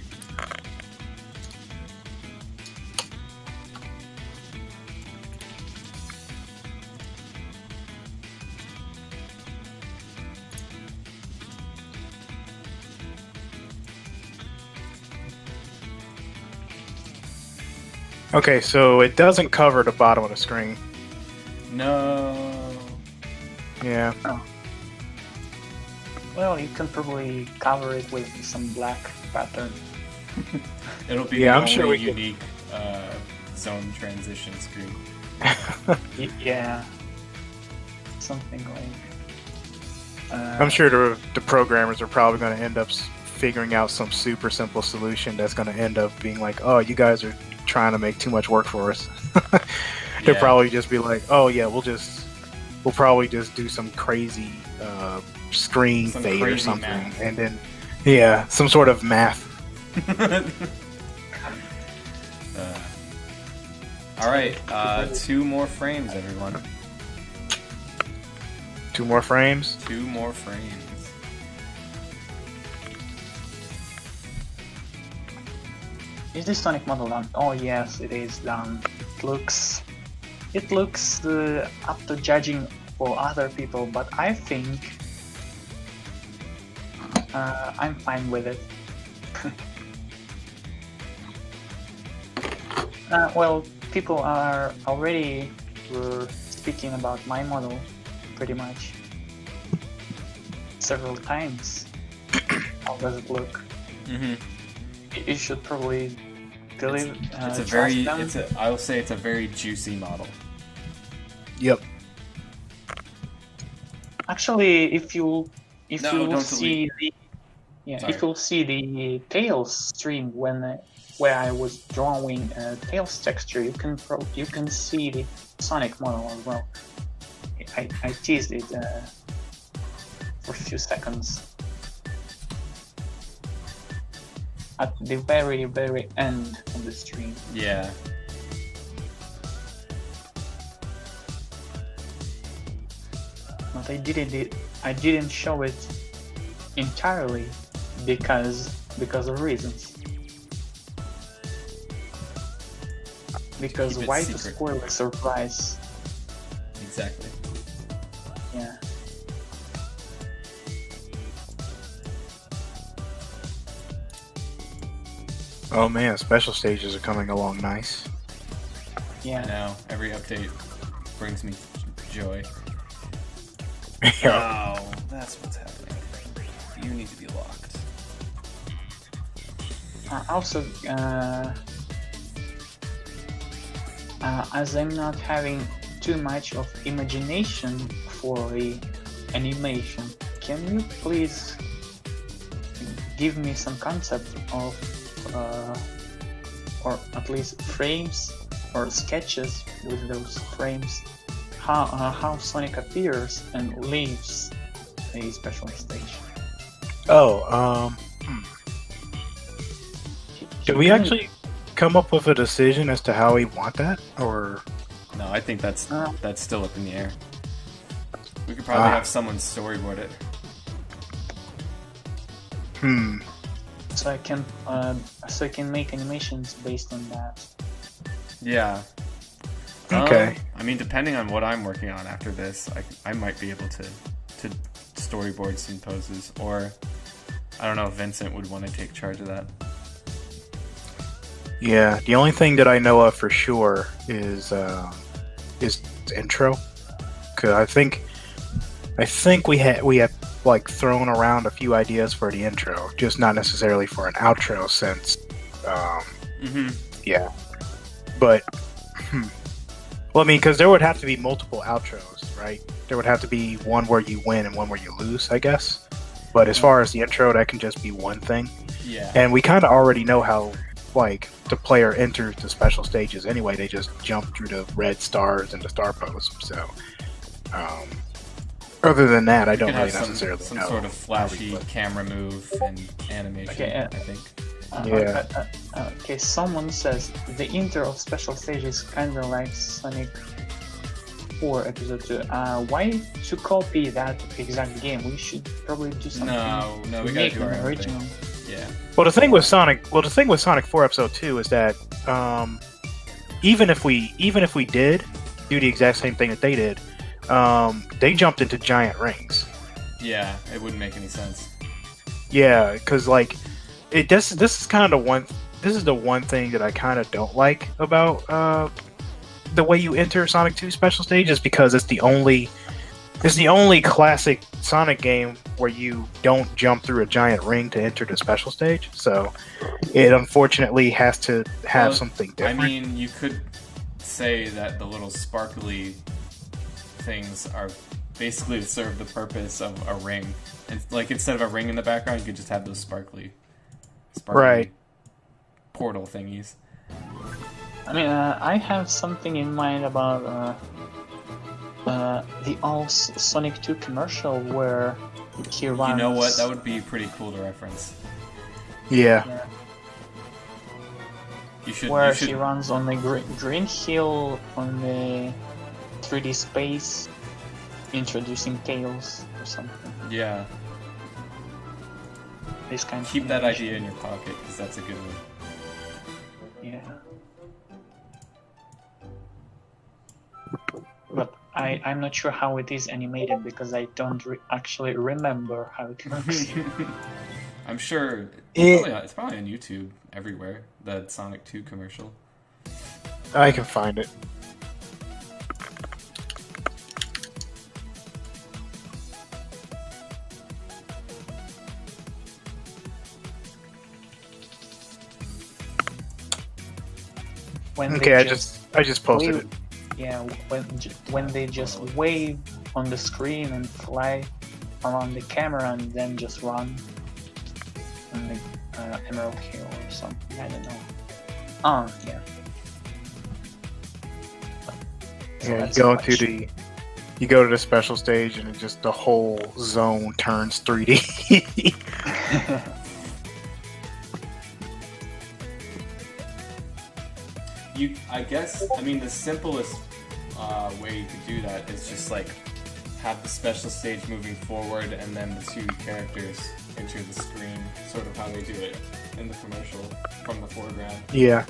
Okay, so it doesn't cover the bottom of the screen. No. Yeah. Oh. Well, you can probably cover it with some black pattern. It'll be the only unique zone transition screen. Yeah, something like. I'm sure the programmers are probably going to end up figuring out some super simple solution that's going to end up being like, oh, you guys are trying to make too much work for us. They'll probably just be like, oh yeah, we'll probably just do some crazy screen fade or something, math. And then some sort of math. All right, 2 more frames, everyone. 2 more frames. 2 more frames. Is this Sonic model done? Oh yes, it is done. It looks up to judging for other people, but I think I'm fine with it. Well, people are already speaking about my model pretty much several times. How does it look? Mm-hmm. You should probably believe. I will say it's a very juicy model. Yep. Actually, if you'll see the Tails stream where I was drawing Tails texture, you can see the Sonic model as well. I teased it for a few seconds at the very end of the stream. Yeah. But I didn't show it entirely because of reasons. Because why to spoil a surprise? Exactly. Yeah. Oh man, special stages are coming along nice. Yeah. I know. Every update brings me joy. Yeah. Oh, that's what's happening. You need to be locked. Also, as I'm not having too much of imagination for the animation, can you please give me some concept of, or at least frames or sketches with those frames, how Sonic appears and leaves a special stage? Did we actually come up with a decision as to how we want that, or? No, I think that's still up in the air. We could probably have someone storyboard it. So I can make animations based on that. Yeah. Okay. I mean, depending on what I'm working on after this, I might be able to storyboard some poses, or I don't know if Vincent would want to take charge of that. Yeah, the only thing that I know of for sure is the intro, because I think we had like thrown around a few ideas for the intro, just not necessarily for an outro since. Yeah, but well, I mean, because there would have to be multiple outros, right? There would have to be one where you win and one where you lose, I guess. But as far as the intro, that can just be one thing. Yeah. And we kind of already know how, like, the player enters the special stages anyway. They just jump through the red stars and the star posts. So, other than that, I don't really necessarily know. Some sort of flashy camera move and animation, I think. Okay, someone says the intro of special stage is kind of like Sonic 4 Episode 2. Why to copy that exact game? We should probably do something. No, we gotta do our own original. Thing. Yeah. Well, the thing with Sonic 4 Episode 2 is that even if we did do the exact same thing that they did, they jumped into giant rings. Yeah, it wouldn't make any sense. Yeah, because like this is kind of the one thing that I kind of don't like about the way you enter Sonic 2 special stage, is because it's the only It's the only classic Sonic game where you don't jump through a giant ring to enter the special stage, so it unfortunately has to have something different. I mean, you could say that the little sparkly things are basically to serve the purpose of a ring. And like instead of a ring in the background, you could just have those sparkly right. portal thingies. I mean, I have something in mind about the old Sonic 2 commercial where he runs... You know what? That would be pretty cool to reference. Yeah. He runs on the green hill on the 3D space, introducing Tails or something. Yeah. This kind of Keep that idea in your pocket, because that's a good one. Yeah. But I'm not sure how it is animated because I don't actually remember how it looks. I'm sure it's probably on YouTube everywhere, that Sonic 2 commercial. I can find it. I just posted it. Yeah, when they just wave on the screen and fly around the camera and then just run on the Emerald Hill or something. I don't know. Oh, yeah. Yeah, you go to the special stage and just the whole zone turns 3D. I mean, the simplest way you could do that is just like have the special stage moving forward and then the two characters enter the screen, sort of how they do it in the commercial from the foreground. Yeah.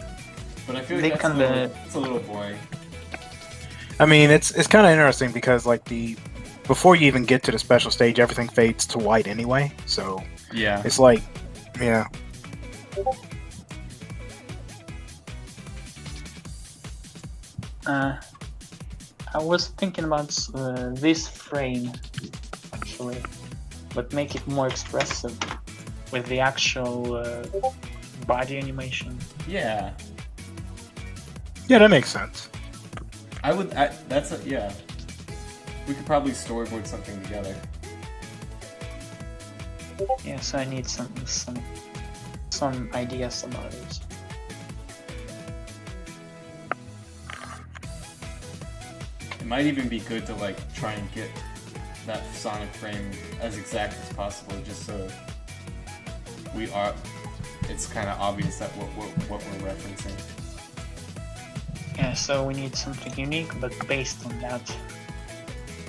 But I feel like it's a little boring. I mean, it's kind of interesting because like before you even get to the special stage, everything fades to white anyway. So yeah, it's like, yeah. I was thinking about this frame, actually, but make it more expressive with the actual body animation. Yeah. Yeah, that makes sense. Yeah. We could probably storyboard something together. Yeah, so I need some ideas about it. It might even be good to like try and get that Sonic frame as exact as possible, just so it's kind of obvious that what we're referencing. Yeah, so we need something unique, but based on that.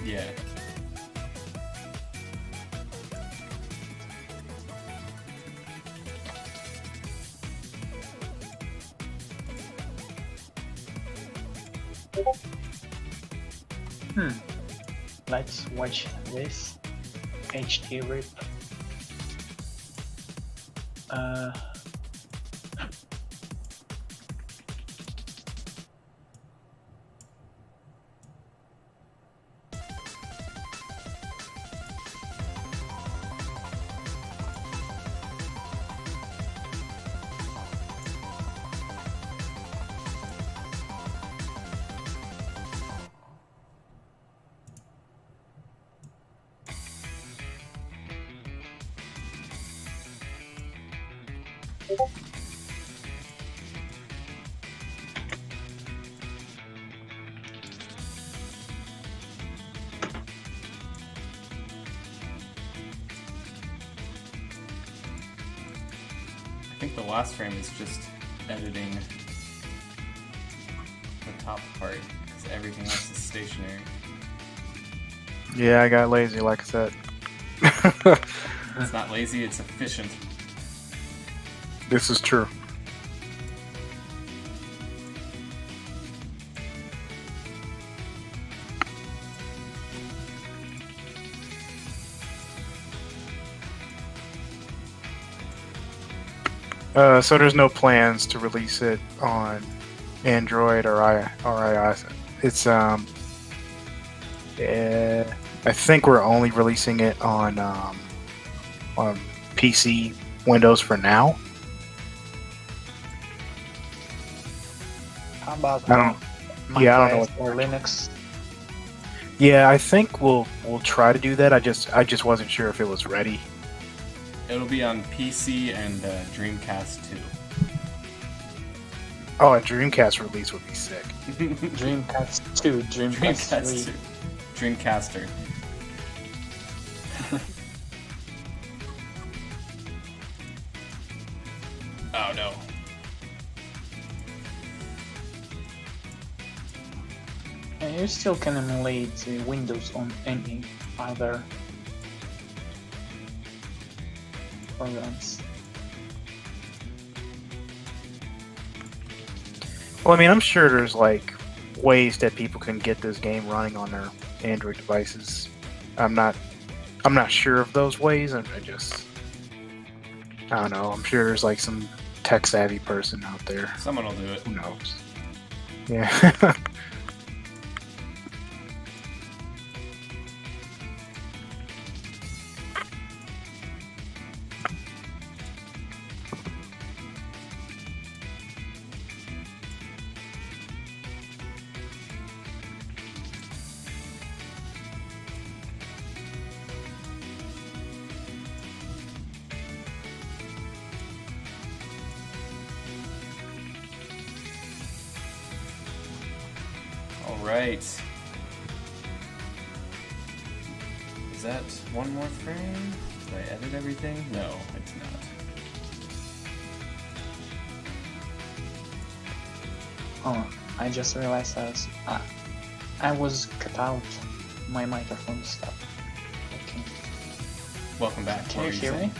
Yeah. Let's watch this HD rip. I think the last frame is just editing the top part, because everything else is stationary. Yeah, I got lazy, like I said. It's not lazy, it's efficient. This is true. So there's no plans to release it on Android or iOS. It's I think we're only releasing it on PC Windows for now. How about I don't. Mac Yeah, I don't know OS what or Linux? Yeah, I think we'll try to do that. I just wasn't sure if it was ready. It'll be on PC and Dreamcast too. Oh, a Dreamcast release would be sick. Dreamcast 2, Dreamcast 3. 2. Dreamcaster. Oh no. And you still can emulate Windows on any other programs. Well, I mean, I'm sure there's like ways that people can get this game running on their Android devices. I'm not sure of those ways. I don't know. I'm sure there's like some tech savvy person out there. Someone will do it. Who knows? Yeah. Alright. Is that one more frame? Did I edit everything? No, it's not. Oh, I just realized I was cut out my microphone stuff. Okay. Welcome back. Can you hear me?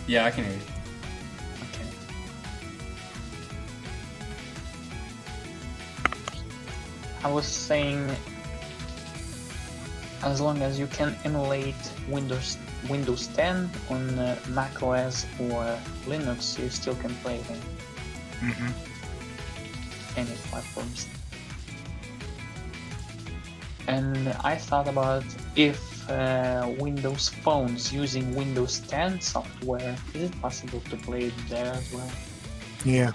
Yeah, I can hear you. Okay. I was saying, as long as you can emulate Windows 10 on Mac OS or Linux, you still can play them. Any platforms. And I thought about if Windows phones using Windows 10 software, is it possible to play it there as well? Yeah.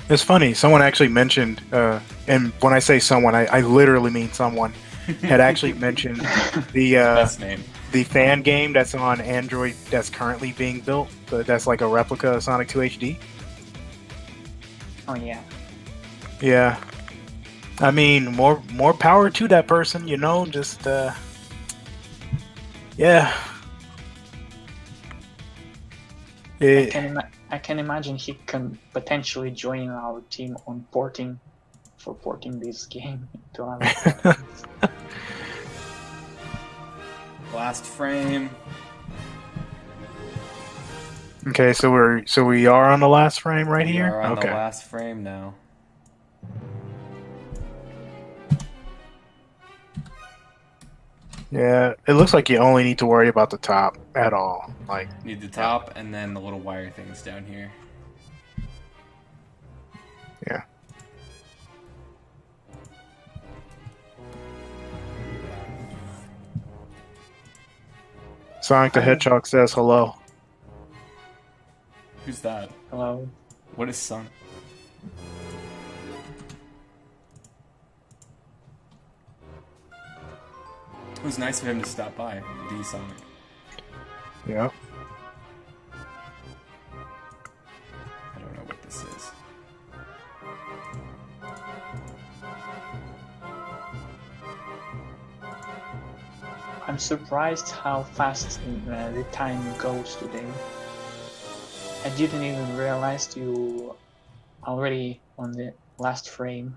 It's funny. Someone actually mentioned, and when I say someone, I literally mean someone, had actually mentioned the Best name. the fan game that's on Android that's currently being built. That's like a replica of Sonic 2 HD. Oh yeah. Yeah. I mean, more power to that person, you know, just yeah. I can imagine he can potentially join our team on porting this game to other platforms. Last frame. Okay, so we are on the last frame right We here. are on Okay. the last frame now. Yeah, it looks like you only need to worry about the top at all. Like, Need the top and then the little wire things down here. yeah. Sonic the Hedgehog says hello. Who's that? Hello. What is Sonic? It was nice of him to stop by, D Sonic. Yeah. I don't know what this is. I'm surprised how fast the time goes today. I didn't even realize you already on the last frame.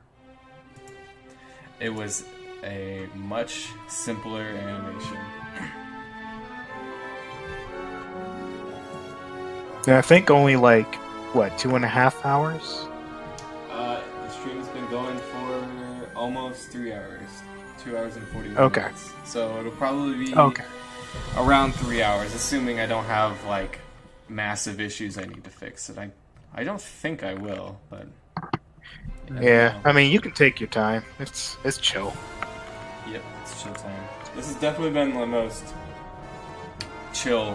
It was a much simpler animation. Yeah, I think only like what, 2.5 hours? The stream has been going for almost 3 hours. 2 hours and 40 minutes. Okay. So it'll probably be Okay. around 3 hours, assuming I don't have like massive issues I need to fix. And I don't think I will, but you never Yeah, know. I mean, you can take your time. It's chill. Yep, it's chill time. This has definitely been the most chill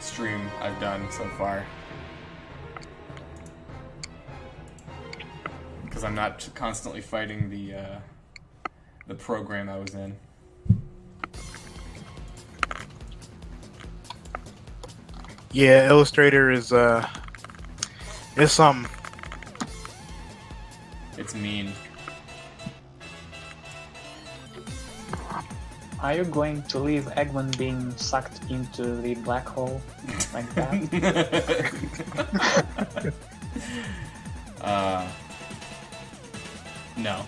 stream I've done so far. Because I'm not constantly fighting the program I was in. Yeah, Illustrator is something. It's mean. Are you going to leave Eggman being sucked into the black hole like that? No.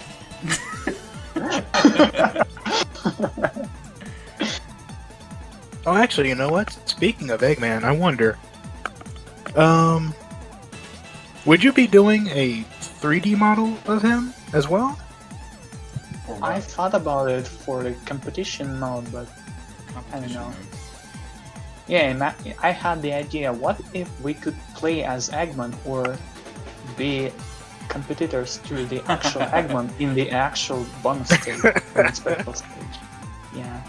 Oh, actually, you know what? Speaking of Eggman, I wonder, would you be doing a 3D model of him as well? I thought about it for the competition mode, but I don't know. Yeah, I had the idea, what if we could play as Eggman or be competitors to the actual Eggman in the actual bonus stage, or the special stage? Yeah.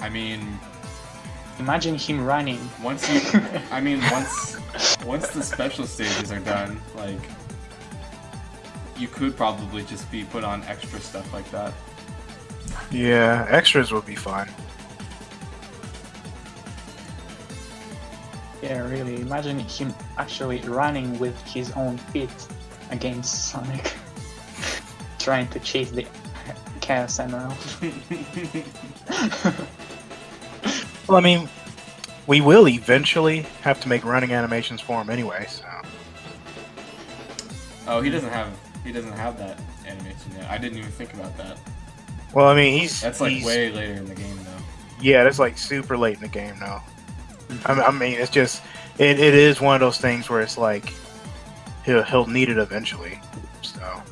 I mean, imagine him running. Once the special stages are done, like, you could probably just be put on extra stuff like that. Yeah, extras would be fun. Yeah, really. Imagine him actually running with his own feet against Sonic, trying to chase the Chaos Emerald. Well, I mean, we will eventually have to make running animations for him anyway, so. Oh, he doesn't have that animation yet. I didn't even think about that. Well, I mean, that's like way later in the game, though. Yeah, that's like super late in the game now. I mean, it's just it is one of those things where it's like he'll need it eventually. So.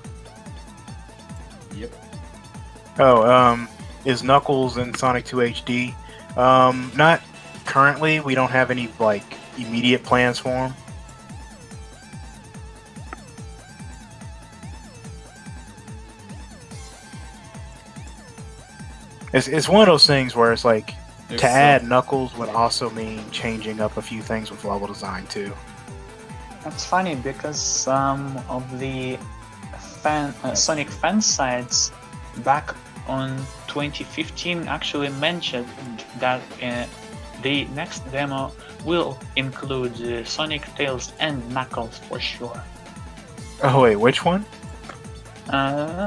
Yep. Oh, is Knuckles in Sonic 2 HD? Not currently. We don't have any like immediate plans for him. It's one of those things where it's like to add Knuckles would also mean changing up a few things with level design too. That's funny because some of the Sonic fan sites back on 2015 actually mentioned that the next demo will include Sonic, Tails, and Knuckles for sure. Oh wait, which one?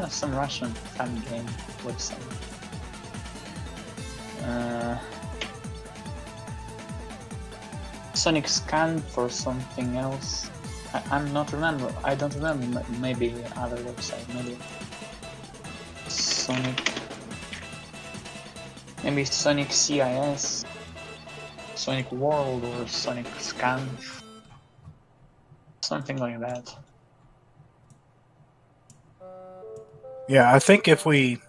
Some Russian fan game website. Sonic Scan for something else. I don't remember. Maybe other website. Maybe Sonic. Maybe Sonic CIS, Sonic World, or Sonic Scan. Something like that. Yeah, I think if we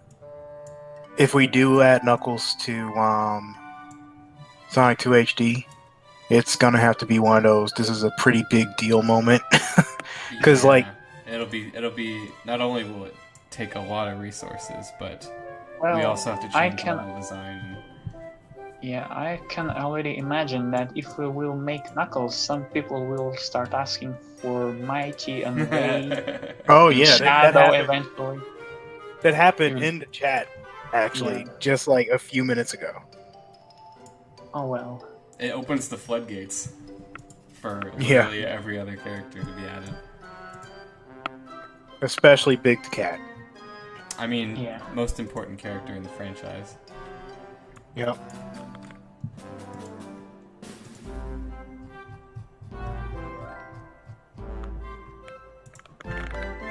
do add Knuckles to Sonic 2 HD, it's gonna have to be one of those. This is a pretty big deal moment, because like it'll be not only will it take a lot of resources, but we also have to change level design. Yeah, I can already imagine that if we will make Knuckles, some people will start asking for Mighty and Ray. Oh yeah, Shadow eventually. That happened in the chat, actually, just like a few minutes ago. Oh well. It opens the floodgates for literally every other character to be added. Especially Big the Cat. I mean, most important character in the franchise. Yep.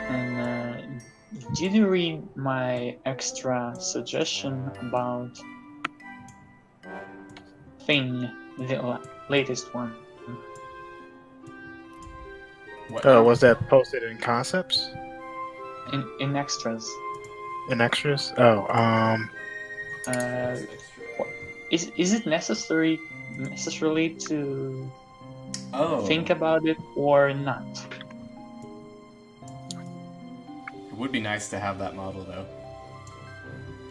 And did you read my extra suggestion about Thing, the latest one? Was that posted in concepts? In extras. In extras? Is it necessarily to think about it or not? would be nice to have that model, though,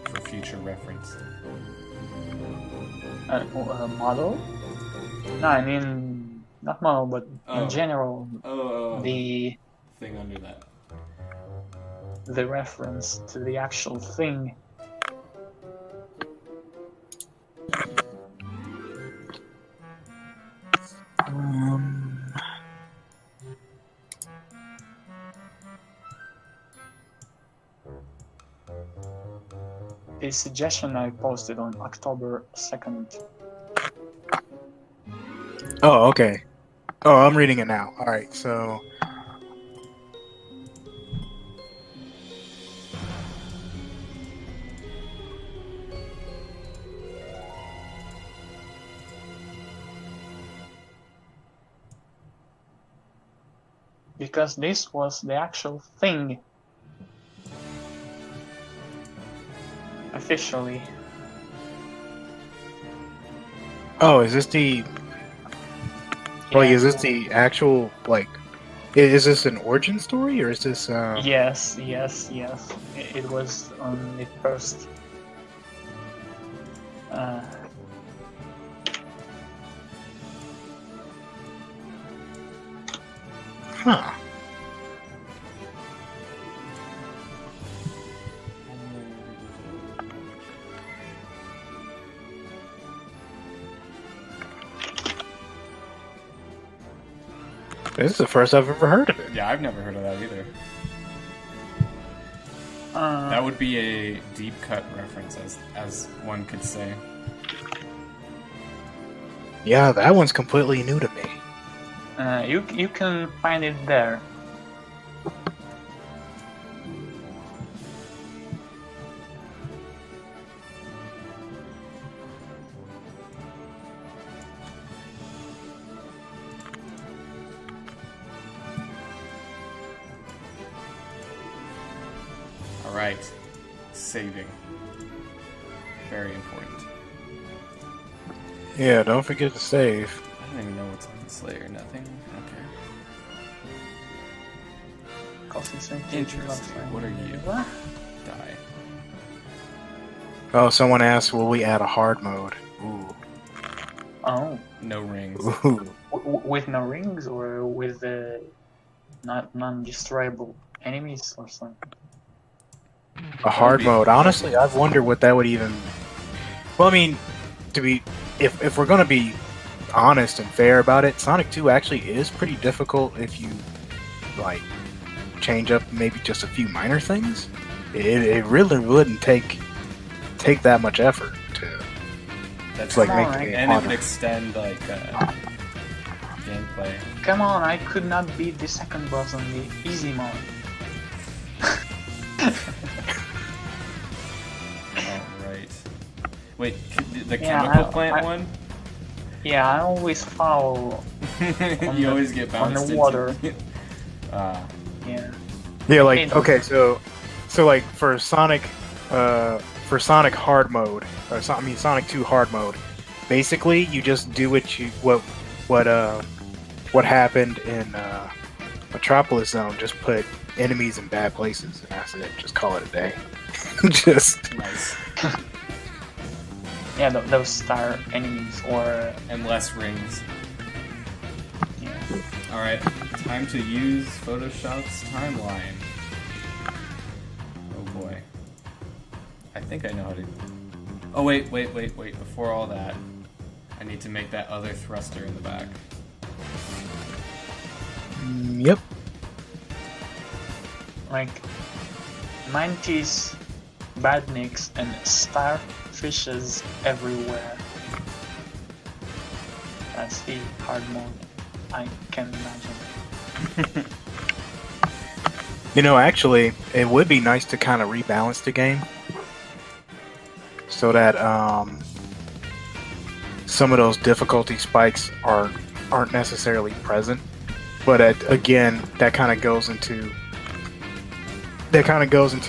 for future reference. Model? No, I mean, not model, but in general, the thing under that. The reference to the actual thing. A suggestion I posted on October 2nd. Oh, okay. Oh, I'm reading it now. All right, so because this was the actual thing. Officially. oh, is this the? Like, is this the actual, like, is this an origin story, or is this, Yes. It was on the first... Huh. This is the first I've ever heard of it. Yeah, I've never heard of that either. That would be a deep cut reference, as one could say. Yeah, that one's completely new to me. You can find it there. Alright. Saving. Very important. Yeah, don't forget to save. I don't even know what's on the Slayer. Nothing? Okay. Interesting. What are you? Die. Oh, someone asked, will we add a hard mode? Ooh. Oh. No rings. Ooh. With no rings, or with non-destroyable enemies or something? A hard mode. Honestly, I've wondered what that would even... Well, I mean, if we're going to be honest and fair about it, Sonic 2 actually is pretty difficult if you, like, change up maybe just a few minor things. It really wouldn't take that much effort to... That's like make right? And it would extend, like, gameplay. Come on, I could not beat the second boss on the easy mode. Alright. Wait, the chemical plant one? Yeah, I always follow. You always get bounced on the water. Yeah. Yeah, like, okay, so like for Sonic hard mode, or Sonic 2 hard mode, basically you just do what happened in Metropolis Zone. Just put enemies in bad places, and that's it. Just call it a day. Just nice. Yeah, those star enemies, or and less rings. Yeah. All right, time to use Photoshop's timeline. Oh boy. I think I know how to... Oh, wait. Before all that, I need to make that other thruster in the back. Yep. Like, mantis, badniks, and starfishes everywhere. That's the hard mode I can imagine. You know, actually, it would be nice to kind of rebalance the game so that some of those difficulty spikes aren't necessarily present. But again, that kind of goes into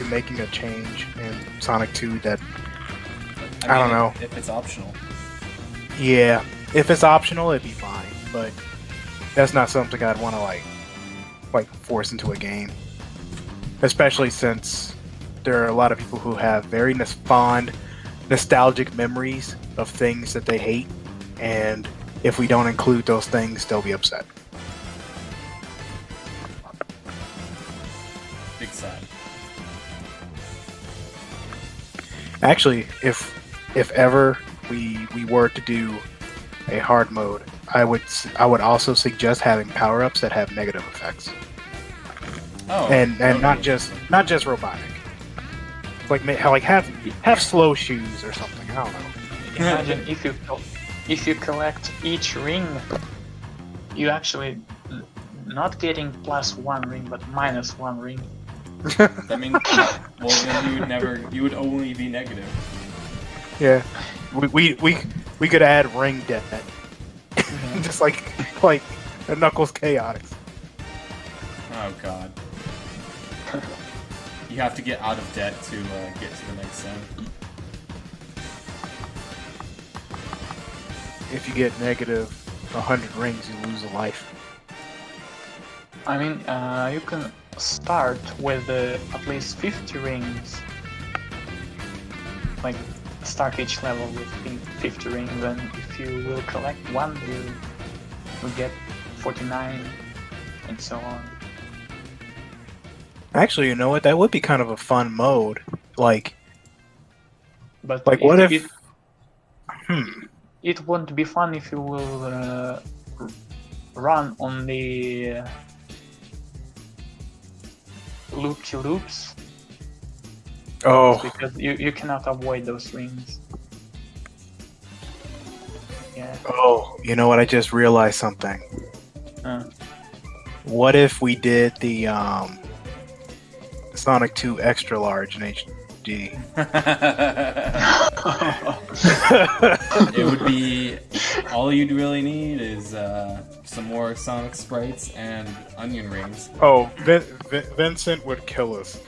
making a change in Sonic 2 that I don't know. If it's optional. Yeah, if it's optional, it'd be fine. But that's not something I'd want to like force into a game. especially since there are a lot of people who have very fond, nostalgic memories of things that they hate, and if we don't include those things, they'll be upset. Big sad. Actually, if ever we were to do a hard mode, I would also suggest having power-ups that have negative effects. Oh, and okay. not just robotic. Like have slow shoes or something. I don't know. Imagine if you collect each ring, you actually not getting +1 ring, but -1 ring. I mean, well then you would only be negative. Yeah, we could add ring debt, just like a Knuckles Chaotix. Oh god. You have to get out of debt to get to the next sim. If you get negative 100 rings, you lose a life. I mean, you can start with at least 50 rings. Like, start each level with 50 rings, and if you will collect one, you will get 49, and so on. Actually, you know what? That would be kind of a fun mode. Like But what if? It won't be fun if you will run on the loop-to-loops. Oh, Because you cannot avoid those rings. Yeah. oh, you know what? I just realized something. What if we did the Sonic 2 Extra Large in HD? It would be all you'd really need is some more Sonic sprites and onion rings. Oh, Vincent would kill us.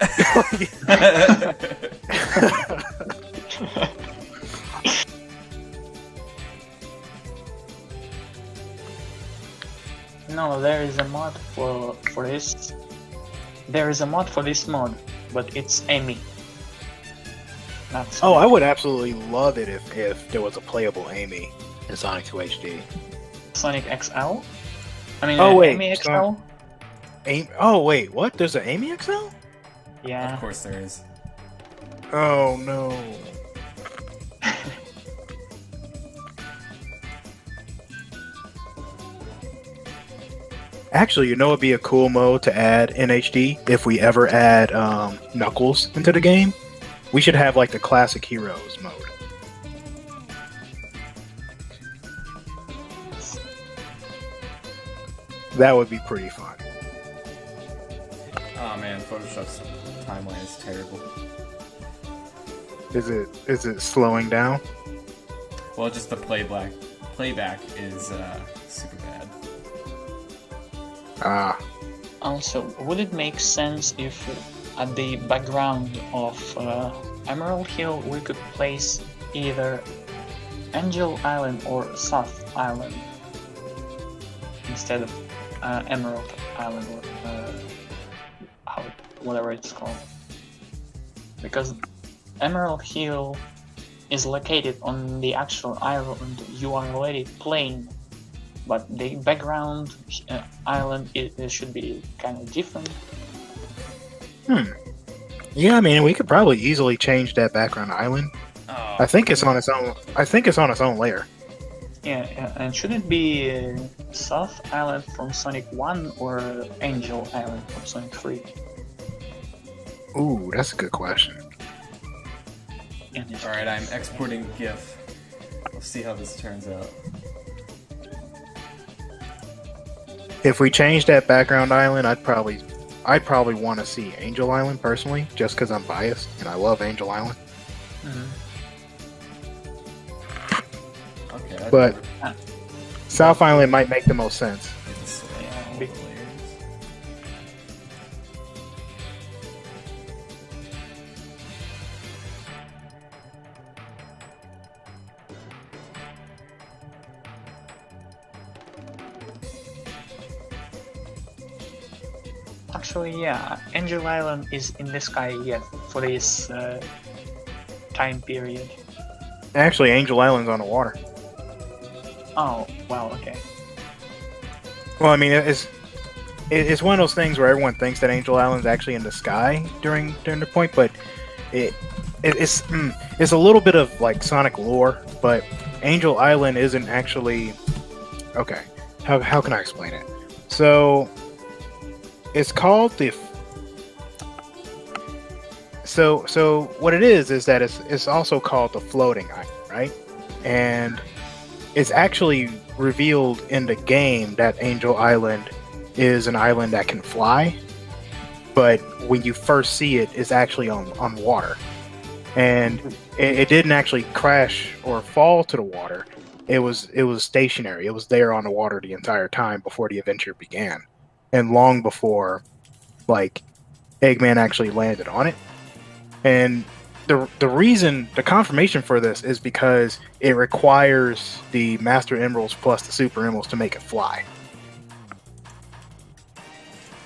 No, there is a mod for this. There is a mod for this mod, but it's Amy. Not Oh, Sonic. I would absolutely love it if there was a playable Amy in Sonic 2 HD. Sonic XL? I mean, Oh, wait, Amy XL? Oh wait, what? There's an Amy XL? Yeah. Of course there is. Oh no. Actually, you know it'd be a cool mode to add in HD if we ever add Knuckles into the game? We should have like the classic heroes mode. That would be pretty fun. Oh man, Photoshop's timeline is terrible. Is it slowing down? Well, just the playback is super bad. Ah. Also, would it make sense if at the background of Emerald Hill we could place either Angel Island or South Island instead of Emerald Island or whatever it's called? Because Emerald Hill is located on the actual island you are already playing, but the background island it should be kind of different. Yeah, I mean, we could probably easily change that background island. Oh. I think it's on its own. I think it's on its own layer. Yeah, and should it be South Island from Sonic 1 or Angel Island from Sonic 3? Ooh, that's a good question. Alright, I'm exporting GIF. We'll see how this turns out. If we change that background island, I'd probably want to see Angel Island personally, just because I'm biased and I love Angel Island. Okay. But South Island might make the most sense. Actually, yeah, Angel Island is in the sky yet for this time period. Actually, Angel Island's on the water. Oh, well, okay. Well, I mean, it's one of those things where everyone thinks that Angel Island's actually in the sky during the point, but it's a little bit of like Sonic lore, but Angel Island isn't actually okay. How can I explain it? So it's called the so what it is that it's also called the floating island, right? And it's actually revealed in the game that Angel Island is an island that can fly, but when you first see it, it's actually on water, and it didn't actually crash or fall to the water. It was stationary. It was there on the water the entire time before the adventure began, and long before like Eggman actually landed on it. And the reason, the confirmation for this is because it requires the Master Emeralds plus the Super Emeralds to make it fly.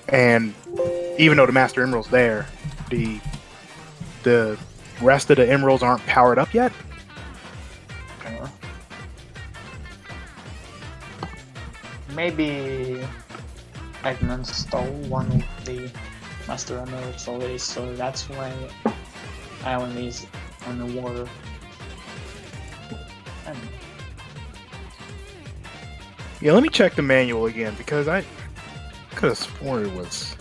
And even though the Master Emerald's there, the rest of the Emeralds aren't powered up yet. Maybe Eggman stole one of the Master Emeralds already, so that's why Island is on the water. Yeah, let me check the manual again because I could have sworn it was.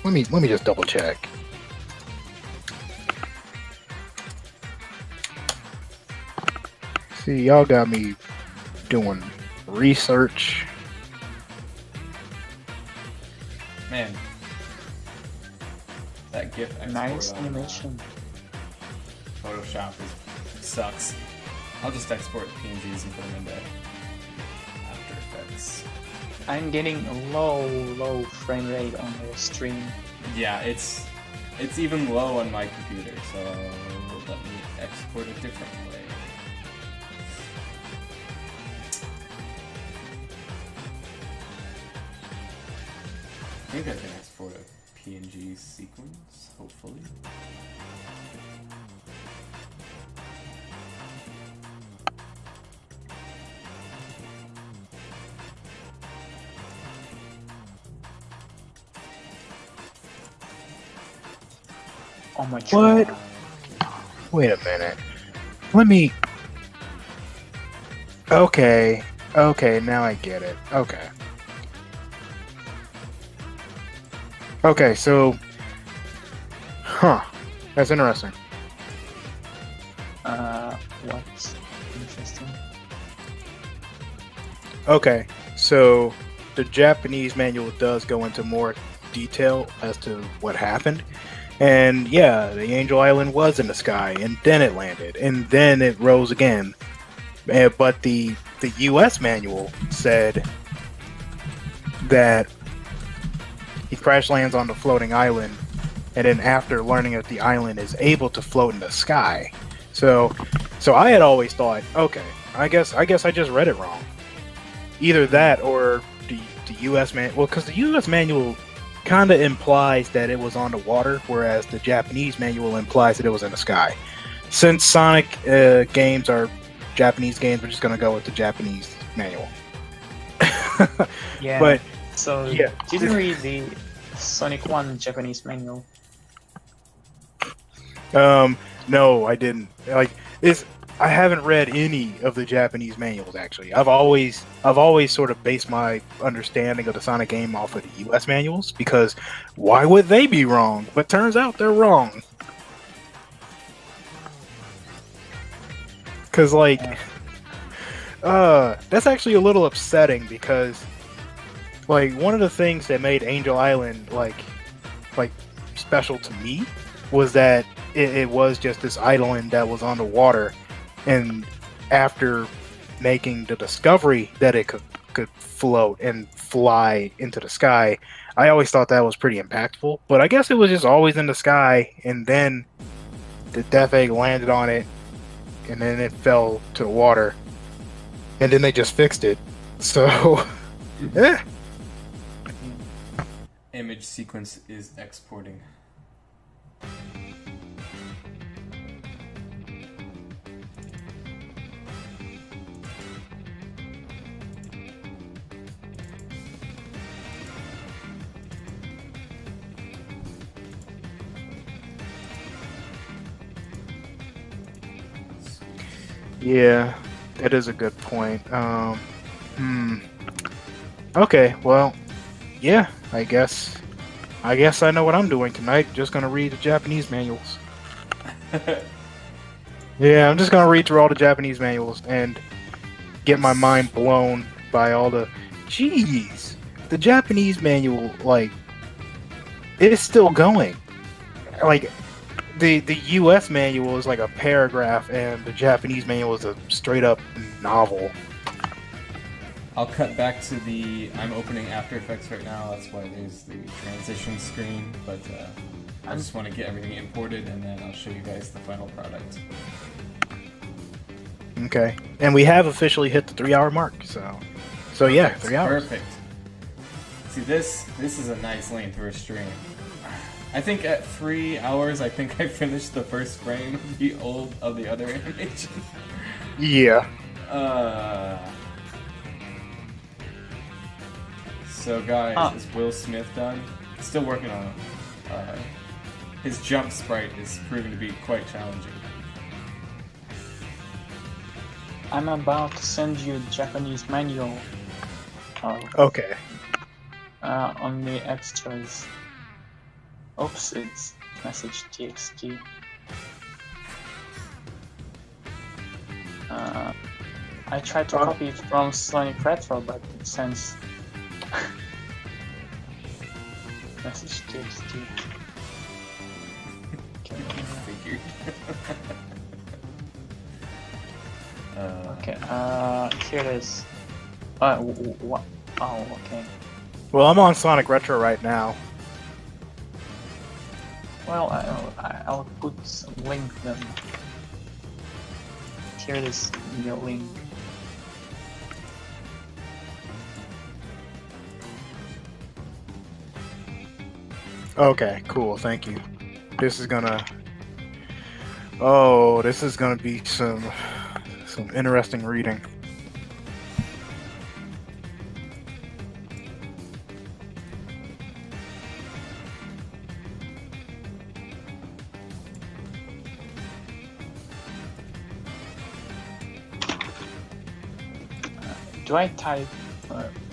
Let me just double check. See, y'all got me doing research. Man, that GIF export Nice on animation. Photoshop sucks. I'll just export PNGs and put them into After Effects. I'm getting a low frame rate on the stream. Yeah, it's even low on my computer, so let me export a different way. I think I can export a PNG sequence, hopefully. Oh my What? god. Wait a minute. Let me. Okay, now I get it. Okay, so. Huh. That's interesting. What's interesting? Okay, so the Japanese manual does go into more detail as to what happened. And yeah, the Angel Island was in the sky, and then it landed, and then it rose again. But the U.S. manual said that he crash lands on the floating island, and then after learning that the island is able to float in the sky. So I had always thought, okay, I guess I just read it wrong. Either that or the U.S. manual. Well, because the U.S. manual kind of implies that it was on the water, whereas the Japanese manual implies that it was in the sky. Since Sonic games are Japanese games, we're just going to go with the Japanese manual. Yeah. But so yeah. did you read the Sonic 1 Japanese manual? No, I didn't. I haven't read any of the Japanese manuals actually. I've always sort of based my understanding of the Sonic game off of the US manuals, because why would they be wrong? But turns out they're wrong. Cause that's actually a little upsetting, because like one of the things that made Angel Island like special to me was that it was just this island that was on the water. And after making the discovery that it could float and fly into the sky, I always thought that was pretty impactful. But I guess it was just always in the sky, and then the Death Egg landed on it, and then it fell to the water, and then they just fixed it. So, yeah. Image image sequence is exporting. Yeah, that is a good point. Okay, well, yeah, I guess I know what I'm doing tonight. Just gonna read the Japanese manuals. Yeah, I'm just gonna read through all the Japanese manuals and get my mind blown by all the. Jeez, the Japanese manual, like, it is still going. Like, the U.S. manual is like a paragraph, and the Japanese manual is a straight up novel. I'll cut back to the. I'm opening After Effects right now. That's why there's the transition screen. But I just want to get everything imported, and then I'll show you guys the final product. Okay, and we have officially hit the 3-hour mark. So yeah, 3 hours. Perfect. See, this is a nice length for a stream. I think at 3 hours, I think I finished the first frame of the other animation. Yeah. So guys, is Will Smith done? Still working on it. His jump sprite is proving to be quite challenging. I'm about to send you Japanese manual. Okay. On the extras. Oops, it's message txt. I tried to copy it from Sonic Retro, but it sends message txt. Figured. Okay, here it is. What? Oh, okay. Well, I'm on Sonic Retro right now. Well, I'll put some link then. Here it is, the link. Okay, cool. Thank you. This is gonna be some interesting reading. Do I type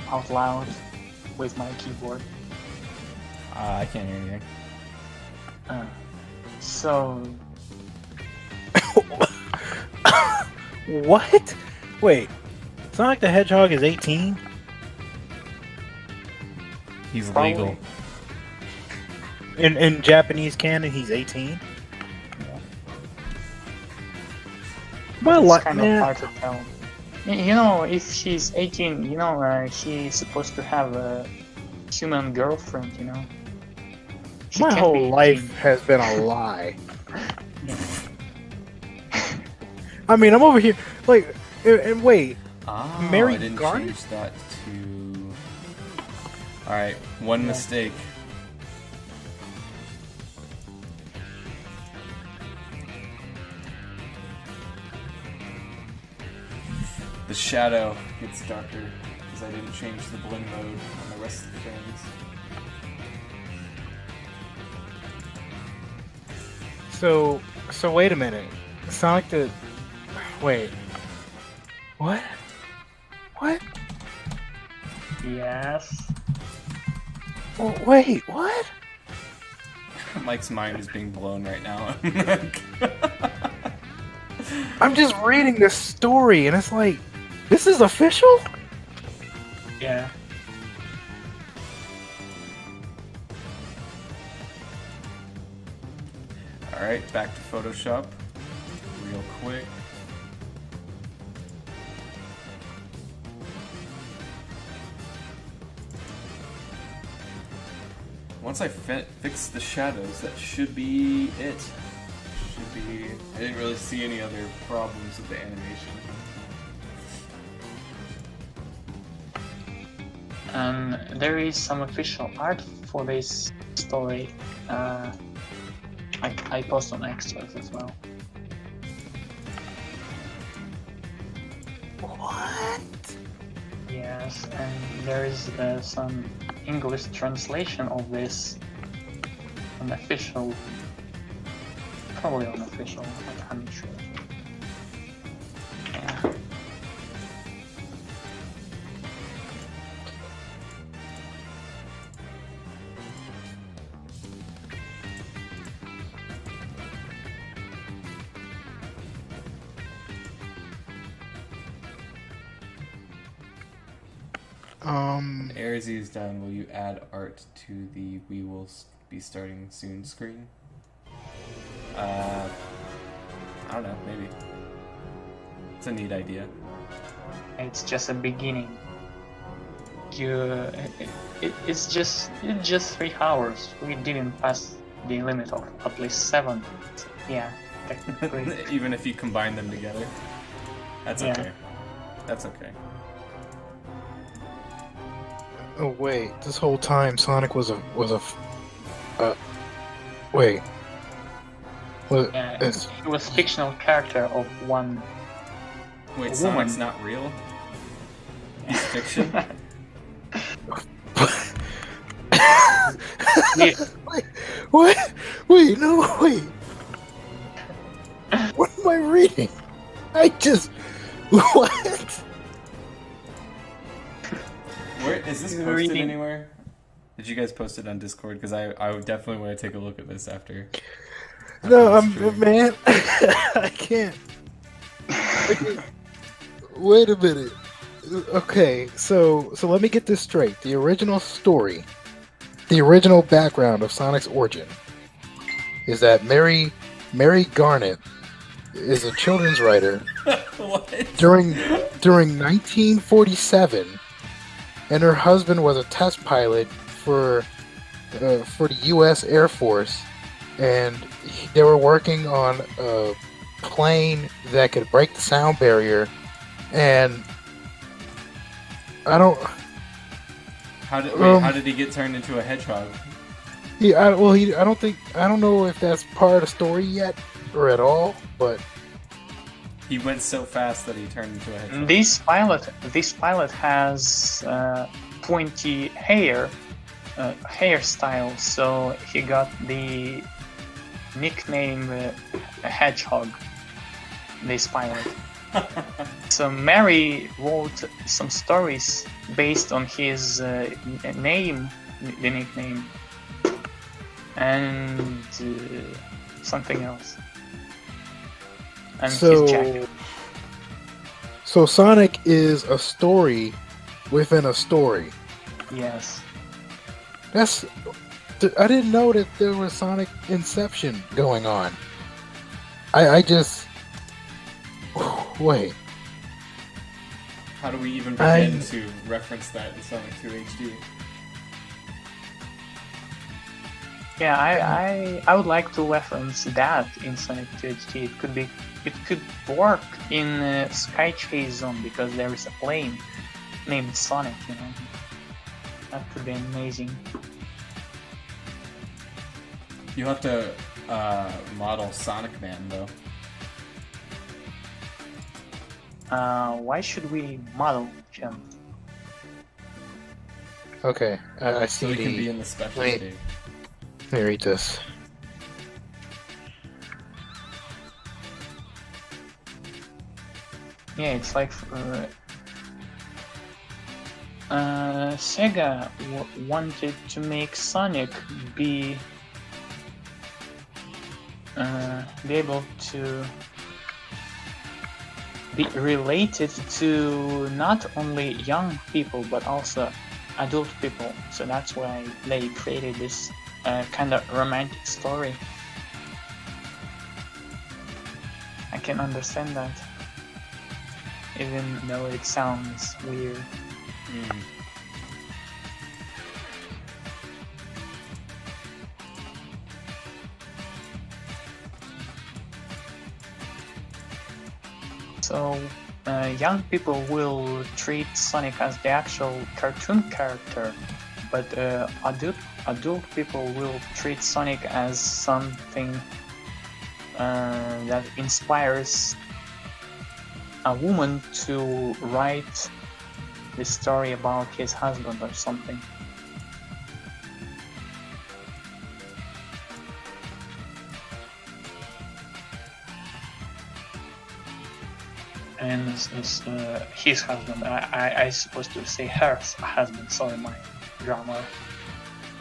out loud with my keyboard? I can't hear anything. So... What? Wait, Sonic the Hedgehog is 18? He's Probably. legal. In Japanese canon, he's 18? Well, it's kind of hard to tell. You know, if he's 18, you know, he's supposed to have a human girlfriend, you know? My whole life has been a lie. I mean, I'm over here, like, and wait. Oh, Mary I didn't Garnet? change that to... Alright, one mistake. The shadow gets darker because I didn't change the blend mode on the rest of the frames. So wait a minute. Sonic the... Wait. What? What? Yes. Oh, wait, what? Mike's mind is being blown right now. I'm just reading this story and it's like, this is official? Yeah. Alright, back to Photoshop. Real quick. Once I fix the shadows, that should be it. I didn't really see any other problems with the animation. And there is some official art for this story. I post on extras as well. What? Yes, and there is some English translation of this, unofficial, probably unofficial. I'm not sure. Yeah. ARZ is done. Will you add art to the "We will be starting soon" screen? I don't know. Maybe. It's a neat idea. It's just a beginning. It's just 3 hours. We didn't pass the limit of at least 7. So, yeah, technically. Even if you combine them together, that's okay. That's okay. Oh wait, this whole time Sonic was a wait. Yeah, he was fictional character of one. Wait, woman. Sonic's not real? He's fiction? What? Wait, no, wait. What am I reading? What? Where is this posted anywhere? Did you guys post it on Discord? Because I would definitely want to take a look at this after. No, man. I can't. Wait a minute. Okay, so let me get this straight. The original story, the original background of Sonic's origin, is that Mary Garnett is a children's writer during 1947, and her husband was a test pilot for the U.S. Air Force, and they were working on a plane that could break the sound barrier, and I don't. How did he get turned into a hedgehog? I don't know if that's part of the story yet or at all, but he went so fast that he turned into a hedgehog. This pilot has pointy hairstyle, so he got the nickname Hedgehog. This pilot. So Mary wrote some stories based on his name, the nickname, and something else. And his jacket. So Sonic is a story within a story. Yes. I didn't know that there was Sonic Inception going on. I just... Wait. How do we even begin to reference that in Sonic 2 HD? Yeah, I would like to reference that in Sonic 2 HD. It could work in Sky Chase Zone because there is a plane named Sonic. You know, that could be amazing. You have to model Sonic Man though. Why should we model him? Okay, I see. So he can be in the special state. Let me read this. Yeah, it's like Sega wanted to make Sonic be able to be related to not only young people but also adult people. So that's why they created this kind of romantic story. I can understand that, even though it sounds weird. So young people will treat Sonic as the actual cartoon character, but adult people will treat Sonic as something that inspires a woman to write the story about his husband or something. And his husband, I supposed to say her husband, sorry, my grammar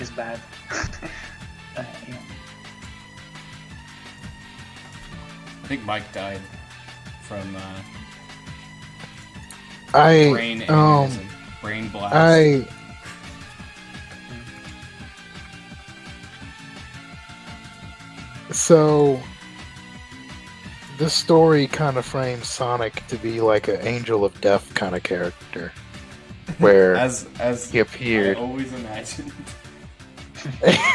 is bad. Yeah. I think Mike died from brain aneurysm, brain blast. So this story kind of frames Sonic to be like an angel of death kind of character, where as he appeared. I always imagined.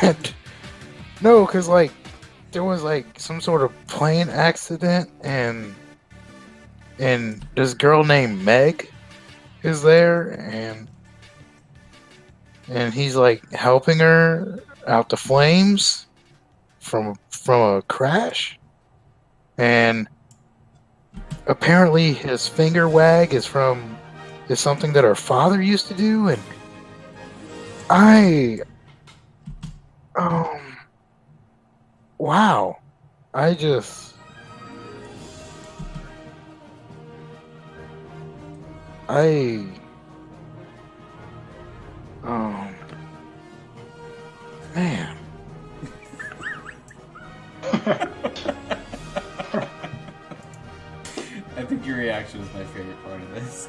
And no, because like there was like some sort of plane accident, and this girl named Meg is there, and he's like helping her out the flames from a crash. And apparently his finger wag is something that her father used to do, and wow. Man. I think your reaction was my favorite part of this.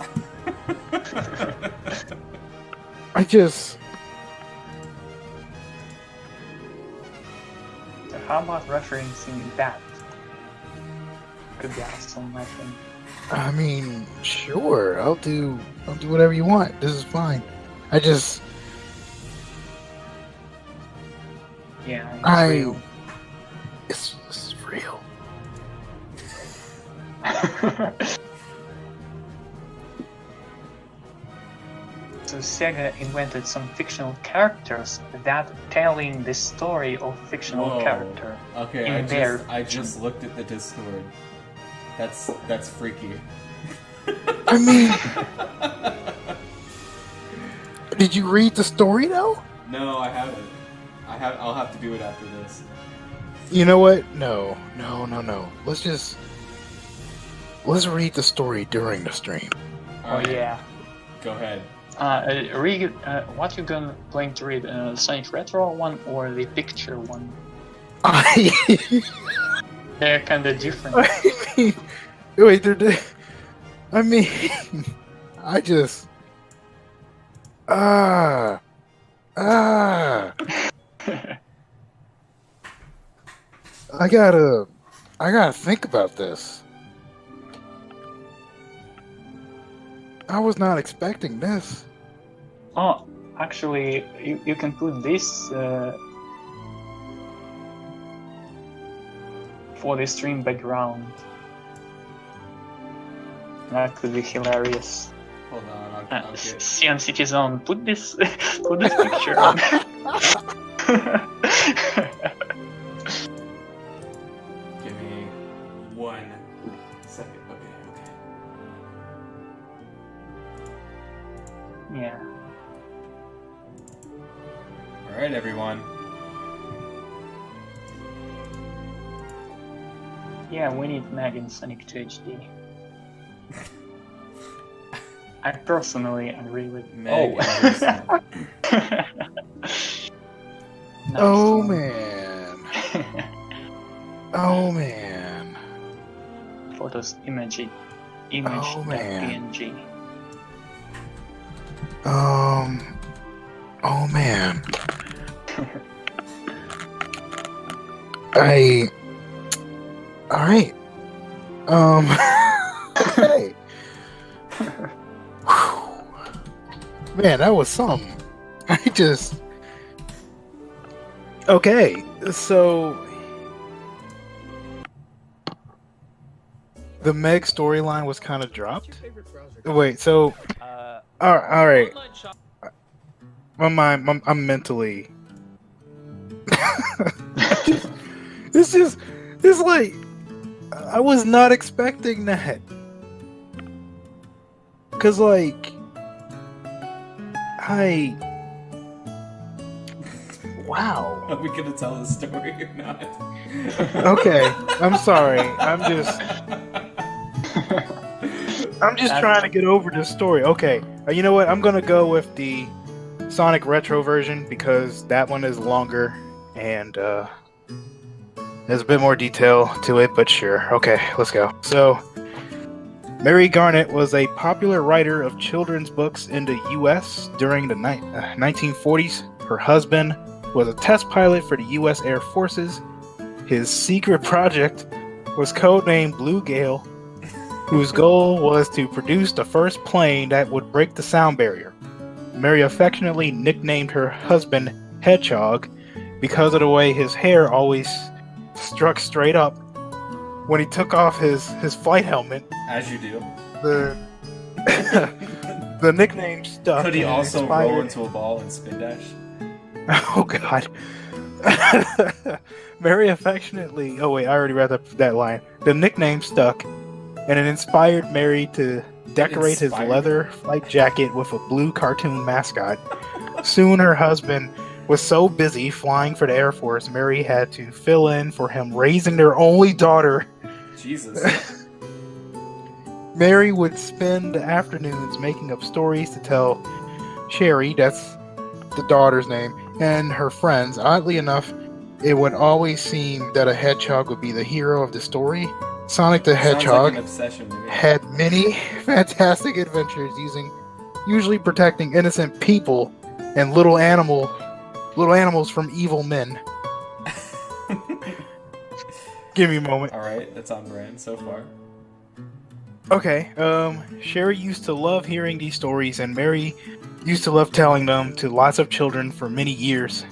How about referencing that? Could be awesome, I think. I mean, sure. I'll do whatever you want. This is fine. Yeah, it's real. So Sega invented some fictional characters that telling the story of Whoa. fictional character. Okay, I just looked at the Discord. That's freaky. I mean, did you read the story though? No, I haven't. I'll have to do it after this. You know what? No. Let's read the story during the stream. All right. Yeah. Go ahead. Read what you going to read? Sonic Retro one or the picture one? They're kind of different. Wait, I mean, I gotta think about this. I was not expecting this. Oh, actually, you can put this for the stream background. That could be hilarious. Hold on, I'll get... CN Citizen, put this picture on. Give me 1 second. Okay. Yeah. Alright, everyone. Yeah, we need Meg in Sonic 2 HD. I personally agree with Meg. Nice Oh one. man. Oh man. Photos, image Oh, man. PNG. Oh man. Alright. Okay. Man, that was something. Okay, so the Meg storyline was kind of dropped. Wait, so all right. I'm mentally. It's like I was not expecting that. Cause like wow. Are we gonna tell the story or not? Okay, I'm sorry. I'm just trying to get over this story. Okay, you know what? I'm gonna go with the Sonic Retro version because that one is longer and there's a bit more detail to it. But sure, okay, let's go. So, Mary Garnett was a popular writer of children's books in the U.S. during the 1940s. Her husband was a test pilot for the U.S. Air Forces. His secret project was codenamed Blue Gale, whose goal was to produce the first plane that would break the sound barrier. Mary affectionately nicknamed her husband Hedgehog because of the way his hair always struck straight up when he took off his flight helmet. As you do. The nickname stuck. Could he also roll into a ball and spin dash? Oh God. Mary affectionately. Oh wait, I already read that line. The nickname stuck, and it inspired Mary to decorate his leather flight jacket with a blue cartoon mascot. Soon her husband was so busy flying for the Air Force, Mary had to fill in for him raising their only daughter. Jesus. Mary would spend the afternoons making up stories to tell Sherry, that's the daughter's name, and her friends. Oddly enough, it would always seem that a hedgehog would be the hero of the story. Sonic the Hedgehog had many fantastic adventures, usually protecting innocent people and little animals from evil men. Give me a moment. All right, that's on brand so far. Okay, Sherry used to love hearing these stories, and Mary used to love telling them to lots of children for many years.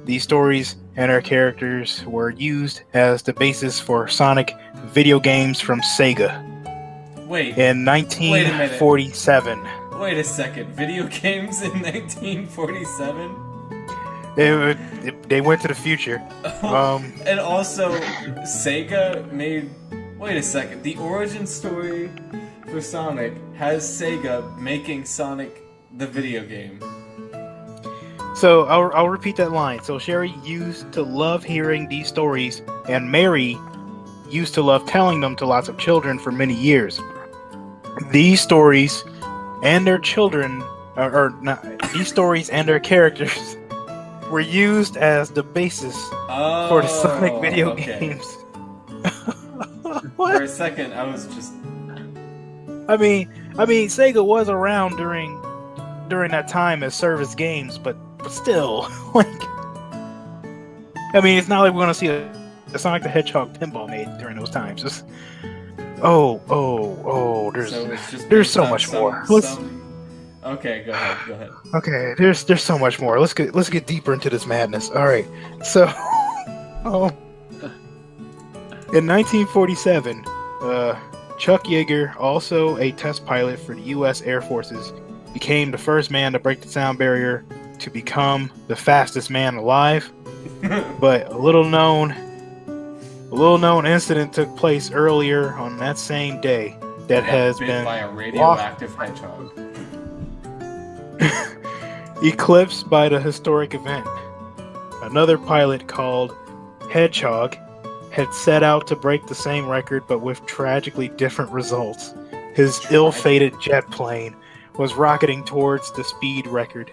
These stories and her characters were used as the basis for Sonic video games from Sega. Wait. In 1947. Wait a second. Video games in 1947? They went to the future. And also, Sega made... Wait a second. The origin story for Sonic has Sega making Sonic the video game. So I'll repeat that line. So Sherry used to love hearing these stories, and Mary used to love telling them to lots of children for many years. These stories and their children, these stories and their characters were used as the basis for the Sonic video games. What? For a second, I was just... I mean, Sega was around during that time as service games, but still, like, I mean, it's not like we're gonna see a Sonic the Hedgehog pinball made during those times. Just, there's so much more. Okay, go ahead. Okay, there's so much more. Let's get deeper into this madness. All right, so, in 1947, Chuck Yeager, also a test pilot for the U.S. Air Forces, became the first man to break the sound barrier to become the fastest man alive. But a little known incident took place earlier on that same day that has been by a radioactive hedgehog. Eclipsed by the historic event. Another pilot called Hedgehog had set out to break the same record, but with tragically different results. His ill-fated jet plane was rocketing towards the speed record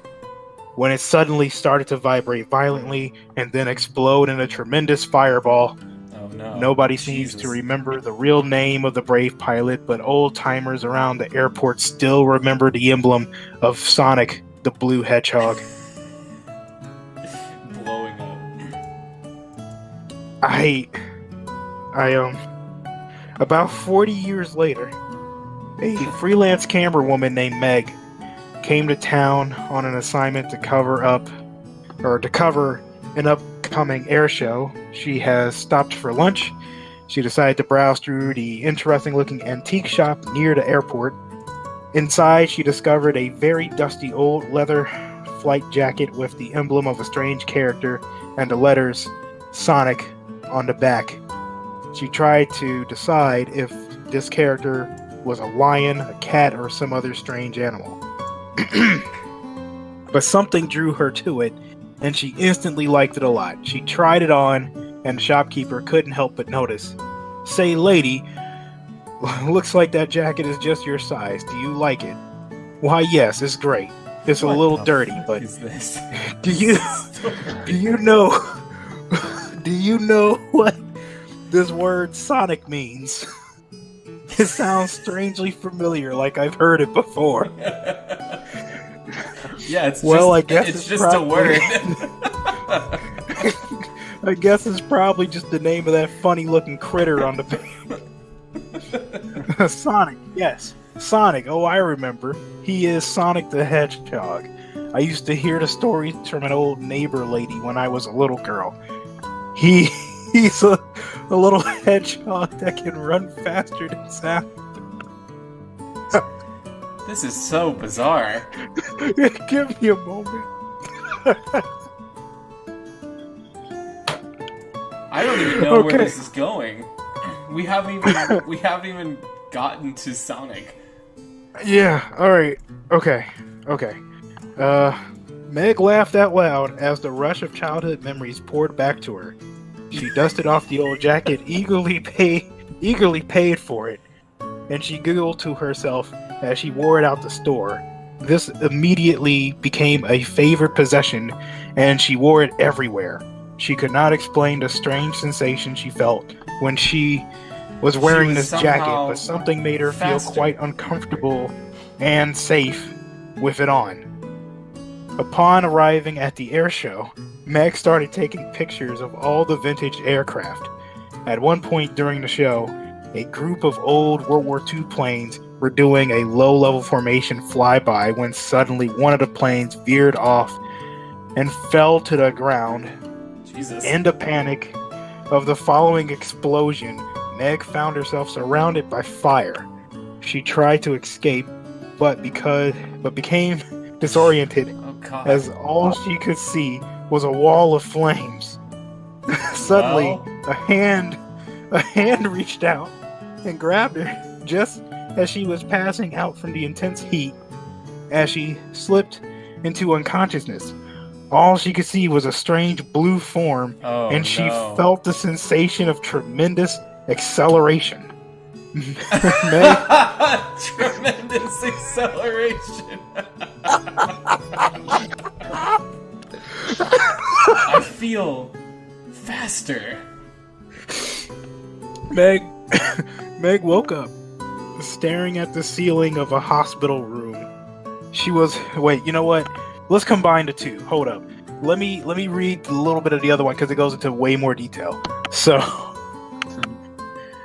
when it suddenly started to vibrate violently and then explode in a tremendous fireball. Oh no. Nobody seems to remember the real name of the brave pilot, but old-timers around the airport still remember the emblem of Sonic the Blue Hedgehog. Blowing up. About 40 years later, a freelance camera woman named Meg came to town on an assignment to cover an upcoming air show. She has stopped for lunch. She decided to browse through the interesting-looking antique shop near the airport. Inside, she discovered a very dusty old leather flight jacket with the emblem of a strange character and the letters Sonic on the back. She tried to decide if this character was a lion, a cat, or some other strange animal. But something drew her to it, and she instantly liked it a lot. She tried it on, and the shopkeeper couldn't help but notice. "Say, lady, looks like that jacket is just your size. Do you like it?" "Why, yes, it's great. It's a little dirty, but do you know what this word Sonic means?" "It sounds strangely familiar, like I've heard it before." Yeah, it's I guess it's just a word. I guess it's probably just the name of that funny-looking critter on the page. Sonic, yes. Sonic, oh, I remember. He is Sonic the Hedgehog. I used to hear the stories from an old neighbor lady when I was a little girl. He's a little hedgehog that can run faster than sound. This is so bizarre. Give me a moment. I don't even know where this is going. We haven't even gotten to Sonic. Yeah, alright. Okay. Meg laughed out loud as the rush of childhood memories poured back to her. She dusted off the old jacket, eagerly paid for it, and she giggled to herself as she wore it out the store. This immediately became a favorite possession, and she wore it everywhere. She could not explain the strange sensation she felt when she was wearing this jacket, but something made her feel quite uncomfortable and safe with it on. Upon arriving at the air show, Meg started taking pictures of all the vintage aircraft. At one point during the show, a group of old World War II planes were doing a low-level formation flyby when suddenly one of the planes veered off and fell to the ground. Jesus. In the panic of the following explosion, Meg found herself surrounded by fire. She tried to escape, but became disoriented as all she could see was a wall of flames. Suddenly, a hand reached out and grabbed her just as she was passing out from the intense heat. As she slipped into unconsciousness, all she could see was a strange blue form, and she felt the sensation of tremendous acceleration. Tremendous acceleration. I feel faster. Meg woke up, staring at the ceiling of a hospital room. She was... Wait, you know what? Let's combine the two. Hold up. Let me read a little bit of the other one because it goes into way more detail. So,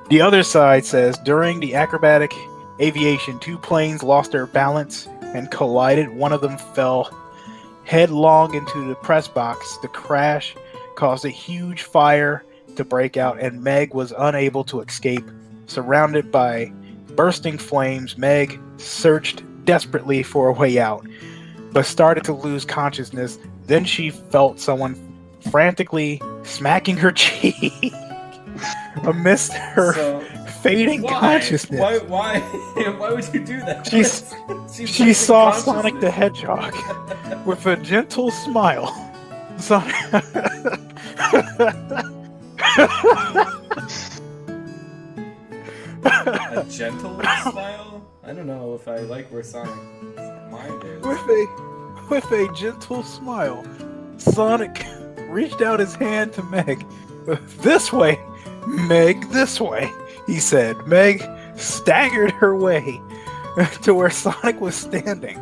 the other side says, during the acrobatic aviation, 2 planes lost their balance and collided. One of them fell headlong into the press box. The crash caused a huge fire to break out, and Meg was unable to escape. Surrounded by bursting flames, Meg searched desperately for a way out, but started to lose consciousness. Then she felt someone frantically smacking her cheek amidst her fading consciousness. Why would you do that? She saw Sonic the Hedgehog with a gentle smile. Sonic... A gentle smile? I don't know if I like where Sonic's mind is. With a gentle smile, Sonic reached out his hand to Meg. "This way, Meg, this way," he said. Meg staggered her way to where Sonic was standing.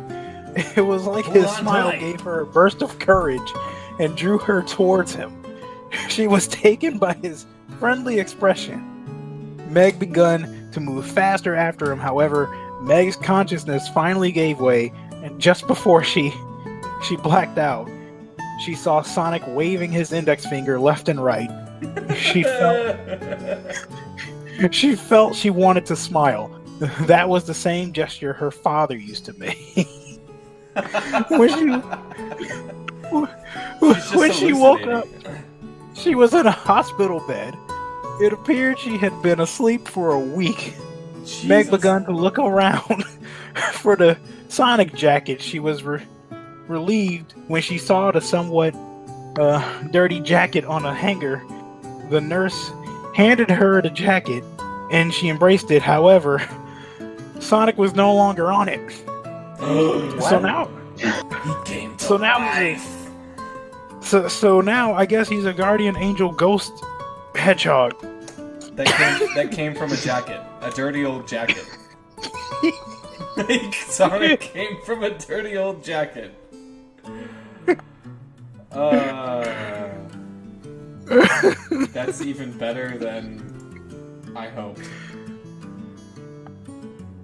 It was like his smile gave her a burst of courage and drew her towards him. She was taken by his friendly expression. Meg began to move faster after him. However, Meg's consciousness finally gave way, and just before she blacked out, she saw Sonic waving his index finger left and right. She felt she wanted to smile. That was the same gesture her father used to make. when she woke up, she was in a hospital bed. It appeared she had been asleep for a week. Jesus. Meg began to look around for the Sonic jacket. She was relieved when she saw the somewhat dirty jacket on a hanger. The nurse handed her the jacket, and she embraced it. However, Sonic was no longer on it. So now, so now I guess he's a guardian angel ghost hedgehog. That came from a jacket, a dirty old jacket. Sonic came from a dirty old jacket. That's even better than I hoped.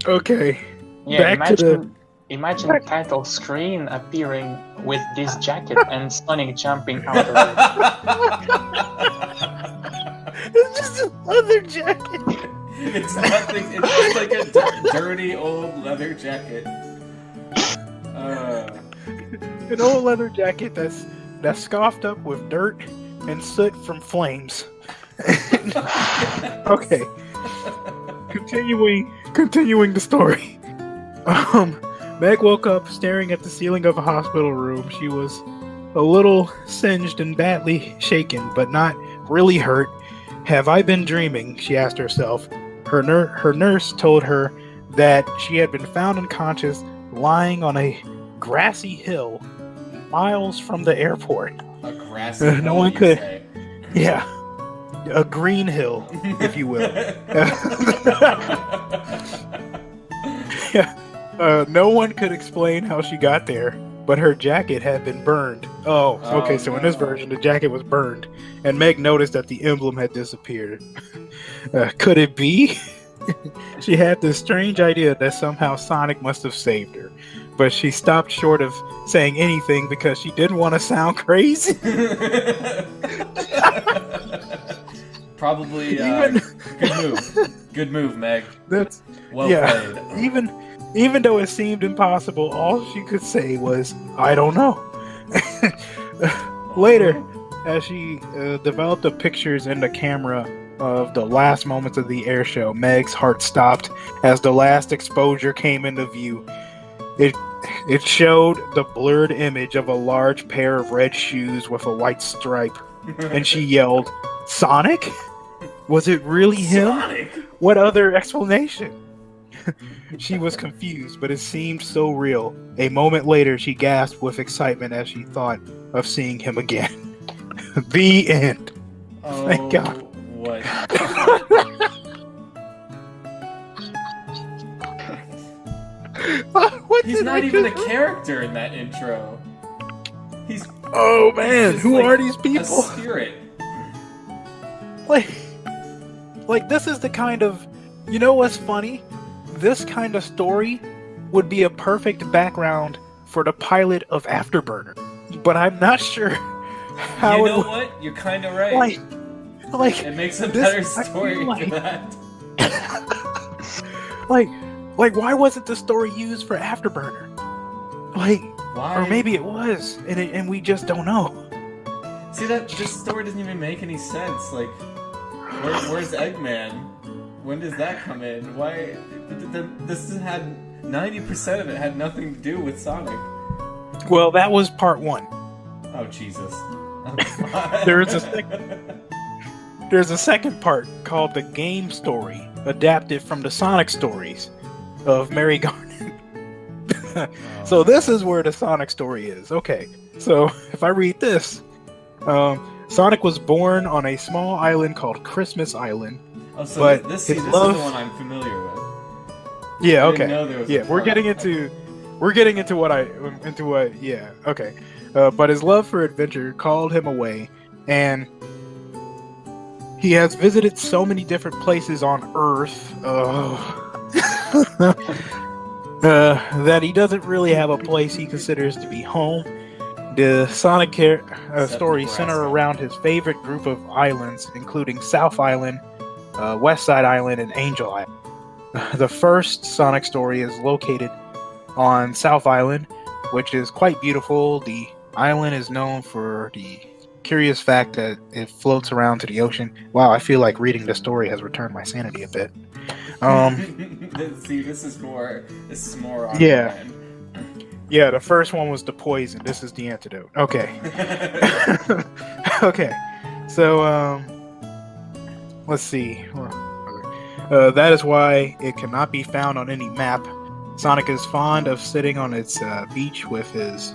Okay. Yeah, Back to imagine title screen appearing with this jacket and Sonic jumping out of it. It's just a leather jacket. It's nothing. It's just like a dirty old leather jacket. An old leather jacket that's scoffed up with dirt and soot from flames. Okay. Continuing the story. Meg woke up staring at the ceiling of a hospital room. She was a little singed and badly shaken, but not really hurt. Have I been dreaming? She asked herself. Her nurse told her that she had been found unconscious, lying on a grassy hill, miles from the airport. A grassy hill, no one could. Say. Yeah, a green hill, if you will. Yeah. No one could explain how she got there, but her jacket had been burned. Oh, okay, so in this version, the jacket was burned, and Meg noticed that the emblem had disappeared. Could it be? She had this strange idea that somehow Sonic must have saved her, but she stopped short of saying anything because she didn't want to sound crazy. Probably, good move, Meg. That's well played. Even though it seemed impossible, all she could say was, I don't know. Later, as she developed the pictures in the camera of the last moments of the air show, Meg's heart stopped as the last exposure came into view. It showed the blurred image of a large pair of red shoes with a white stripe, and she yelled, Sonic? Was it really him? Sonic? What other explanation? She was confused, but it seemed so real. A moment later, she gasped with excitement as she thought of seeing him again. The end. Oh, thank God. What? He's not even a character in that intro. He's. Oh man, who are these people? A spirit. Like this is the kind of. You know what's funny? This kind of story would be a perfect background for the pilot of Afterburner, but I'm not sure how. You know what? You're kind of right. Like it makes a better story for that. like, why wasn't the story used for Afterburner? Like, why? Or maybe it was, and we just don't know. See that this story doesn't even make any sense. Like, where's Eggman? When does that come in? Why? This had 90% of it had nothing to do with Sonic. Well, that was part one. Oh Jesus! There's a second part called the game story, adapted from the Sonic stories of Mary Garnet. So this is where the Sonic story is. Okay, so if I read this, Sonic was born on a small island called Christmas Island. Oh, so but this is the one I'm familiar with. Yeah. Okay. Yeah, we're getting into what. Yeah. Okay. But his love for adventure called him away, and he has visited so many different places on Earth that he doesn't really have a place he considers to be home. The Sonic story center around his favorite group of islands, including South Island, West Side Island, and Angel Island. The first Sonic story is located on South Island, which is quite beautiful. The island is known for the curious fact that it floats around to the ocean. Wow, I feel like reading this story has returned my sanity a bit. See, this is more on Yeah. brand. Yeah, the first one was the poison. This is the antidote. Okay. Okay. So, let's see. That is why it cannot be found on any map. Sonic is fond of sitting on its beach with his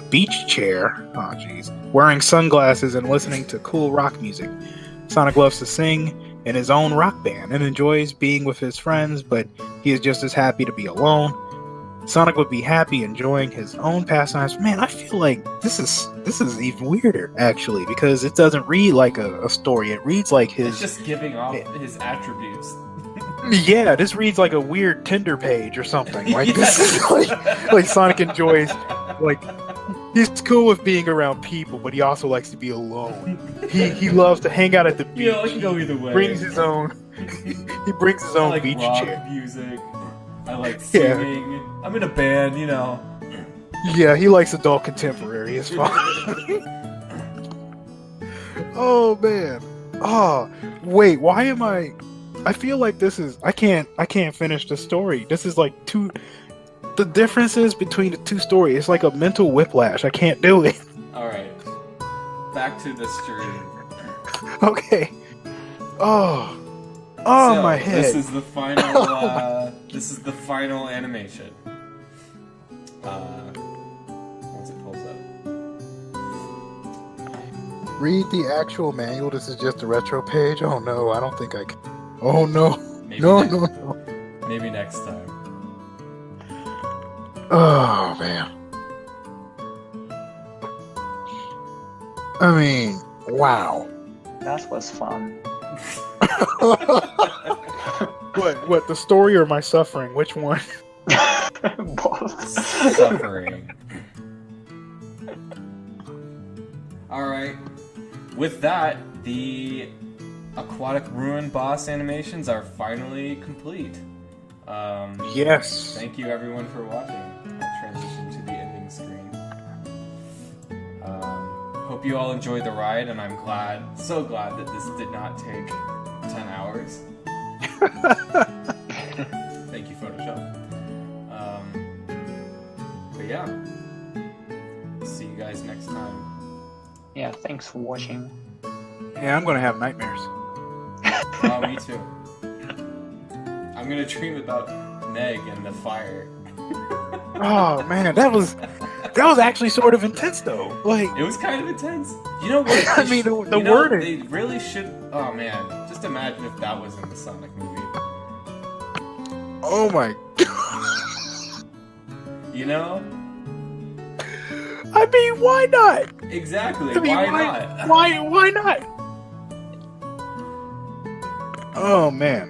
beach chair, oh jeez, wearing sunglasses and listening to cool rock music. Sonic loves to sing in his own rock band and enjoys being with his friends, but he is just as happy to be alone. Sonic would be happy enjoying his own pastimes. Man, I feel like this is even weirder, actually, because it doesn't read like a story. It reads like his... It's just giving off his attributes. Yeah, this reads like a weird Tinder page or something. Like, this is like Sonic enjoys, like, he's cool with being around people, but he also likes to be alone. He loves to hang out at the beach. Yeah, it can go either way. He brings his own beach rock chair. Music. I like singing. Yeah. I'm in a band, you know. Yeah, he likes adult contemporary. It's fine. Oh man. Oh wait, why am I? I feel like this is. I can't finish the story. This is like two. The differences between the two stories. It's like a mental whiplash. I can't do it. All right. Back to the stream. Okay. Oh. Oh, so, my head. This is the final. This is the final animation. Once it pulls up. Read the actual manual. This is just a retro page. Oh no, I don't think I can. Oh no. No. Maybe next time. Oh man. I mean, wow. That was fun. What, the story or my suffering? Which one? Both. Suffering. Alright. With that, the Aquatic Ruin boss animations are finally complete. Yes. Thank you everyone for watching. I'll transition to the ending screen. Hope you all enjoyed the ride, and I'm so glad that this did not take 10 hours. Thank you, Photoshop. But yeah, see you guys next time. Yeah, thanks for watching. Yeah, I'm gonna have nightmares. Oh, me too. I'm gonna dream about Meg and the fire. Oh man, that was actually sort of intense though. Like, it was kind of intense. You know what? I mean, the wording. They really should. Oh man, just imagine if that was in the Sonic movie. Oh my god. You know? I mean, why not? Exactly. I mean, why not? Why not? Oh man.